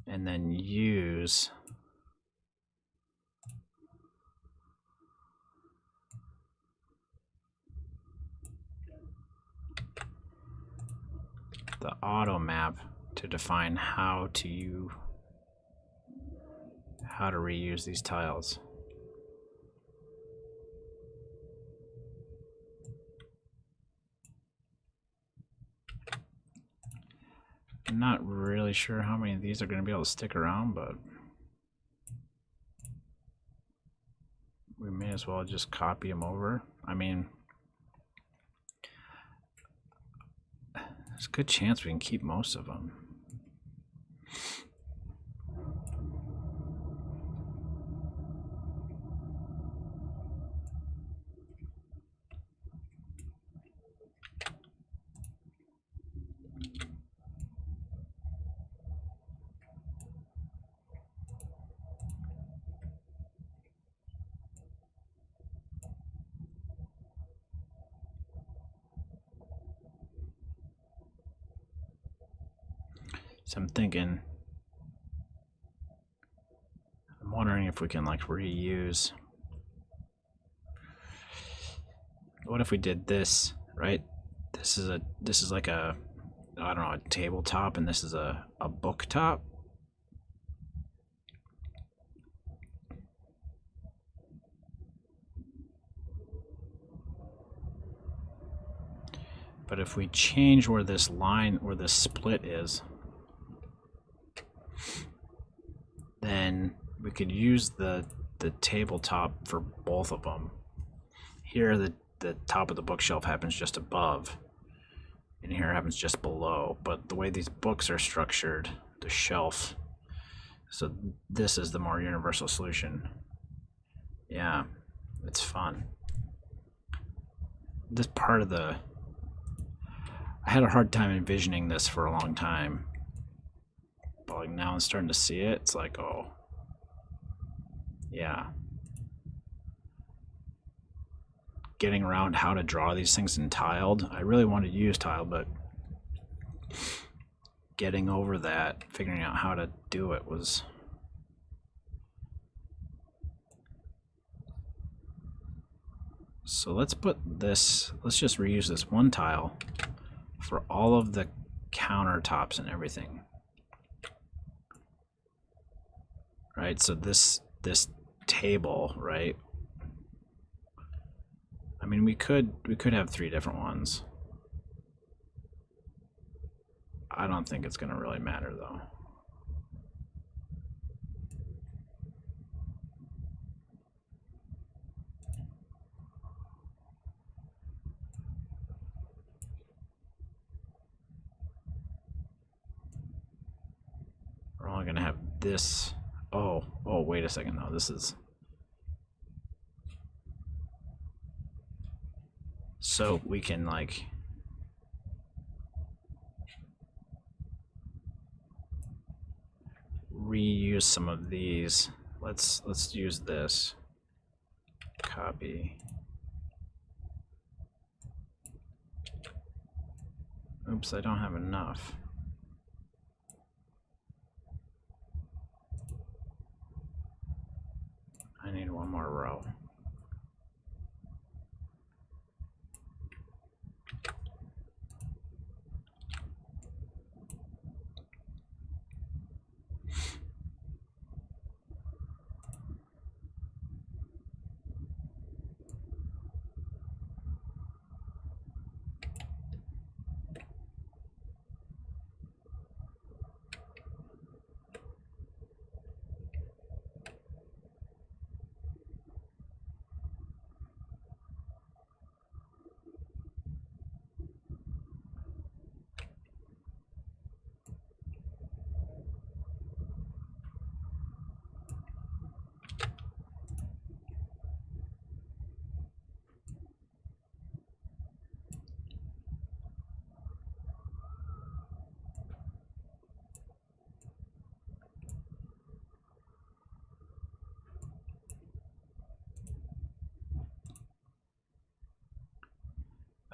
and then use the auto map to define how to reuse these tiles. I'm not really sure how many of these are going to be able to stick around, but we may as well just copy them over. I mean, there's a good chance we can keep most of them. So I'm wondering if we can like reuse. What if we did this, right? This is like a, I don't know, a tabletop, and this is a book top. But if we change where this line, where this split is, then we could use the tabletop for both of them. Here, the top of the bookshelf happens just above, and here it happens just below. But the way these books are structured, the shelf, so this is the more universal solution. Yeah, it's fun. This part of the, I had a hard time envisioning this for a long time, but like now I'm starting to see it. It's like, oh, yeah. Getting around how to draw these things in tiled. I really wanted to use tile, but getting over that, figuring out how to do it was... So let's put this, let's just reuse this one tile for all of the countertops and everything. Right, so this table, right? I mean, we could have 3 different ones. I don't think it's gonna really matter though. We're only gonna have this. Oh, wait a second though. This is... So we can like... reuse some of these. Let's use this. Copy. Oops, I don't have enough. I need one more row.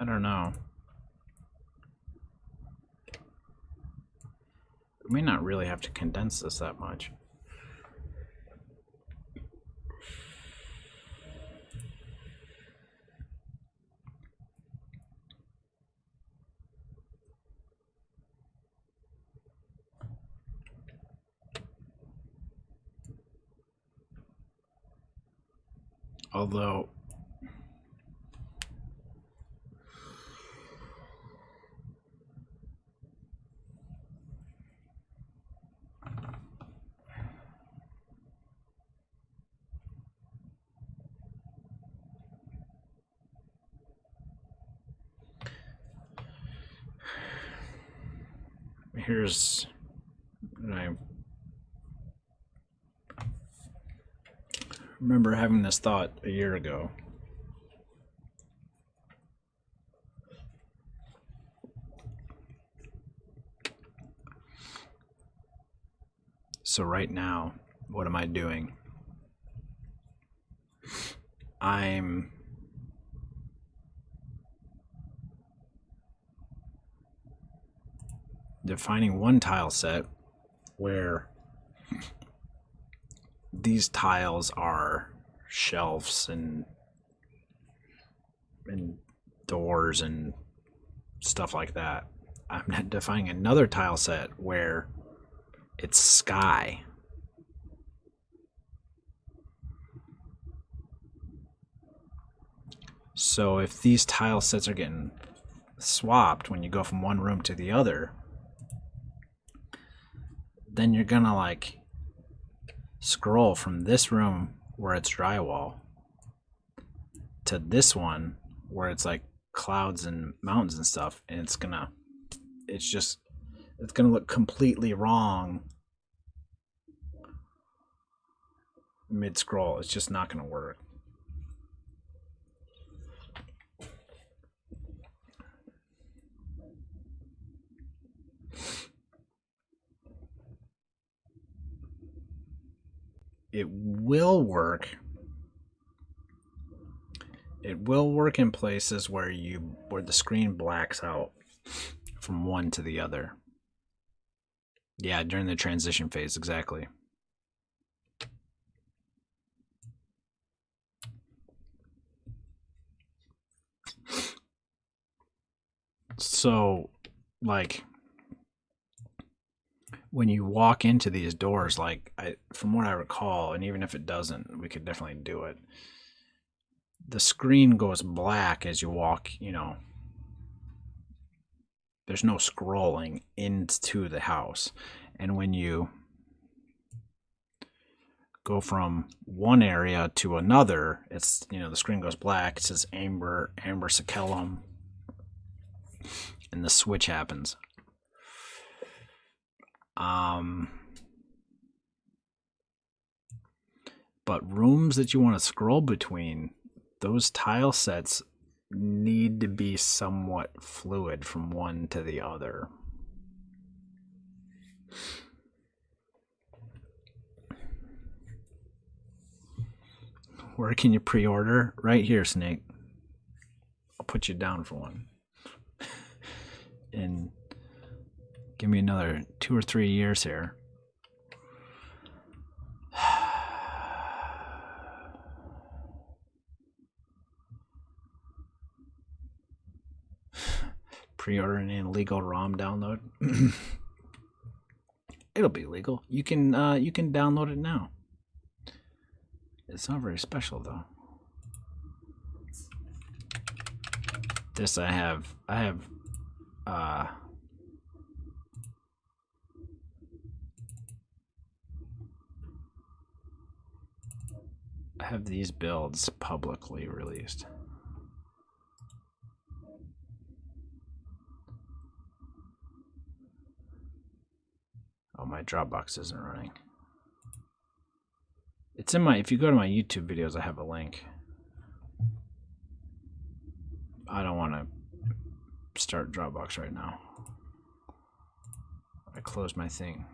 I don't know. We may not really have to condense this that much. Although... Here's... I remember having this thought a year ago. So right now, what am I doing? I'm defining one tile set where these tiles are shelves and doors and stuff like that. I'm defining another tile set where it's sky. So if these tile sets are getting swapped when you go from one room to the other, then you're gonna like scroll from this room where it's drywall to this one where it's like clouds and mountains and stuff, and it's gonna look completely wrong mid scroll. It's just not gonna work. It will work. It will work in places where the screen blacks out from one to the other. Yeah, during the transition phase, exactly. So, like, when you walk into these doors, like, from what I recall, and even if it doesn't, we could definitely do it. The screen goes black as you walk, you know. There's no scrolling into the house. And when you go from one area to another, it's, you know, the screen goes black. It says Amber Sakellum, and the switch happens. But rooms that you want to scroll between, those tile sets need to be somewhat fluid from one to the other. Where can you pre-order? Right here, Snake. I'll put you down for one. And give me another 2 or 3 years here. Pre-ordering an illegal ROM download. It'll be legal. You can download it now. It's not very special though. This I have these builds publicly released. Oh, my Dropbox isn't running. It's in my, if you go to my YouTube videos, I have a link. I don't want to start Dropbox right now. I closed my thing.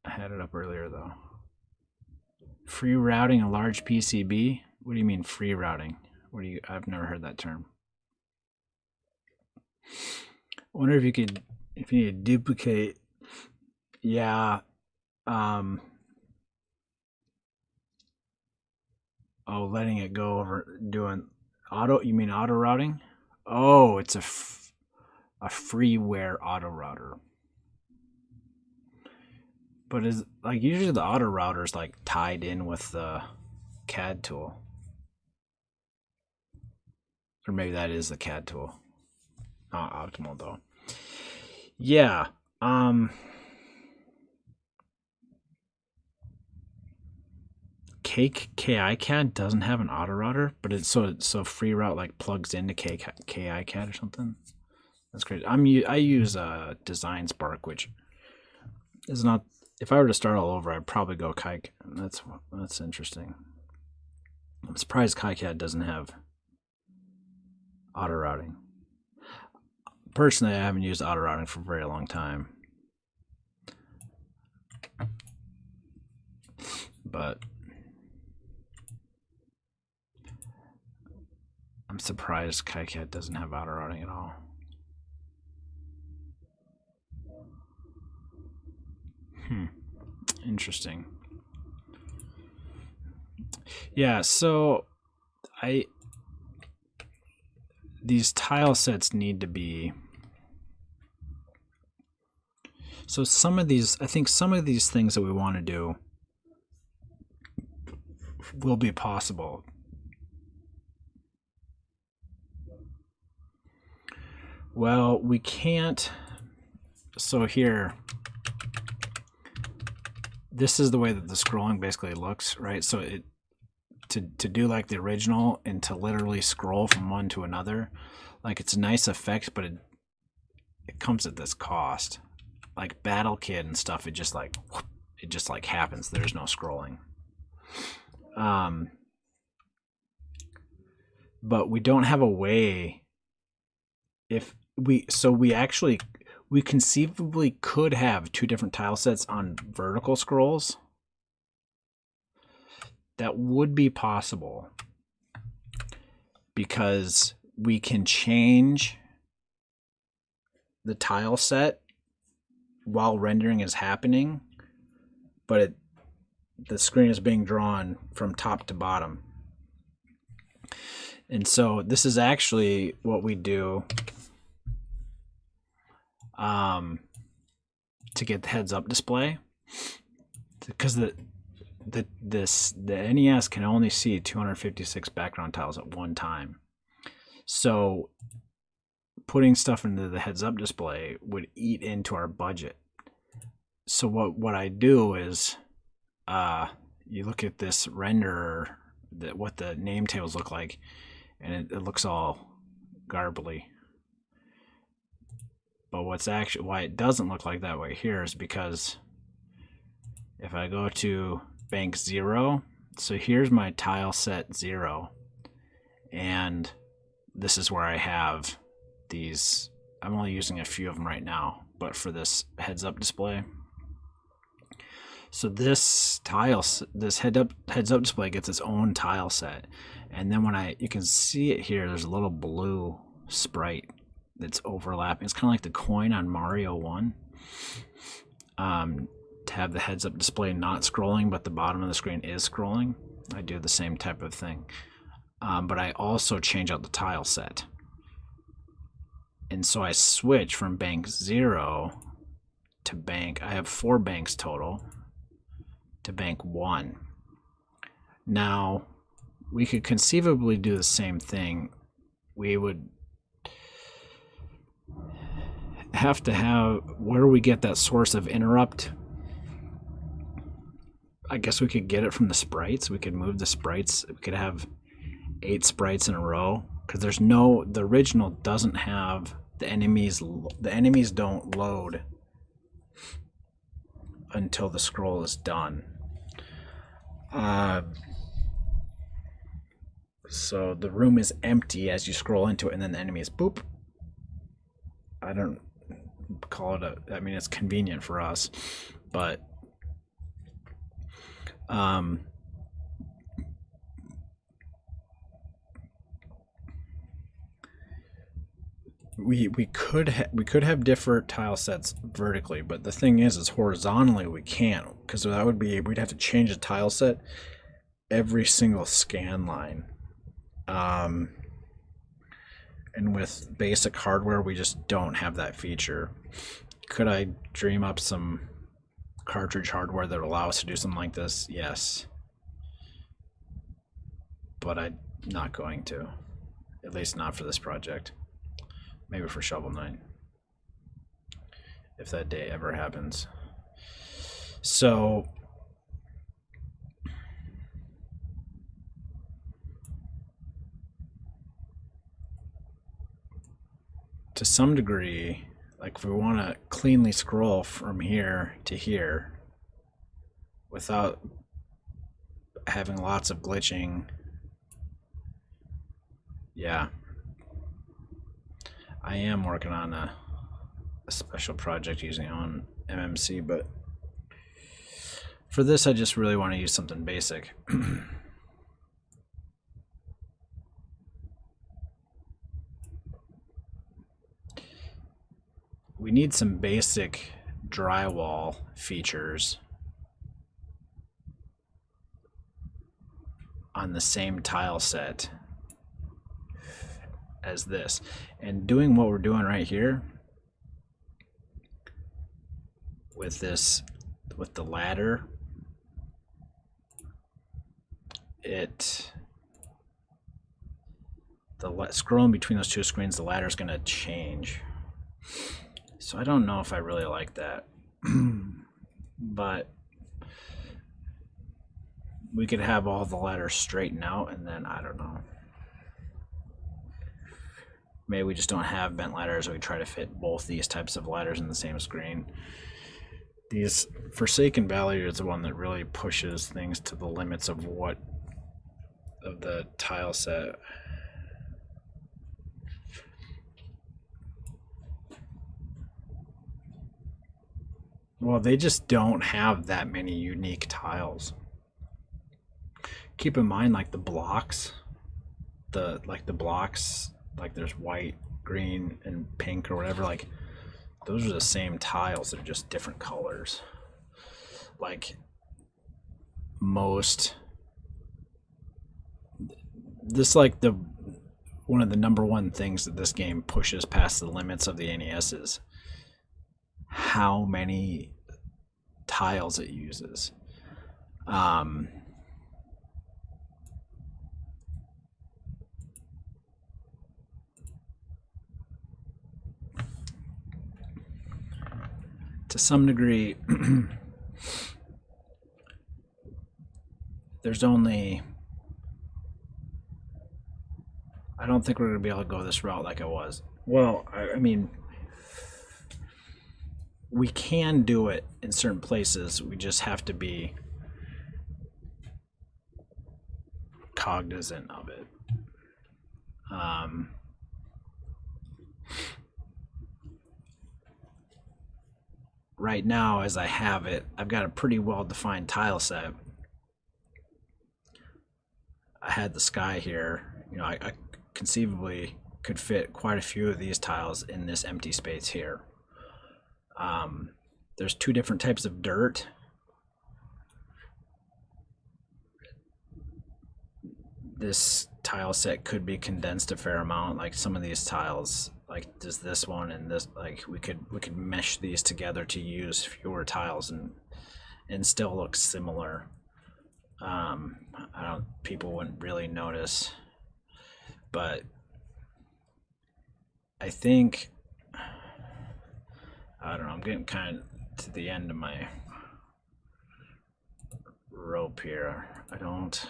I had it up earlier though. Free routing a large PCB? What do you mean free routing? I've never heard that term. I wonder if you could, if you need to duplicate. Yeah. Oh, letting it go over, doing auto, you mean auto routing? Oh, it's a freeware auto router. But is, like, usually the auto router is like tied in with the CAD tool. Or maybe that is the CAD tool. Not optimal though. Yeah. KiCad doesn't have an auto router, but it's so free route like plugs into KiCad or something. That's great. I use Design Spark, which is not. If I were to start all over, I'd probably go KiCad. That's interesting. I'm surprised KiCad doesn't have auto routing. Personally, I haven't used auto routing for a very long time, but I'm surprised KiCad doesn't have auto routing at all. Interesting. Yeah, so these tile sets need to be, so I think some of these things that we want to do will be possible. Well, we can't. So here, this is the way that the scrolling basically looks, right? So to do like the original and to literally scroll from one to another, like, it's a nice effect, but it comes at this cost. Like Battle Kid and stuff, it just like happens. There's no scrolling. But we don't have a way. If we conceivably could have 2 different tile sets on vertical scrolls. That would be possible because we can change the tile set while rendering is happening, but the screen is being drawn from top to bottom. And so this is actually what we do to get the heads up display, because the NES can only see 256 background tiles at one time. So putting stuff into the heads up display would eat into our budget. So what I do is you look at this renderer, what the name tables look like, and it looks all garbly. But why it doesn't look like that way here is because if I go to bank 0, so here's my tile set 0, and this is where I have these. I'm only using a few of them right now, but for this heads up display. So this heads up display gets its own tile set, and then you can see it here. There's a little blue sprite that's overlapping. It's kind of like the coin on Mario 1. To have the heads up display not scrolling, but the bottom of the screen is scrolling. I do the same type of thing, but I also change out the tile set, and so I switch from bank 0 to bank. I have 4 banks total, to bank 1. Now, we could conceivably do the same thing. We would have to have where we get that source of interrupt. I guess we could get it from the sprites. We could move the sprites. We could have 8 sprites in a row, because the original doesn't have the enemies. The enemies don't load until the scroll is done. So the room is empty as you scroll into it, and then the enemies boop. I don't call it I mean, it's convenient for us, but we could have different tile sets vertically, but the thing is horizontally we can't, because we'd have to change the tile set every single scan line, and with basic hardware we just don't have that feature. Could I dream up some cartridge hardware that would allow us to do something like this? Yes, but I'm not going to, at least not for this project. Maybe for Shovel Knight, if that day ever happens. So to some degree, like if we want to cleanly scroll from here to here without having lots of glitching, yeah, I am working on a special project using on MMC, but for this I just really want to use something basic. We need some basic drywall features on the same tile set as this, and doing what we're doing right here with the ladder, scrolling between those two screens, the ladder is going to change. So I don't know if I really like that. But we could have all the ladders straightened out, and then I don't know. Maybe we just don't have bent ladders, or we try to fit both these types of ladders in the same screen. These Forsaken Valley is the one that really pushes things to the limits of the tile set. Well, they just don't have that many unique tiles. Keep in mind, like the blocks, like there's white, green, and pink or whatever. Like those are the same tiles, they're just different colors. Like most, this like the one of the number one things that this game pushes past the limits of the NES is how many tiles it uses. To some degree, there's only, I don't think we're going to be able to go this route like I was. Well, I mean, we can do it in certain places. We just have to be cognizant of it. Right now, as I have it, I've got a pretty well-defined tile set. I had the sky here. You know, I conceivably could fit quite a few of these tiles in this empty space here. There's two different types of dirt. This tile set could be condensed a fair amount. Like some of these tiles, like does this one and this, like we could mesh these together to use fewer tiles and still look similar. People wouldn't really notice, but I think, I don't know, I'm getting kind of to the end of my rope here. I don't,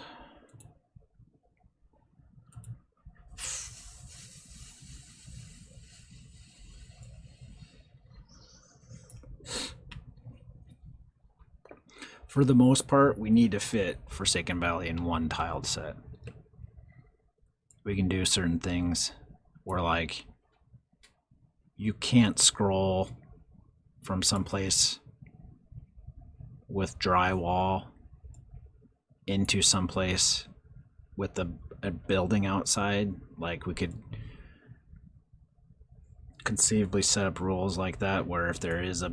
for the most part, we need to fit Forsaken Valley in one tiled set. We can do certain things where, like, you can't scroll from someplace with drywall into someplace with a building outside. Like, we could conceivably set up rules like that where if there is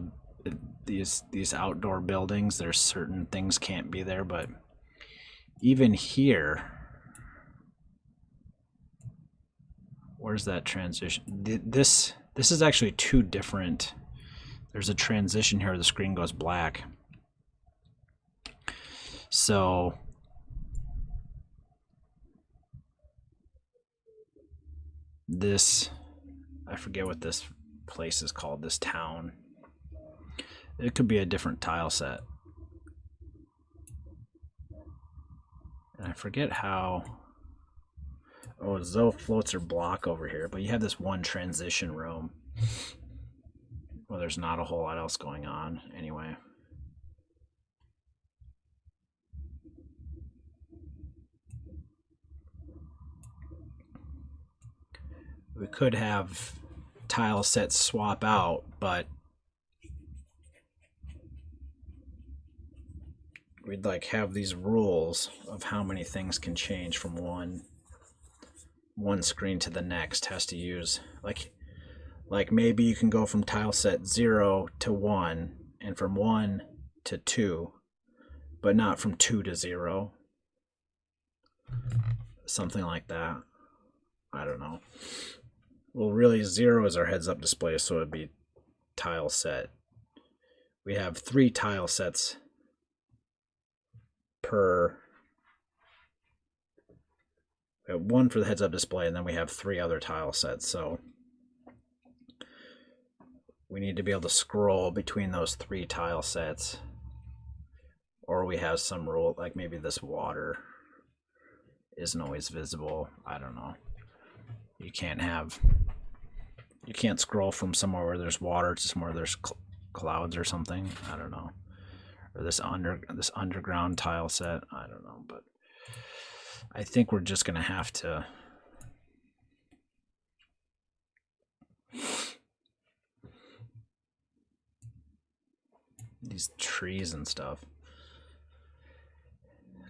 these outdoor buildings, there's certain things can't be there. But even here, where's that transition? This is actually two different. There's a transition here where the screen goes black. So this, I forget what this place is called, this town. It could be a different tile set. And I forget how. Oh, Zoe floats her block over here, but you have this one transition room. Well, there's not a whole lot else going on anyway. We could have tile sets swap out, but we'd like have these rules of how many things can change from one screen to the next. Has to use like maybe you can go from tile set 0 to 1 and from 1 to 2, but not from 2 to 0. Something like that. I don't know. Well, really 0 is our heads up display, so it'd be tile set. We have 3 tile sets per. We have 1 for the heads up display, and then we have 3 other tile sets. So we need to be able to scroll between those 3 tile sets, or we have some rule like maybe this water isn't always visible. I don't know. You can't scroll from somewhere where there's water to somewhere there's clouds or something. I don't know. Or this underground tile set. I don't know, but I think we're just gonna have to these trees and stuff.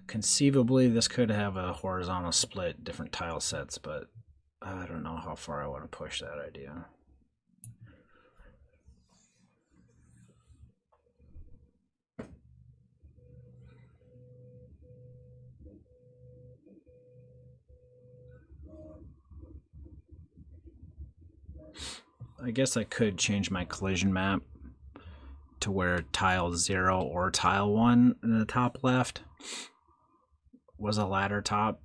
Conceivably, this could have a horizontal split, different tile sets, but I don't know how far I want to push that idea. I guess I could change my collision map to where tile 0 or tile 1 in the top left was a ladder top,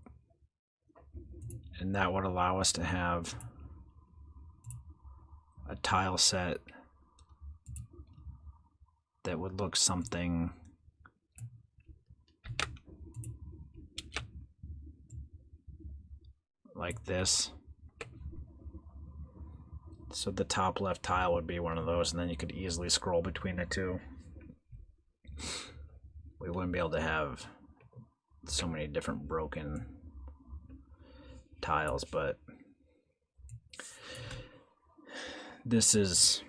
and that would allow us to have a tile set that would look something like this. So the top left tile would be one of those, and then you could easily scroll between the two. We wouldn't be able to have so many different broken tiles, but this is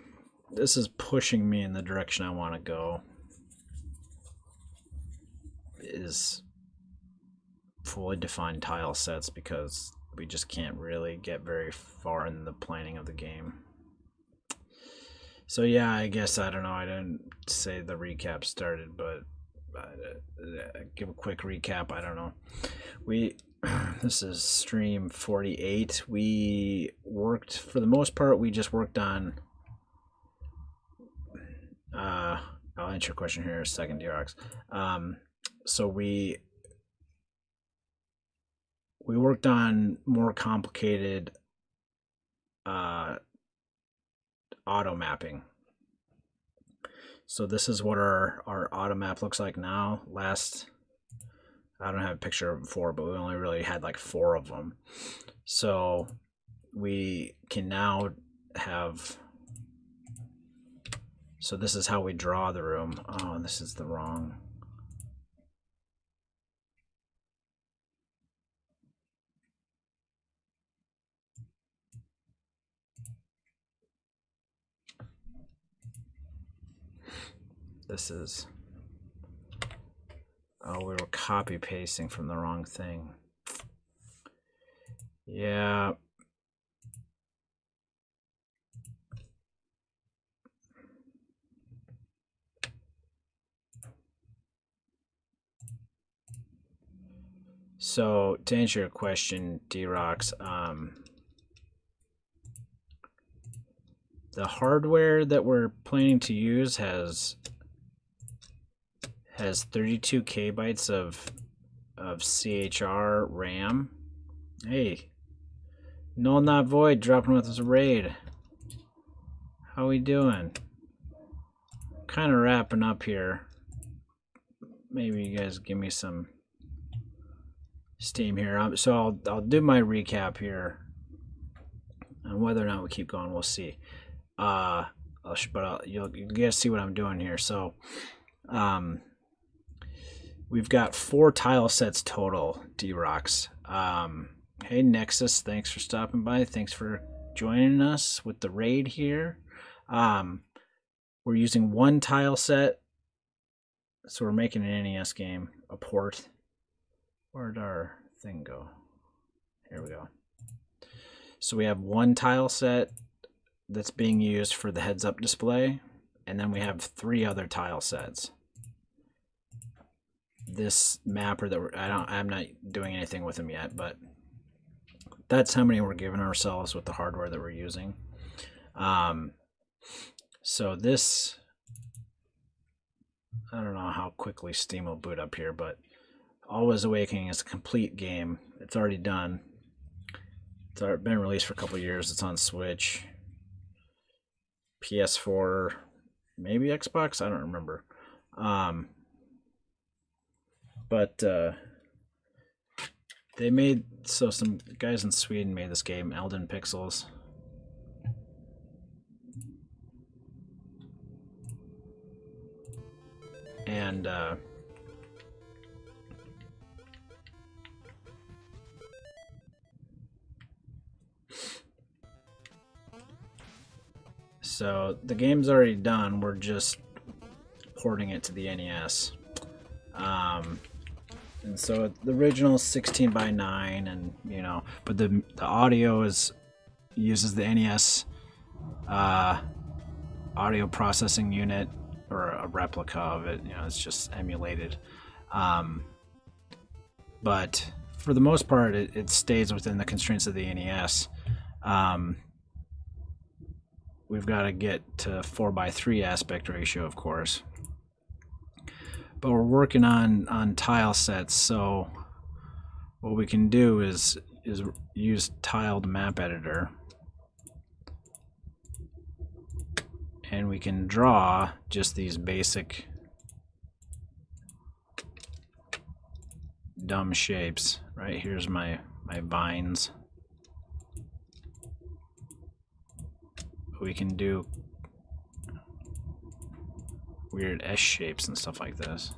pushing me in the direction I want to go. Is fully defined tile sets, because we just can't really get very far in the planning of the game. So yeah, I guess, I don't know, I didn't say the recap started, but give a quick recap. I don't know. This is stream 48. We worked, for the most part, we just worked on, I'll answer your question here in a second, Drox. So we worked on more complicated auto mapping. So this is what our auto map looks like now. I don't have a picture of it before, but we only really had like 4 of them. So we can now have, so this is how we draw the room. Oh, this is the wrong. This is, oh, we were copy pasting from the wrong thing. Yeah. So to answer your question, D-Rox, the hardware that we're planning to use has 32 kbytes of CHR-RAM. Hey, Null Not Void dropping with us a raid. How we doing? Kind of wrapping up here. Maybe you guys give me some steam here. So I'll do my recap here, and whether or not we keep going, we'll see. You'll guys see what I'm doing here. So, we've got 4 tile sets total, D-Rox. Hey Nexus, thanks for stopping by. Thanks for joining us with the raid here. We're using 1 tile set. So we're making an NES game, a port. Where'd our thing go? Here we go. So we have 1 tile set that's being used for the heads-up display, and then we have 3 other tile sets. This mapper that I'm not doing anything with them yet, but that's how many we're giving ourselves with the hardware that we're using. So this, I don't know how quickly Steam will boot up here, but Alwa's Awakening is a complete game. It's already done. It's been released for a couple years. It's on Switch, PS4, maybe Xbox. I don't remember. But they made, so some guys in Sweden made this game, Elden Pixels. And so the game's already done. We're just porting it to the NES. And so the original is 16:9, and but the audio uses the NES audio processing unit, or a replica of it. It's just emulated. But for the most part, it stays within the constraints of the NES. we've got to get to 4:3 aspect ratio, of course. But we're working on tile sets, so what we can do is use tiled map editor, and we can draw just these basic dumb shapes. Right here's my vines. We can do weird S shapes and stuff like this.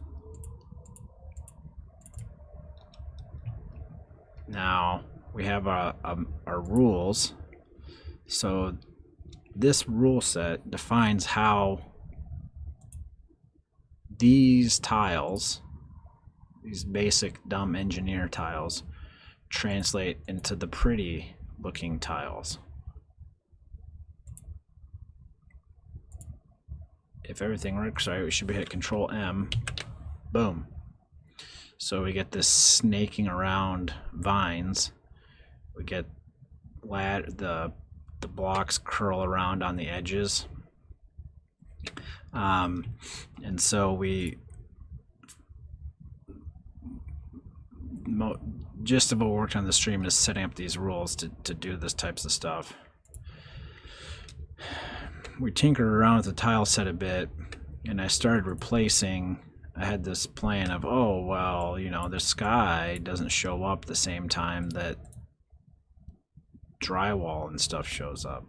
Now we have our rules. So this rule set defines how these tiles, these basic dumb engineer tiles, translate into the pretty looking tiles. If everything works right, we should be hit Control M. Boom. So we get this snaking around vines. We get the blocks curl around on the edges. And so gist of what worked on the stream is setting up these rules to do this types of stuff. We tinkered around with the tile set a bit, and I started replacing. I had this plan of, oh well, you know, the sky doesn't show up the same time that drywall and stuff shows up.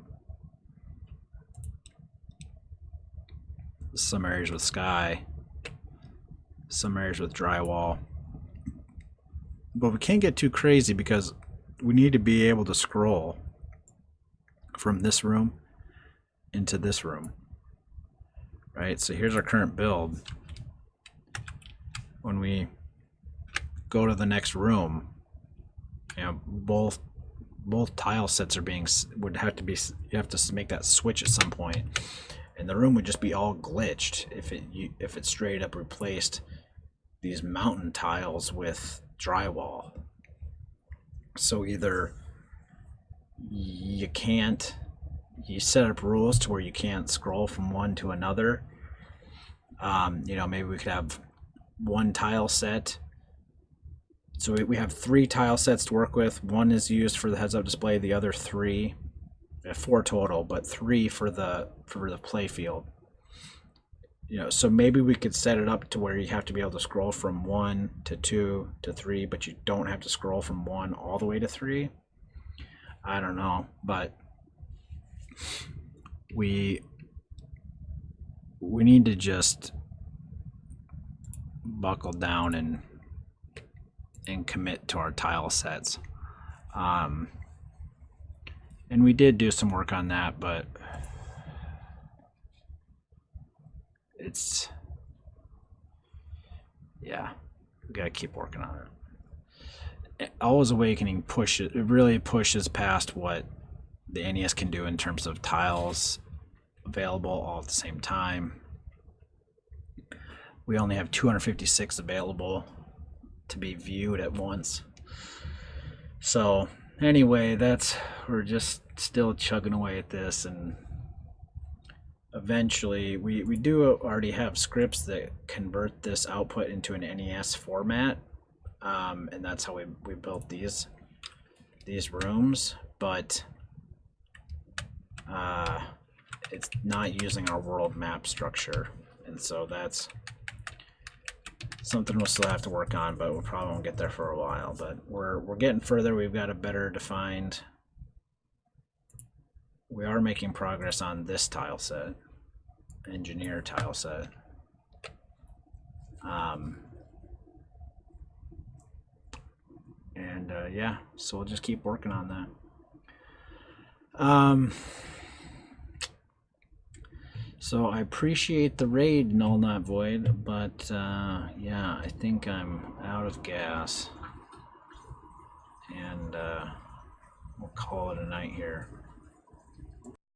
Some areas with sky, some areas with drywall. But we can't get too crazy because we need to be able to scroll from this room into this room. Right, so here's our current build. When we go to the next room, you know, both tile sets are would have to be, you have to make that switch at some point, and the room would just be all glitched if it straight up replaced these mountain tiles with drywall. So either you set up rules to where you can't scroll from one to another. You know, maybe we could have one tile set. So we have 3 tile sets to work with. One is used for the heads-up display. The other 3, 4 total, but 3 for the play field. You know, so maybe we could set it up to where you have to be able to scroll from 1 to 2 to 3, but you don't have to scroll from 1 all the way to 3. I don't know, but we need to just buckle down and commit to our tile sets. And we did do some work on that, but yeah, we gotta keep working on it. Alwa's Awakening really pushes past what the NES can do in terms of tiles available all at the same time. We only have 256 available to be viewed at once. So anyway, we're just still chugging away at this, and eventually we do already have scripts that convert this output into an NES format, and that's how we built these rooms, but it's not using our world map structure, and so that's something we'll still have to work on, but we probably won't get there for a while. But we're getting further. We've got a better defined. We are making progress on this tile set, engineer tile set. Yeah, so we'll just keep working on that. So I appreciate the raid, Null Not Void, but yeah, I think I'm out of gas, and we'll call it a night here.